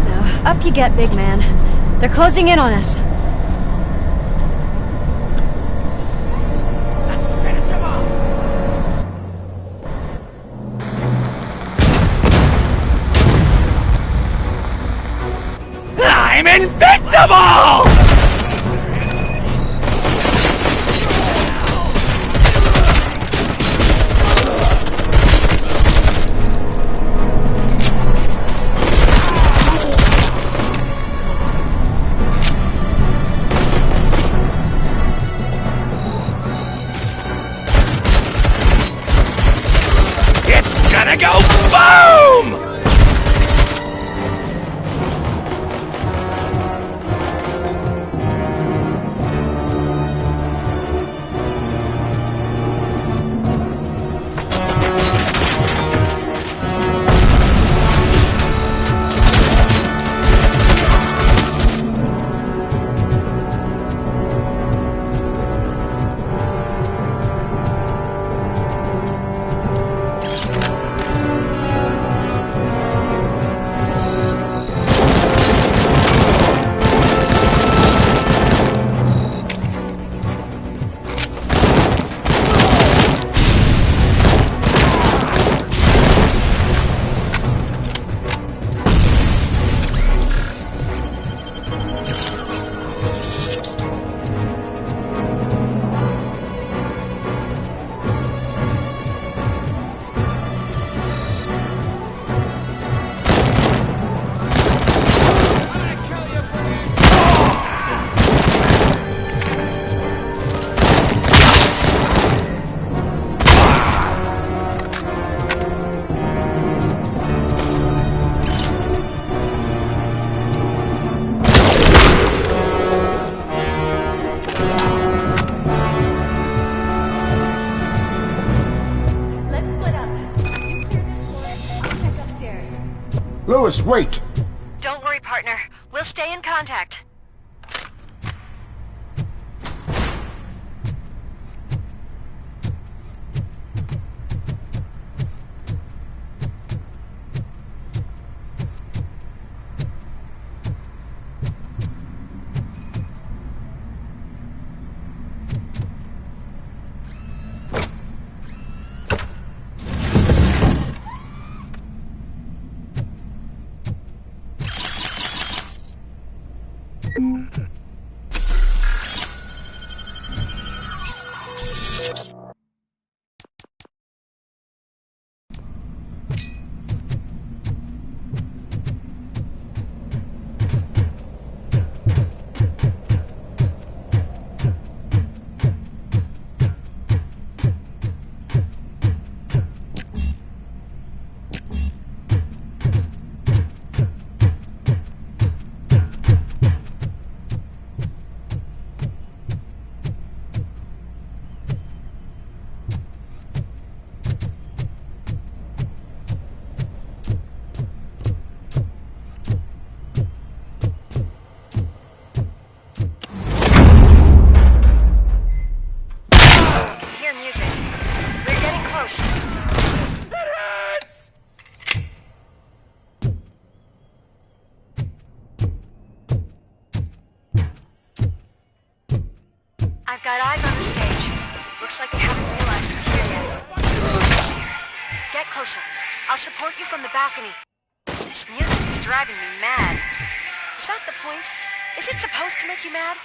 Now, up you get, big man. They're closing in on us. I'm invincible! It's gonna go boom! Lewis, wait! Don't worry, partner. We'll stay in contact. I've got eyes on the stage. Looks like they haven't realized we're here yet. Get closer. I'll support you from the balcony. This music is driving me mad. Is that the point? Is it supposed to make you mad?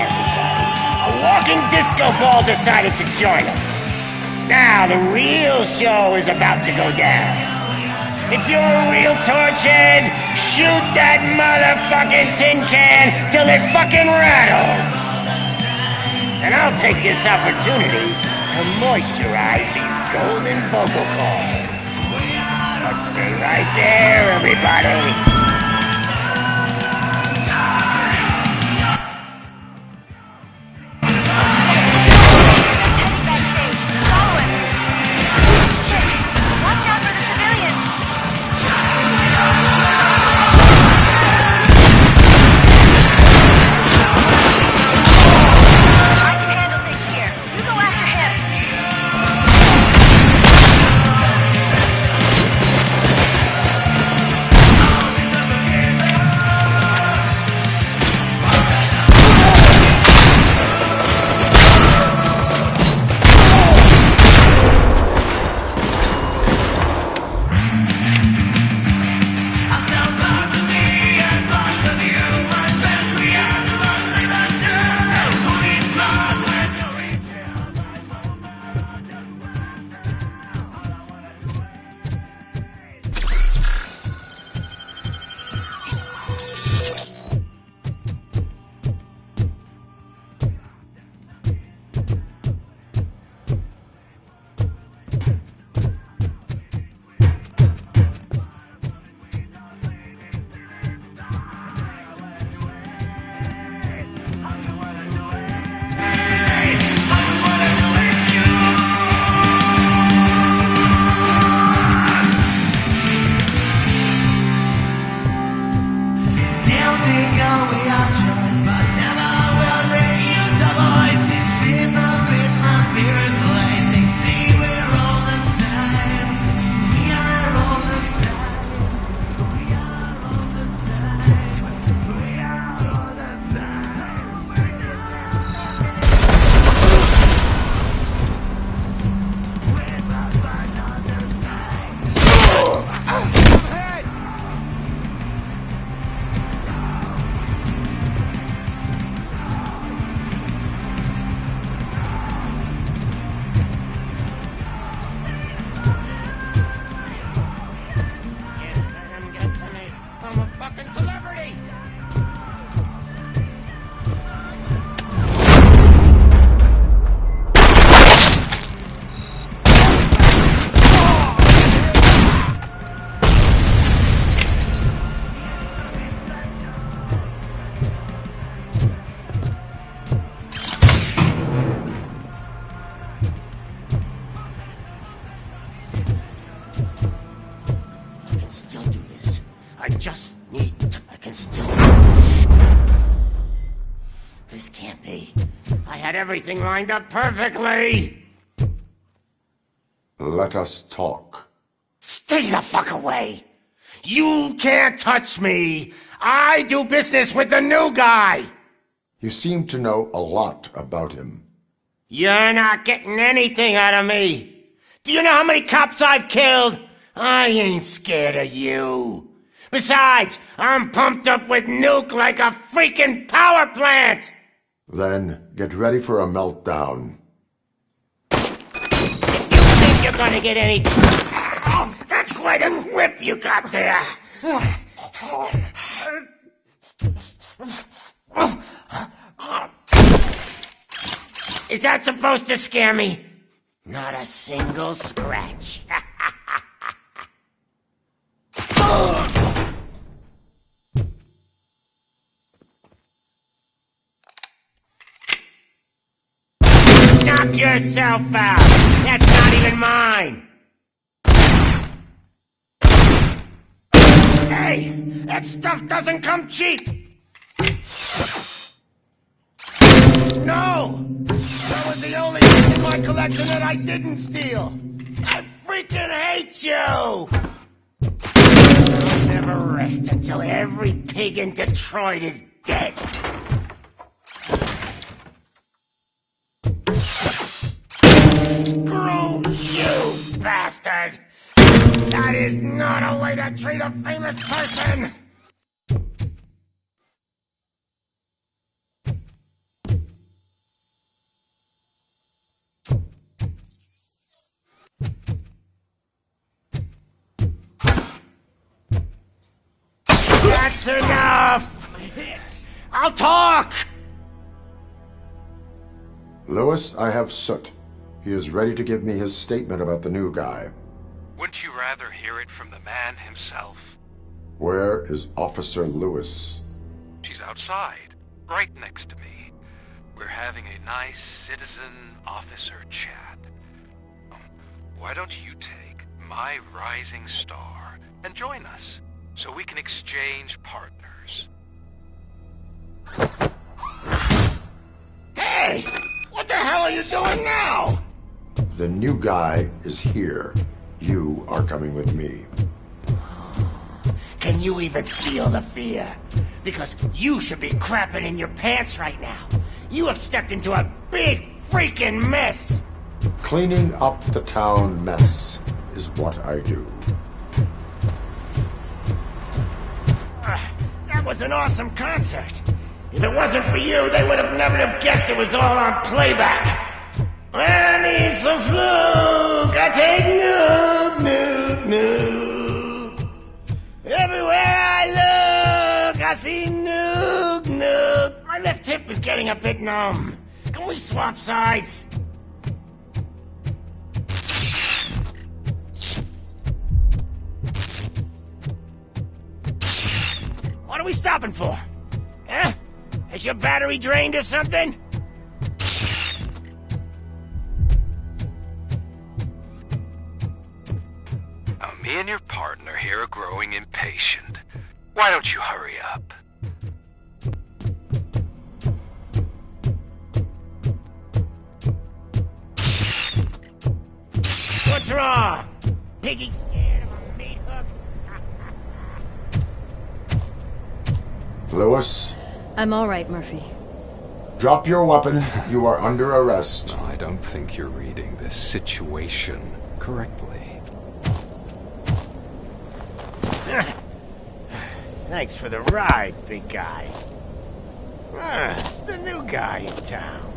everybody. A walking disco ball decided to join us. Now the real show is about to go down. If you're a real torchhead, shoot that motherfucking tin can till it fucking rattles. And I'll take this opportunity to moisturize these golden vocal cords. But stay right there, everybody. This can't be. I had everything lined up perfectly! Let us talk. Stay the fuck away! You can't touch me! I do business with the new guy! You seem to know a lot about him. You're not getting anything out of me! Do you know how many cops I've killed? I ain't scared of you. Besides, I'm pumped up with nuke like a freaking power plant! Then get ready for a meltdown. If you think you're gonna get any... Oh, that's quite a whip you got there! Is that supposed to scare me? Not a single scratch. Knock yourself out! That's not even mine! Hey! That stuff doesn't come cheap! No! That was the only thing in my collection that I didn't steal! I freaking hate you! I'll never rest until every pig in Detroit is dead! Screw you, bastard! That is not a way to treat a famous person! That's enough! I'll talk! Lewis, I have Soot. He is ready to give me his statement about the new guy. Wouldn't you rather hear it from the man himself? Where is Officer Lewis? She's outside, right next to me. We're having a nice citizen-officer chat. Why don't you take my rising star and join us, so we can exchange partners? Hey! What the hell are you doing now? The new guy is here. You are coming with me. Can you even feel the fear? Because you should be crapping in your pants right now. You have stepped into a big freaking mess. Cleaning up the town mess is what I do. That was an awesome concert. If it wasn't for you, they would have never have guessed it was all on playback. I need some fluke. I take nuke, nuke, nuke. Everywhere I look, I see nuke, nuke. My left hip is getting a bit numb. Can we swap sides? What are we stopping for? Huh? Is your battery drained or something? Me and your partner here are growing impatient. Why don't you hurry up? What's wrong? Piggy scared of a meat hook? Lewis? I'm all right, Murphy. Drop your weapon. You are under arrest. I don't think you're reading this situation correctly. Thanks for the ride, big guy. It's the new guy in town.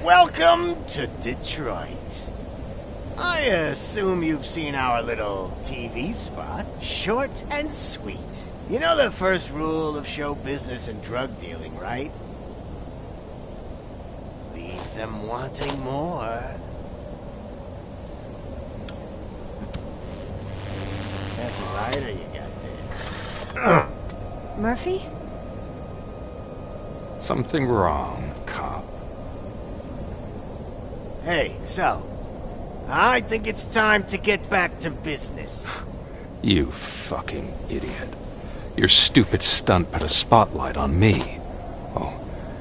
Welcome to Detroit. I assume you've seen our little TV spot. Short and sweet. You know the first rule of show business and drug dealing, right? Leave them wanting more. That's a lighter you got there. Murphy? Something wrong, cop. Hey, so, I think it's time to get back to business. You fucking idiot. Your stupid stunt put a spotlight on me. Oh,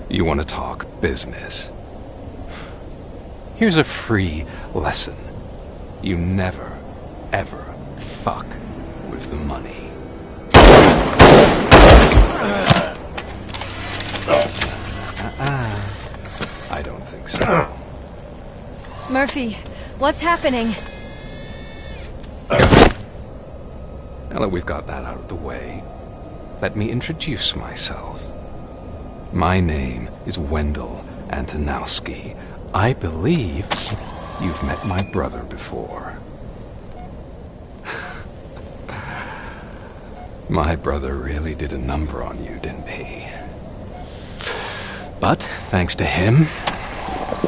you want to talk business? Here's a free lesson. You never, ever fuck with the money. I don't think so. Murphy, what's happening? Now that we've got that out of the way, let me introduce myself. My name is Wendell Antonowski. I believe you've met my brother before. My brother really did a number on you, didn't he? But thanks to him,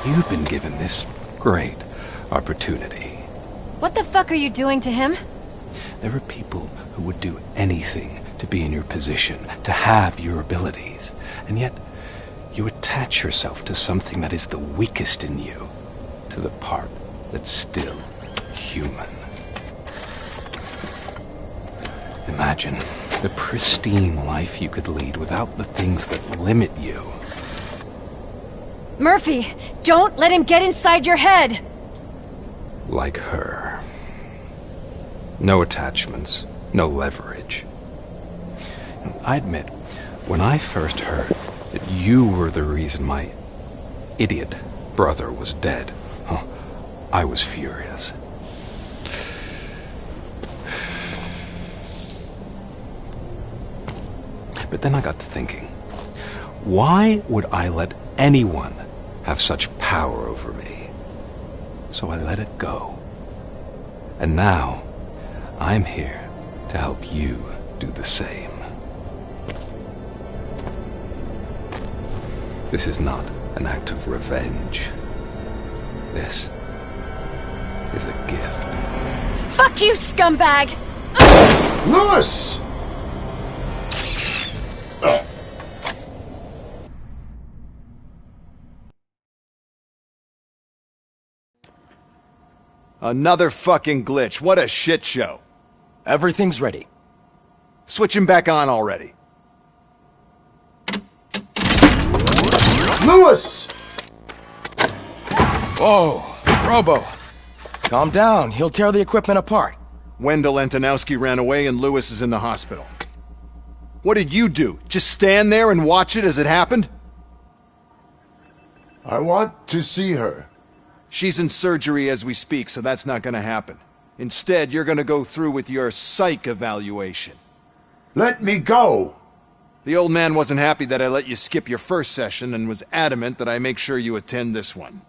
you've been given this great opportunity. What the fuck are you doing to him? There are people who would do anything to be in your position, to have your abilities, and yet you attach yourself to something that is the weakest in you, to the part that's still human. Imagine the pristine life you could lead without the things that limit you. Murphy, don't let him get inside your head! Like her. No attachments, no leverage. I admit, when I first heard that you were the reason my idiot brother was dead, I was furious. But then I got to thinking, why would I let anyone have such power over me? So I let it go. And now, I'm here to help you do the same. This is not an act of revenge. This is a gift. Fuck you, scumbag! Lewis! Another fucking glitch. What a shit show. Everything's ready. Switch him back on already. Lewis! Whoa, Robo. Calm down. He'll tear the equipment apart. Wendell Antonowski ran away and Lewis is in the hospital. What did you do? Just stand there and watch it as it happened? I want to see her. She's in surgery as we speak, so that's not gonna happen. Instead, you're gonna go through with your psych evaluation. Let me go! The old man wasn't happy that I let you skip your first session and was adamant that I make sure you attend this one.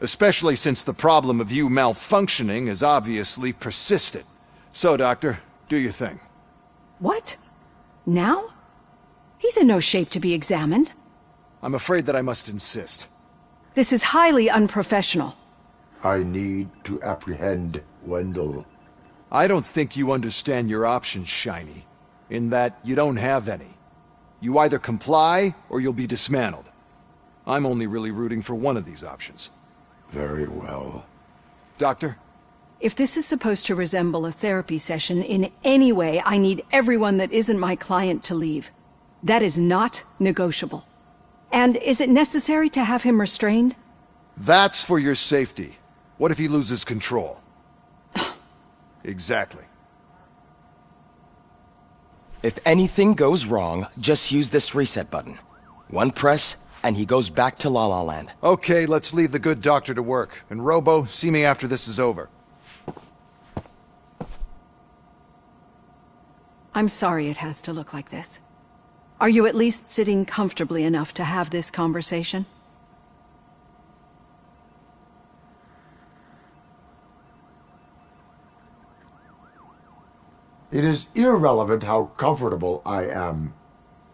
Especially since the problem of you malfunctioning has obviously persisted. So, Doctor, do your thing. What? Now? He's in no shape to be examined. I'm afraid that I must insist. This is highly unprofessional. I need to apprehend Wendell. I don't think you understand your options, Shiny. In that you don't have any. You either comply, or you'll be dismantled. I'm only really rooting for one of these options. Very well. Doctor? If this is supposed to resemble a therapy session in any way, I need everyone that isn't my client to leave. That is not negotiable. And is it necessary to have him restrained? That's for your safety. What if he loses control? Exactly. If anything goes wrong, just use this reset button. One press, and he goes back to La La Land. Okay, let's leave the good doctor to work. And Robo, see me after this is over. I'm sorry it has to look like this. Are you at least sitting comfortably enough to have this conversation? It is irrelevant how comfortable I am.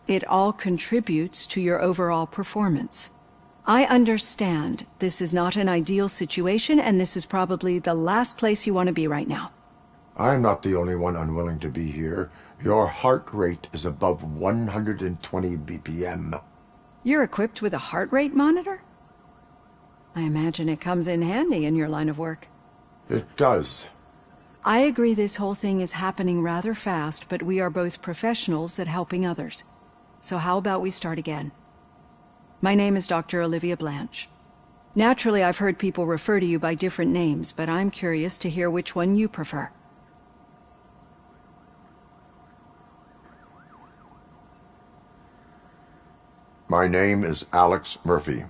It all contributes to your overall performance. I understand this is not an ideal situation, and this is probably the last place you want to be right now. I'm not the only one unwilling to be here. Your heart rate is above 120 BPM. You're equipped with a heart rate monitor? I imagine it comes in handy in your line of work. It does. I agree this whole thing is happening rather fast, but we are both professionals at helping others. So how about we start again? My name is Dr. Olivia Blanche. Naturally, I've heard people refer to you by different names, but I'm curious to hear which one you prefer. My name is Alex Murphy.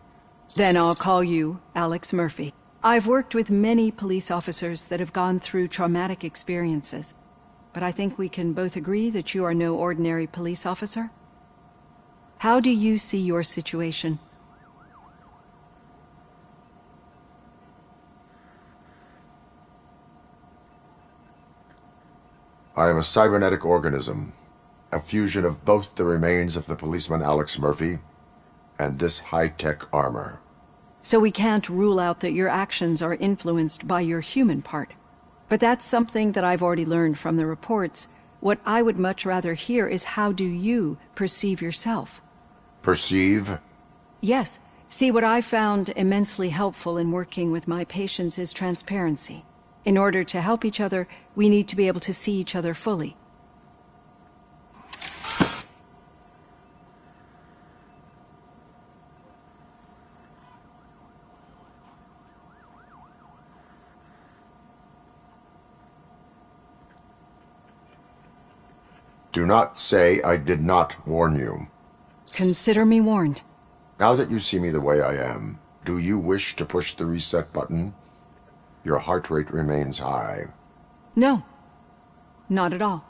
Then I'll call you Alex Murphy. I've worked with many police officers that have gone through traumatic experiences, but I think we can both agree that you are no ordinary police officer. How do you see your situation? I am a cybernetic organism, a fusion of both the remains of the policeman Alex Murphy and this high-tech armor. So we can't rule out that your actions are influenced by your human part. But that's something that I've already learned from the reports. What I would much rather hear is how do you perceive yourself? Perceive? Yes. See, what I found immensely helpful in working with my patients is transparency. In order to help each other, we need to be able to see each other fully. Do not say I did not warn you. Consider me warned. Now that you see me the way I am, do you wish to push the reset button? Your heart rate remains high. No. Not at all.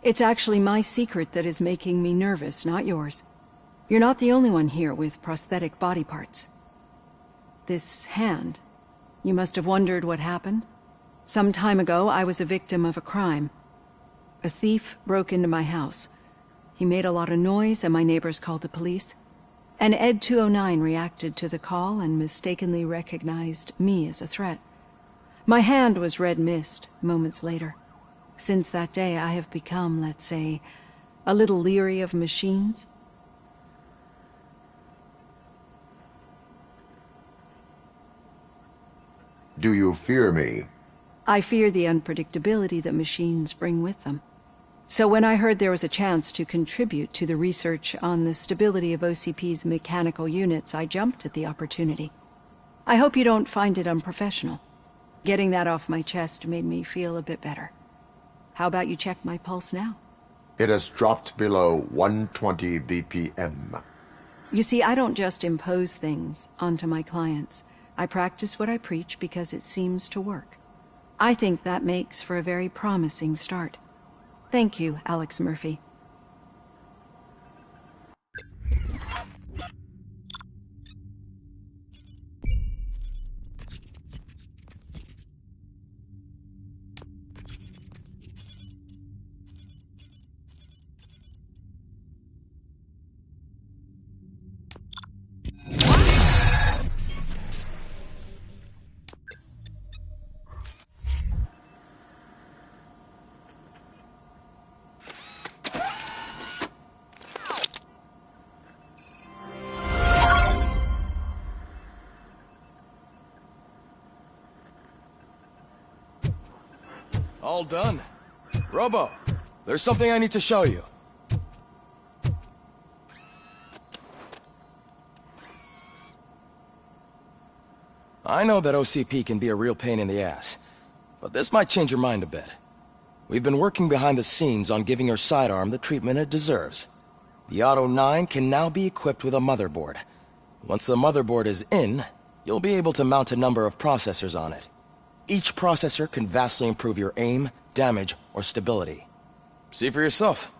It's actually my secret that is making me nervous, not yours. You're not the only one here with prosthetic body parts. This hand, you must have wondered what happened. Some time ago, I was a victim of a crime. A thief broke into my house. He made a lot of noise and my neighbors called the police. And Ed 209 reacted to the call and mistakenly recognized me as a threat. My hand was red mist moments later. Since that day, I have become, let's say, a little leery of machines. Do you fear me? I fear the unpredictability that machines bring with them. So when I heard there was a chance to contribute to the research on the stability of OCP's mechanical units, I jumped at the opportunity. I hope you don't find it unprofessional. Getting that off my chest made me feel a bit better. How about you check my pulse now? It has dropped below 120 BPM. You see, I don't just impose things onto my clients. I practice what I preach because it seems to work. I think that makes for a very promising start. Thank you, Alex Murphy. All done. Robo, there's something I need to show you. I know that OCP can be a real pain in the ass, but this might change your mind a bit. We've been working behind the scenes on giving your sidearm the treatment it deserves. The Auto 9 can now be equipped with a motherboard. Once the motherboard is in, you'll be able to mount a number of processors on it. Each processor can vastly improve your aim, damage, or stability. See for yourself.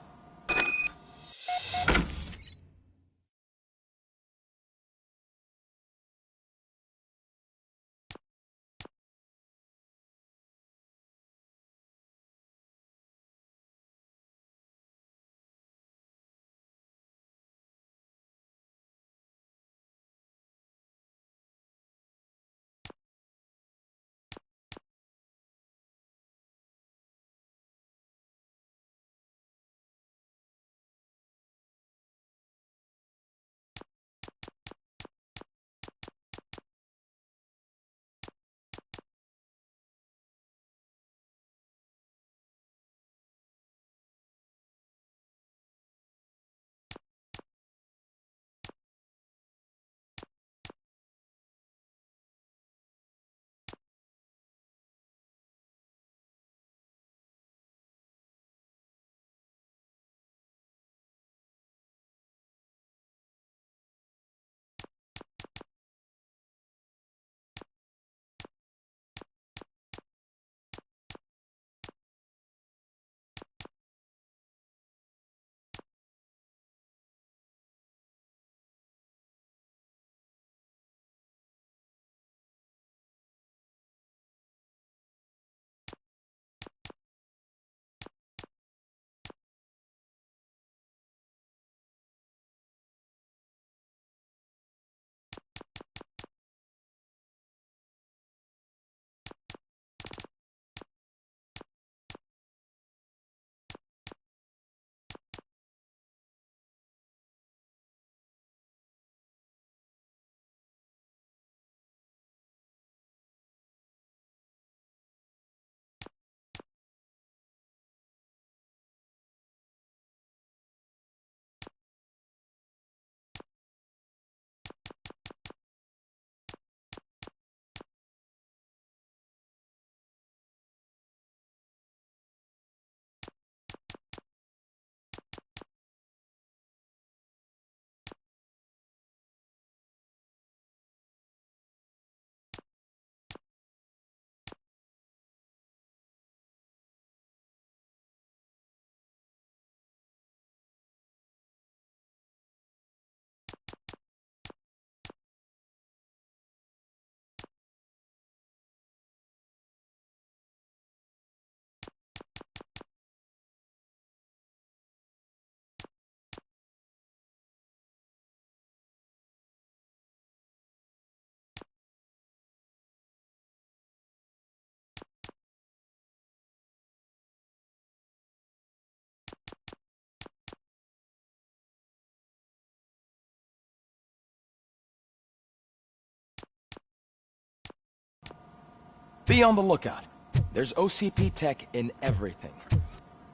Be on the lookout. There's OCP tech in everything.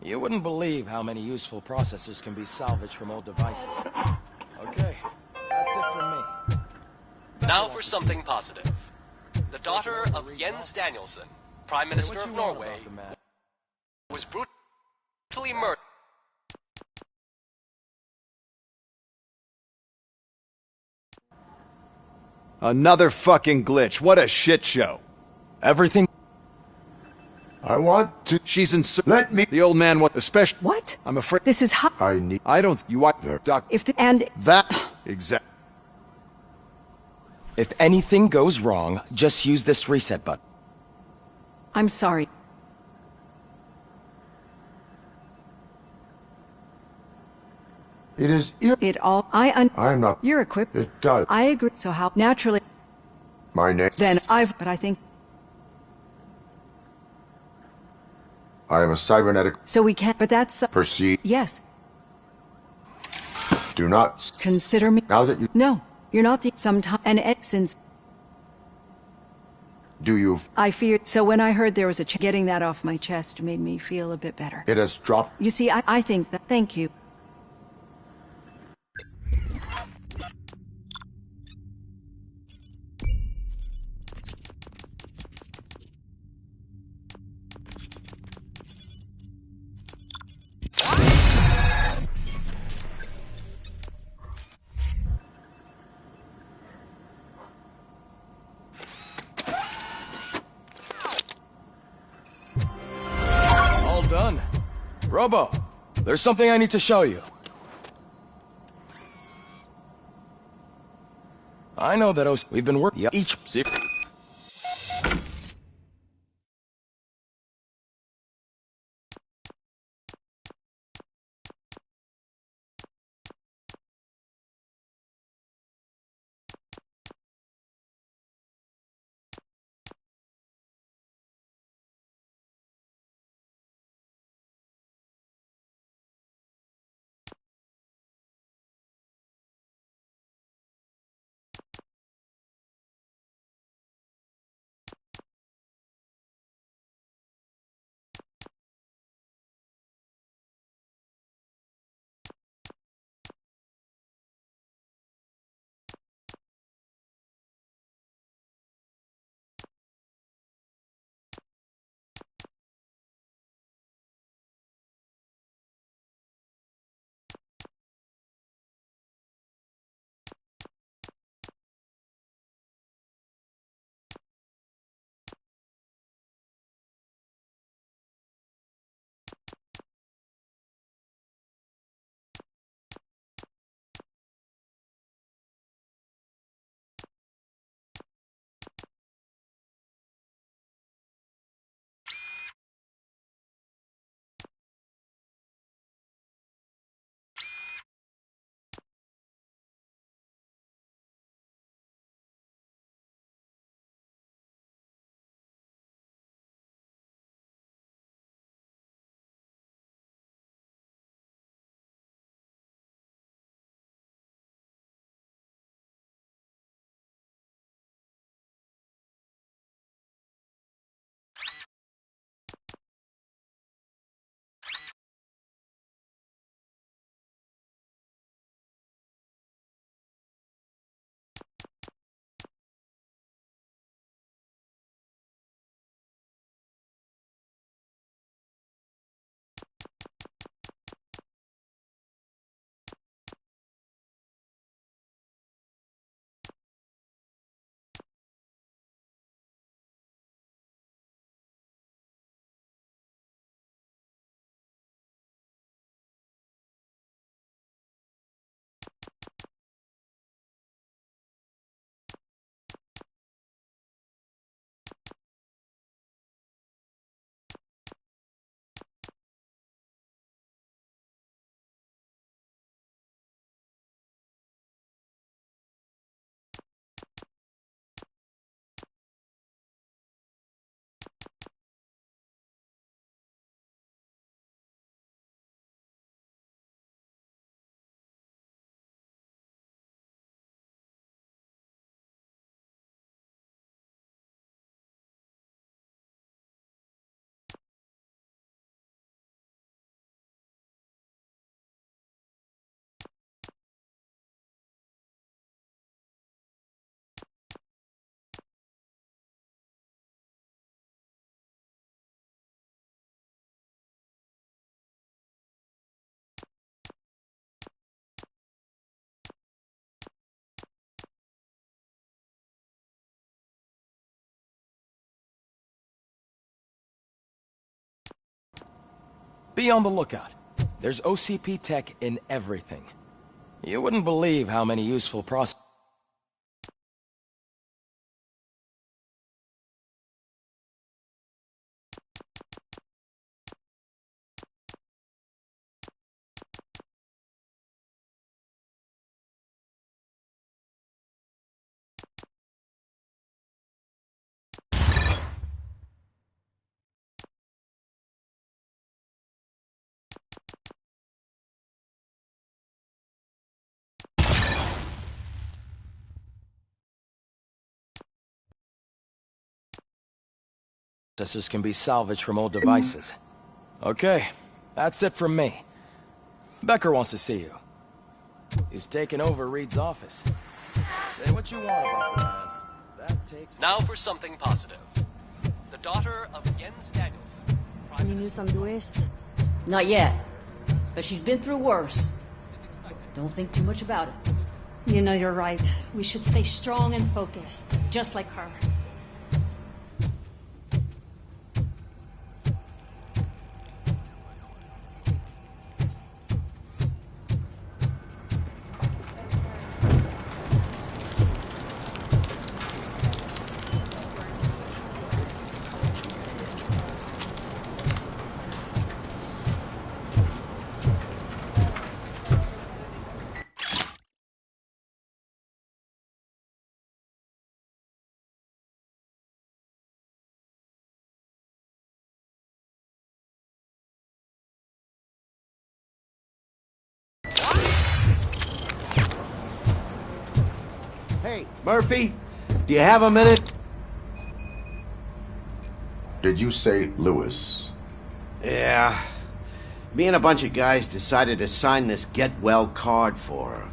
You wouldn't believe how many useful processors can be salvaged from old devices. Okay, that's it from me. Now for something positive. The daughter of Jens Danielson, Prime Minister of Norway, was brutally murdered. Another fucking glitch. What a shit show. Everything. I want to. She's in. Let me. The old man. What? Especially. What? I'm afraid. This is hot. I need. I don't. You are. Doc. If the. And. That. Exact. If anything goes wrong, just use this reset button. I'm sorry. It is. It all. I'm not. You're equipped. It does. I agree. So how? Naturally. My name. Then But I think. I am a cybernetic. So we can't. But that's. Proceed. Yes. Do not. Consider me. Now that you. No. You're not the. Sometime. And since. Do you. I feared. So when I heard there was a. Getting that off my chest made me feel a bit better. It has dropped. You see, I think that. Thank you. All done. Robo, there's something I need to show you. I know that we've been working each. Be on the lookout. There's OCP tech in everything. You wouldn't believe how many useful processes can be salvaged from old devices. Okay, that's it from me. Becker wants to see you. He's taking over Reed's office. Say what you want about the man. That takes... Now for something positive. The daughter of Jens Danielson. Any news on Luis? Not yet. But she's been through worse. Don't think too much about it. You know, you're right. We should stay strong and focused, just like her. Hey, Murphy, do you have a minute? Did you say Lewis? Yeah. Me and a bunch of guys decided to sign this get well card for her.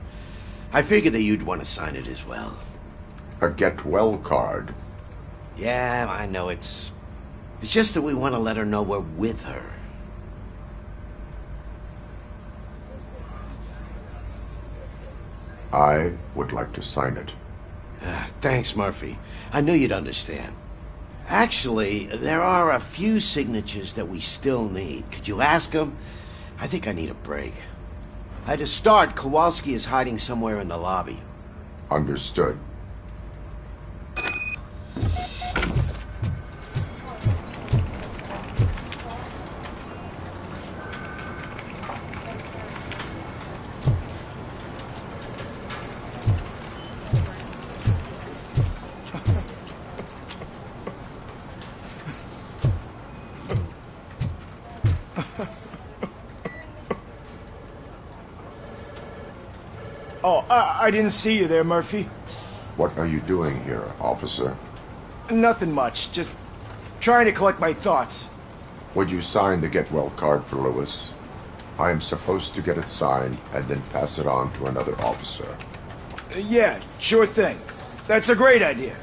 I figured that you'd want to sign it as well. A get well card? Yeah, I know it's just that we want to let her know we're with her. I would like to sign it. Thanks, Murphy. I knew you'd understand. Actually, there are a few signatures that we still need. Could you ask them? I think I need a break. To start, Kowalski is hiding somewhere in the lobby. Understood. Oh, I didn't see you there, Murphy. What are you doing here, officer? Nothing much, just trying to collect my thoughts. Would you sign the get well card for Lewis? I am supposed to get it signed and then pass it on to another officer. Yeah, sure thing. That's a great idea.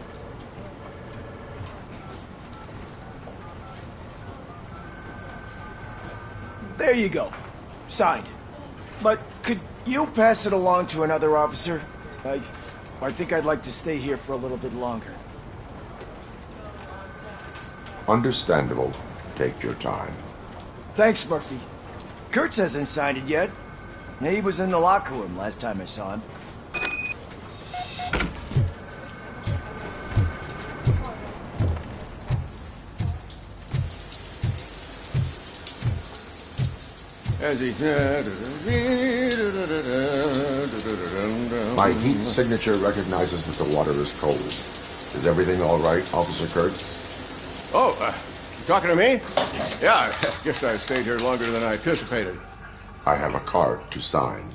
There you go. Signed. But could you pass it along to another officer? I think I'd like to stay here for a little bit longer. Understandable. Take your time. Thanks, Murphy. Kurtz hasn't signed it yet. He was in the locker room last time I saw him. My heat signature recognizes that the water is cold. Is everything all right, Officer Kurtz? Oh, you talking to me? Yeah, I guess I stayed here longer than I anticipated. I have a card to sign.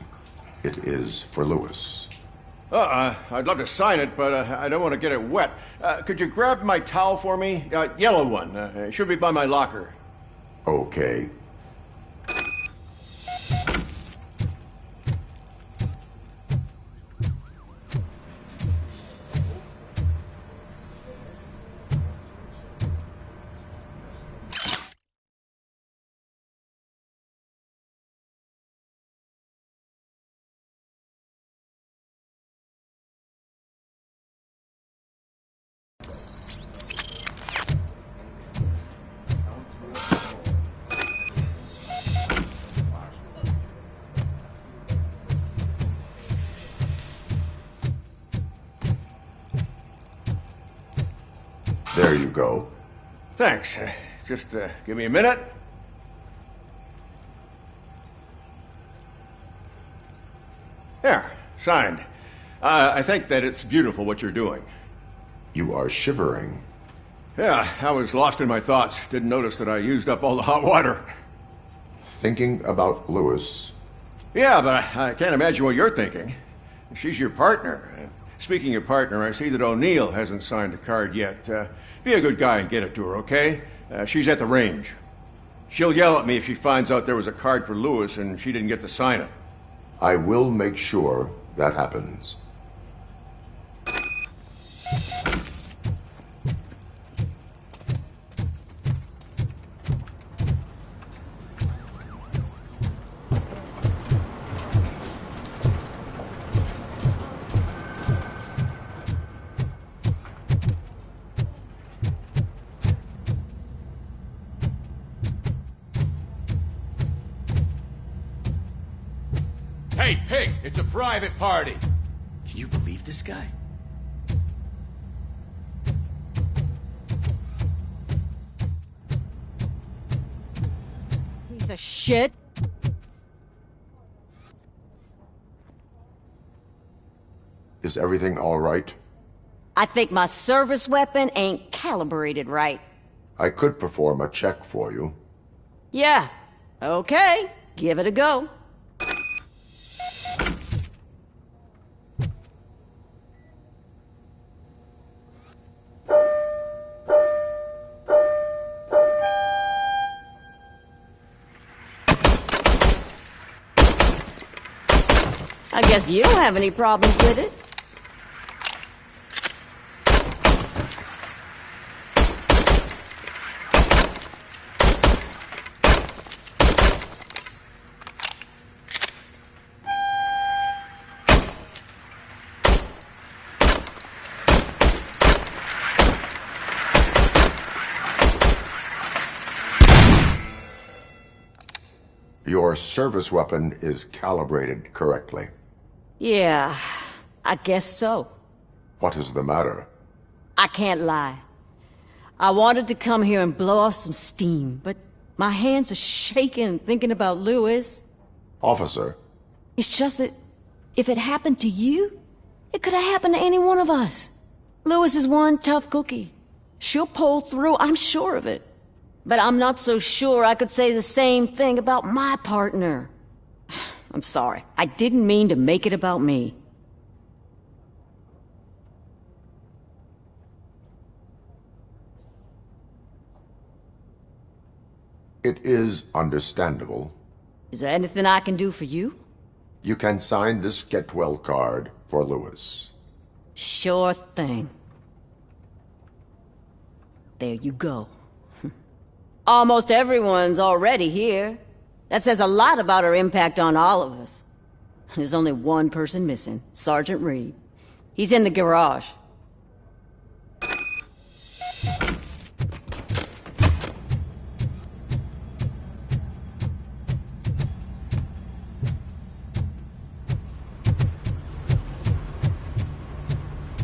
It is for Lewis. I'd love to sign it, but I don't want to get it wet. Could you grab my towel for me? Yellow one. It should be by my locker. Okay. There you go. Thanks. Just give me a minute. There, signed. I think that it's beautiful what you're doing. You are shivering. Yeah, I was lost in my thoughts. Didn't notice that I used up all the hot water. Thinking about Lewis. Yeah, but I can't imagine what you're thinking. She's your partner. Speaking of partner, I see that O'Neill hasn't signed a card yet. Be a good guy and get it to her, okay? She's at the range. She'll yell at me if she finds out there was a card for Lewis and she didn't get to sign it. I will make sure that happens. Hey, Pig, it's a private party. Can you believe this guy? Piece of shit. Is everything all right? I think my service weapon ain't calibrated right. I could perform a check for you. Yeah. Okay. Give it a go. I guess you don't have any problems with it. Your service weapon is calibrated correctly. Yeah, I guess so. What is the matter? I can't lie. I wanted to come here and blow off some steam, but my hands are shaking thinking about Lewis. Officer. It's just that if it happened to you, it could have happened to any one of us. Lewis is one tough cookie. She'll pull through, I'm sure of it. But I'm not so sure I could say the same thing about my partner. I'm sorry. I didn't mean to make it about me. It is understandable. Is there anything I can do for you? You can sign this get well card for Lewis. Sure thing. There you go. Almost everyone's already here. That says a lot about her impact on all of us. There's only one person missing, Sergeant Reed. He's in the garage.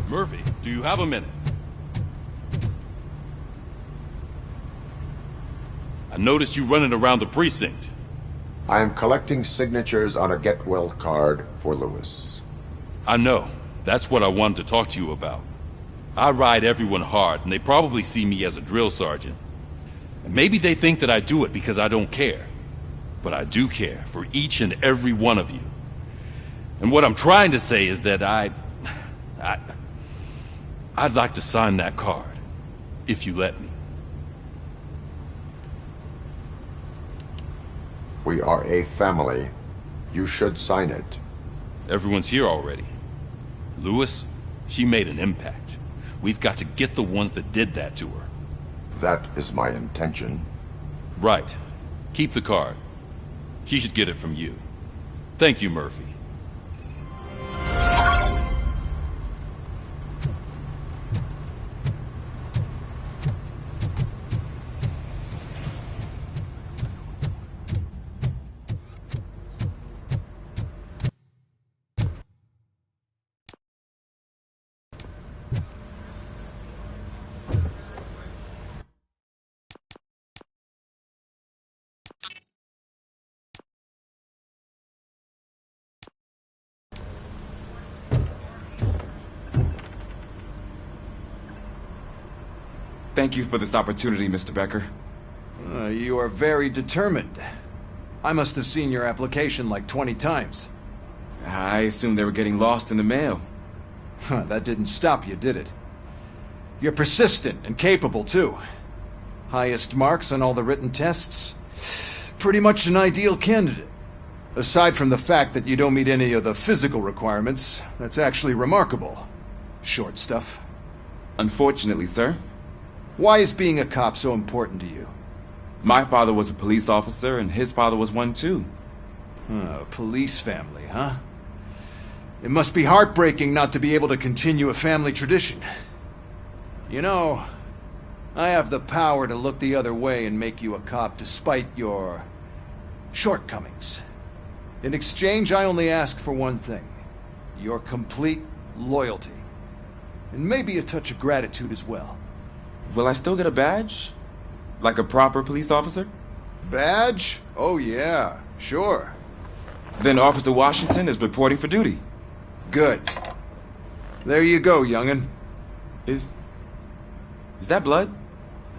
Murphy, do you have a minute? I noticed you running around the precinct. I am collecting signatures on a get well card for Lewis. I know. That's what I wanted to talk to you about. I ride everyone hard, and they probably see me as a drill sergeant. And maybe they think that I do it because I don't care. But I do care for each and every one of you. And what I'm trying to say is that I'd like to sign that card, if you let me. We are a family. You should sign it. Everyone's here already. Lewis, she made an impact. We've got to get the ones that did that to her. That is my intention. Right. Keep the card. She should get it from you. Thank you, Murphy. Thank you for this opportunity, Mr. Becker. You are very determined. I must have seen your application like 20 times. I assumed they were getting lost in the mail. That didn't stop you, did it? You're persistent and capable, too. Highest marks on all the written tests. Pretty much an ideal candidate. Aside from the fact that you don't meet any of the physical requirements, that's actually remarkable. Short stuff. Unfortunately, sir. Why is being a cop so important to you? My father was a police officer, and his father was one too. A police family, huh? It must be heartbreaking not to be able to continue a family tradition. You know, I have the power to look the other way and make you a cop despite your shortcomings. In exchange, I only ask for one thing. Your complete loyalty. And maybe a touch of gratitude as well. Will I still get a badge? Like a proper police officer? Badge? Oh yeah, sure. Then Officer Washington is reporting for duty. Good. There you go, young'un. Is that blood?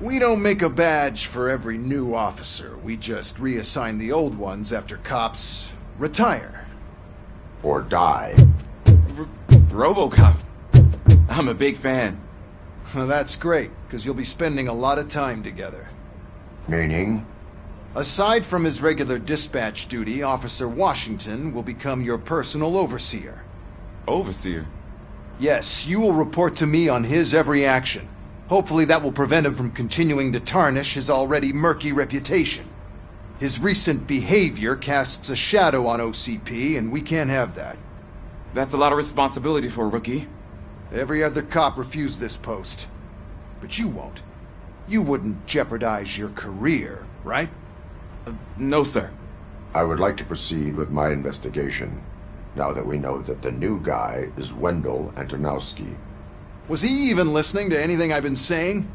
We don't make a badge for every new officer. We just reassign the old ones after cops retire. Or die. Robocop. I'm a big fan. That's great, because you'll be spending a lot of time together. Meaning? Aside from his regular dispatch duty, Officer Washington will become your personal overseer. Overseer? Yes, you will report to me on his every action. Hopefully that will prevent him from continuing to tarnish his already murky reputation. His recent behavior casts a shadow on OCP, and we can't have that. That's a lot of responsibility for a rookie. Every other cop refused this post. But you won't. You wouldn't jeopardize your career, right? No, sir. I would like to proceed with my investigation, now that we know that the new guy is Wendell Antonowski. Was he even listening to anything I've been saying?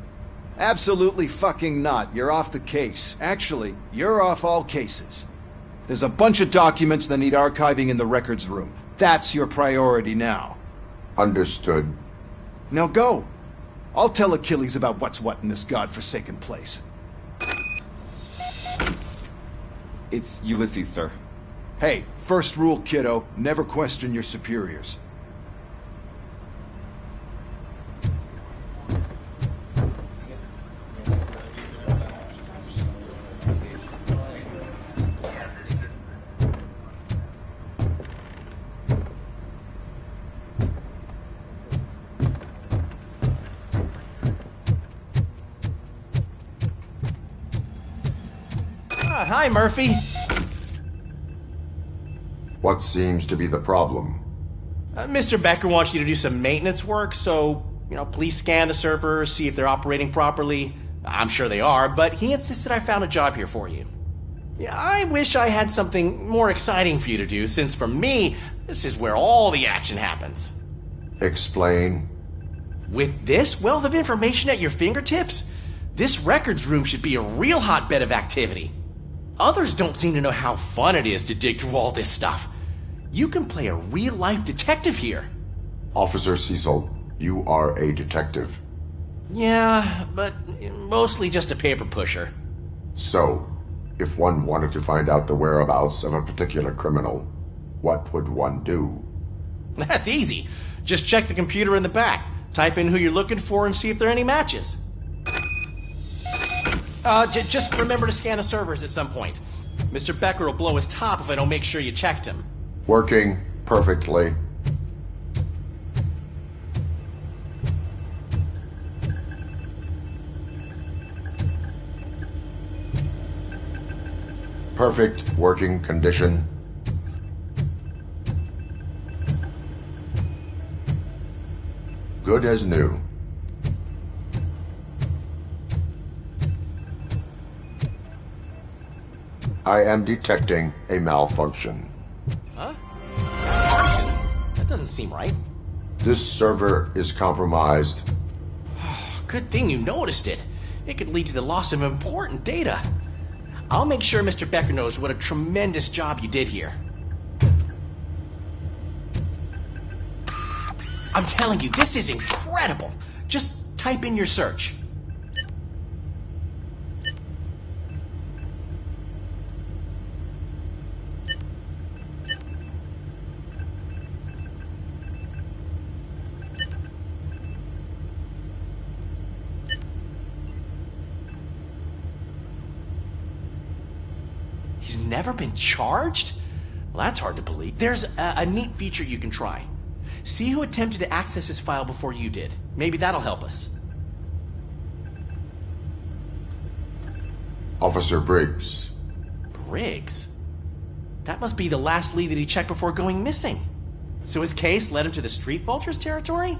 Absolutely fucking not. You're off the case. Actually, you're off all cases. There's a bunch of documents that need archiving in the records room. That's your priority now. Understood. Now go. I'll tell Achilles about what's what in this godforsaken place. It's Ulysses, sir. Hey, first rule, kiddo, never question your superiors. Hi, Murphy. What seems to be the problem? Mr. Becker wants you to do some maintenance work, so, please scan the servers, see if they're operating properly. I'm sure they are, but he insisted I found a job here for you. Yeah, I wish I had something more exciting for you to do, since for me, this is where all the action happens. Explain. With this wealth of information at your fingertips, this records room should be a real hotbed of activity. Others don't seem to know how fun it is to dig through all this stuff. You can play a real-life detective here. Officer Cecil, you are a detective. Yeah, but mostly just a paper pusher. So, if one wanted to find out the whereabouts of a particular criminal, what would one do? That's easy. Just check the computer in the back, type in who you're looking for, and see if there are any matches. Just remember to scan the servers at some point. Mr. Becker will blow his top if I don't make sure you checked him. Working perfectly. Perfect working condition. Good as new. I am detecting a malfunction. Huh? That doesn't seem right. This server is compromised. Good thing you noticed it. It could lead to the loss of important data. I'll make sure Mr. Becker knows what a tremendous job you did here. I'm telling you, this is incredible. Just type in your search. never been charged? Well, that's hard to believe. There's a neat feature you can try. See who attempted to access his file before you did. Maybe that'll help us. Officer Briggs. Briggs? That must be the last lead that he checked before going missing. So his case led him to the Street Vultures territory?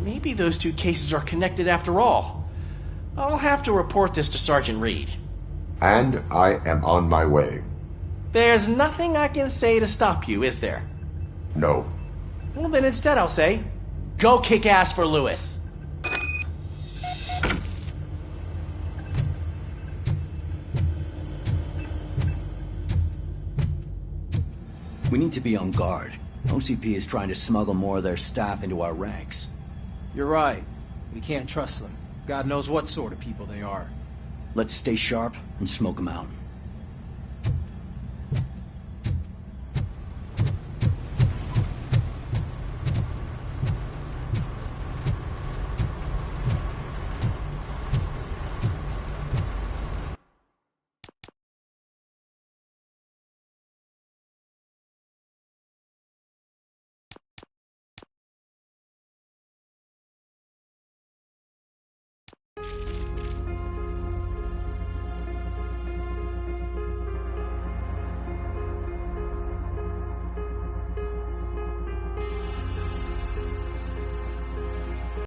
Maybe those two cases are connected after all. I'll have to report this to Sergeant Reed. And I am on my way. There's nothing I can say to stop you, is there? No. Well, then instead I'll say, go kick ass for Lewis. We need to be on guard. OCP is trying to smuggle more of their staff into our ranks. You're right. We can't trust them. God knows what sort of people they are. Let's stay sharp and smoke them out.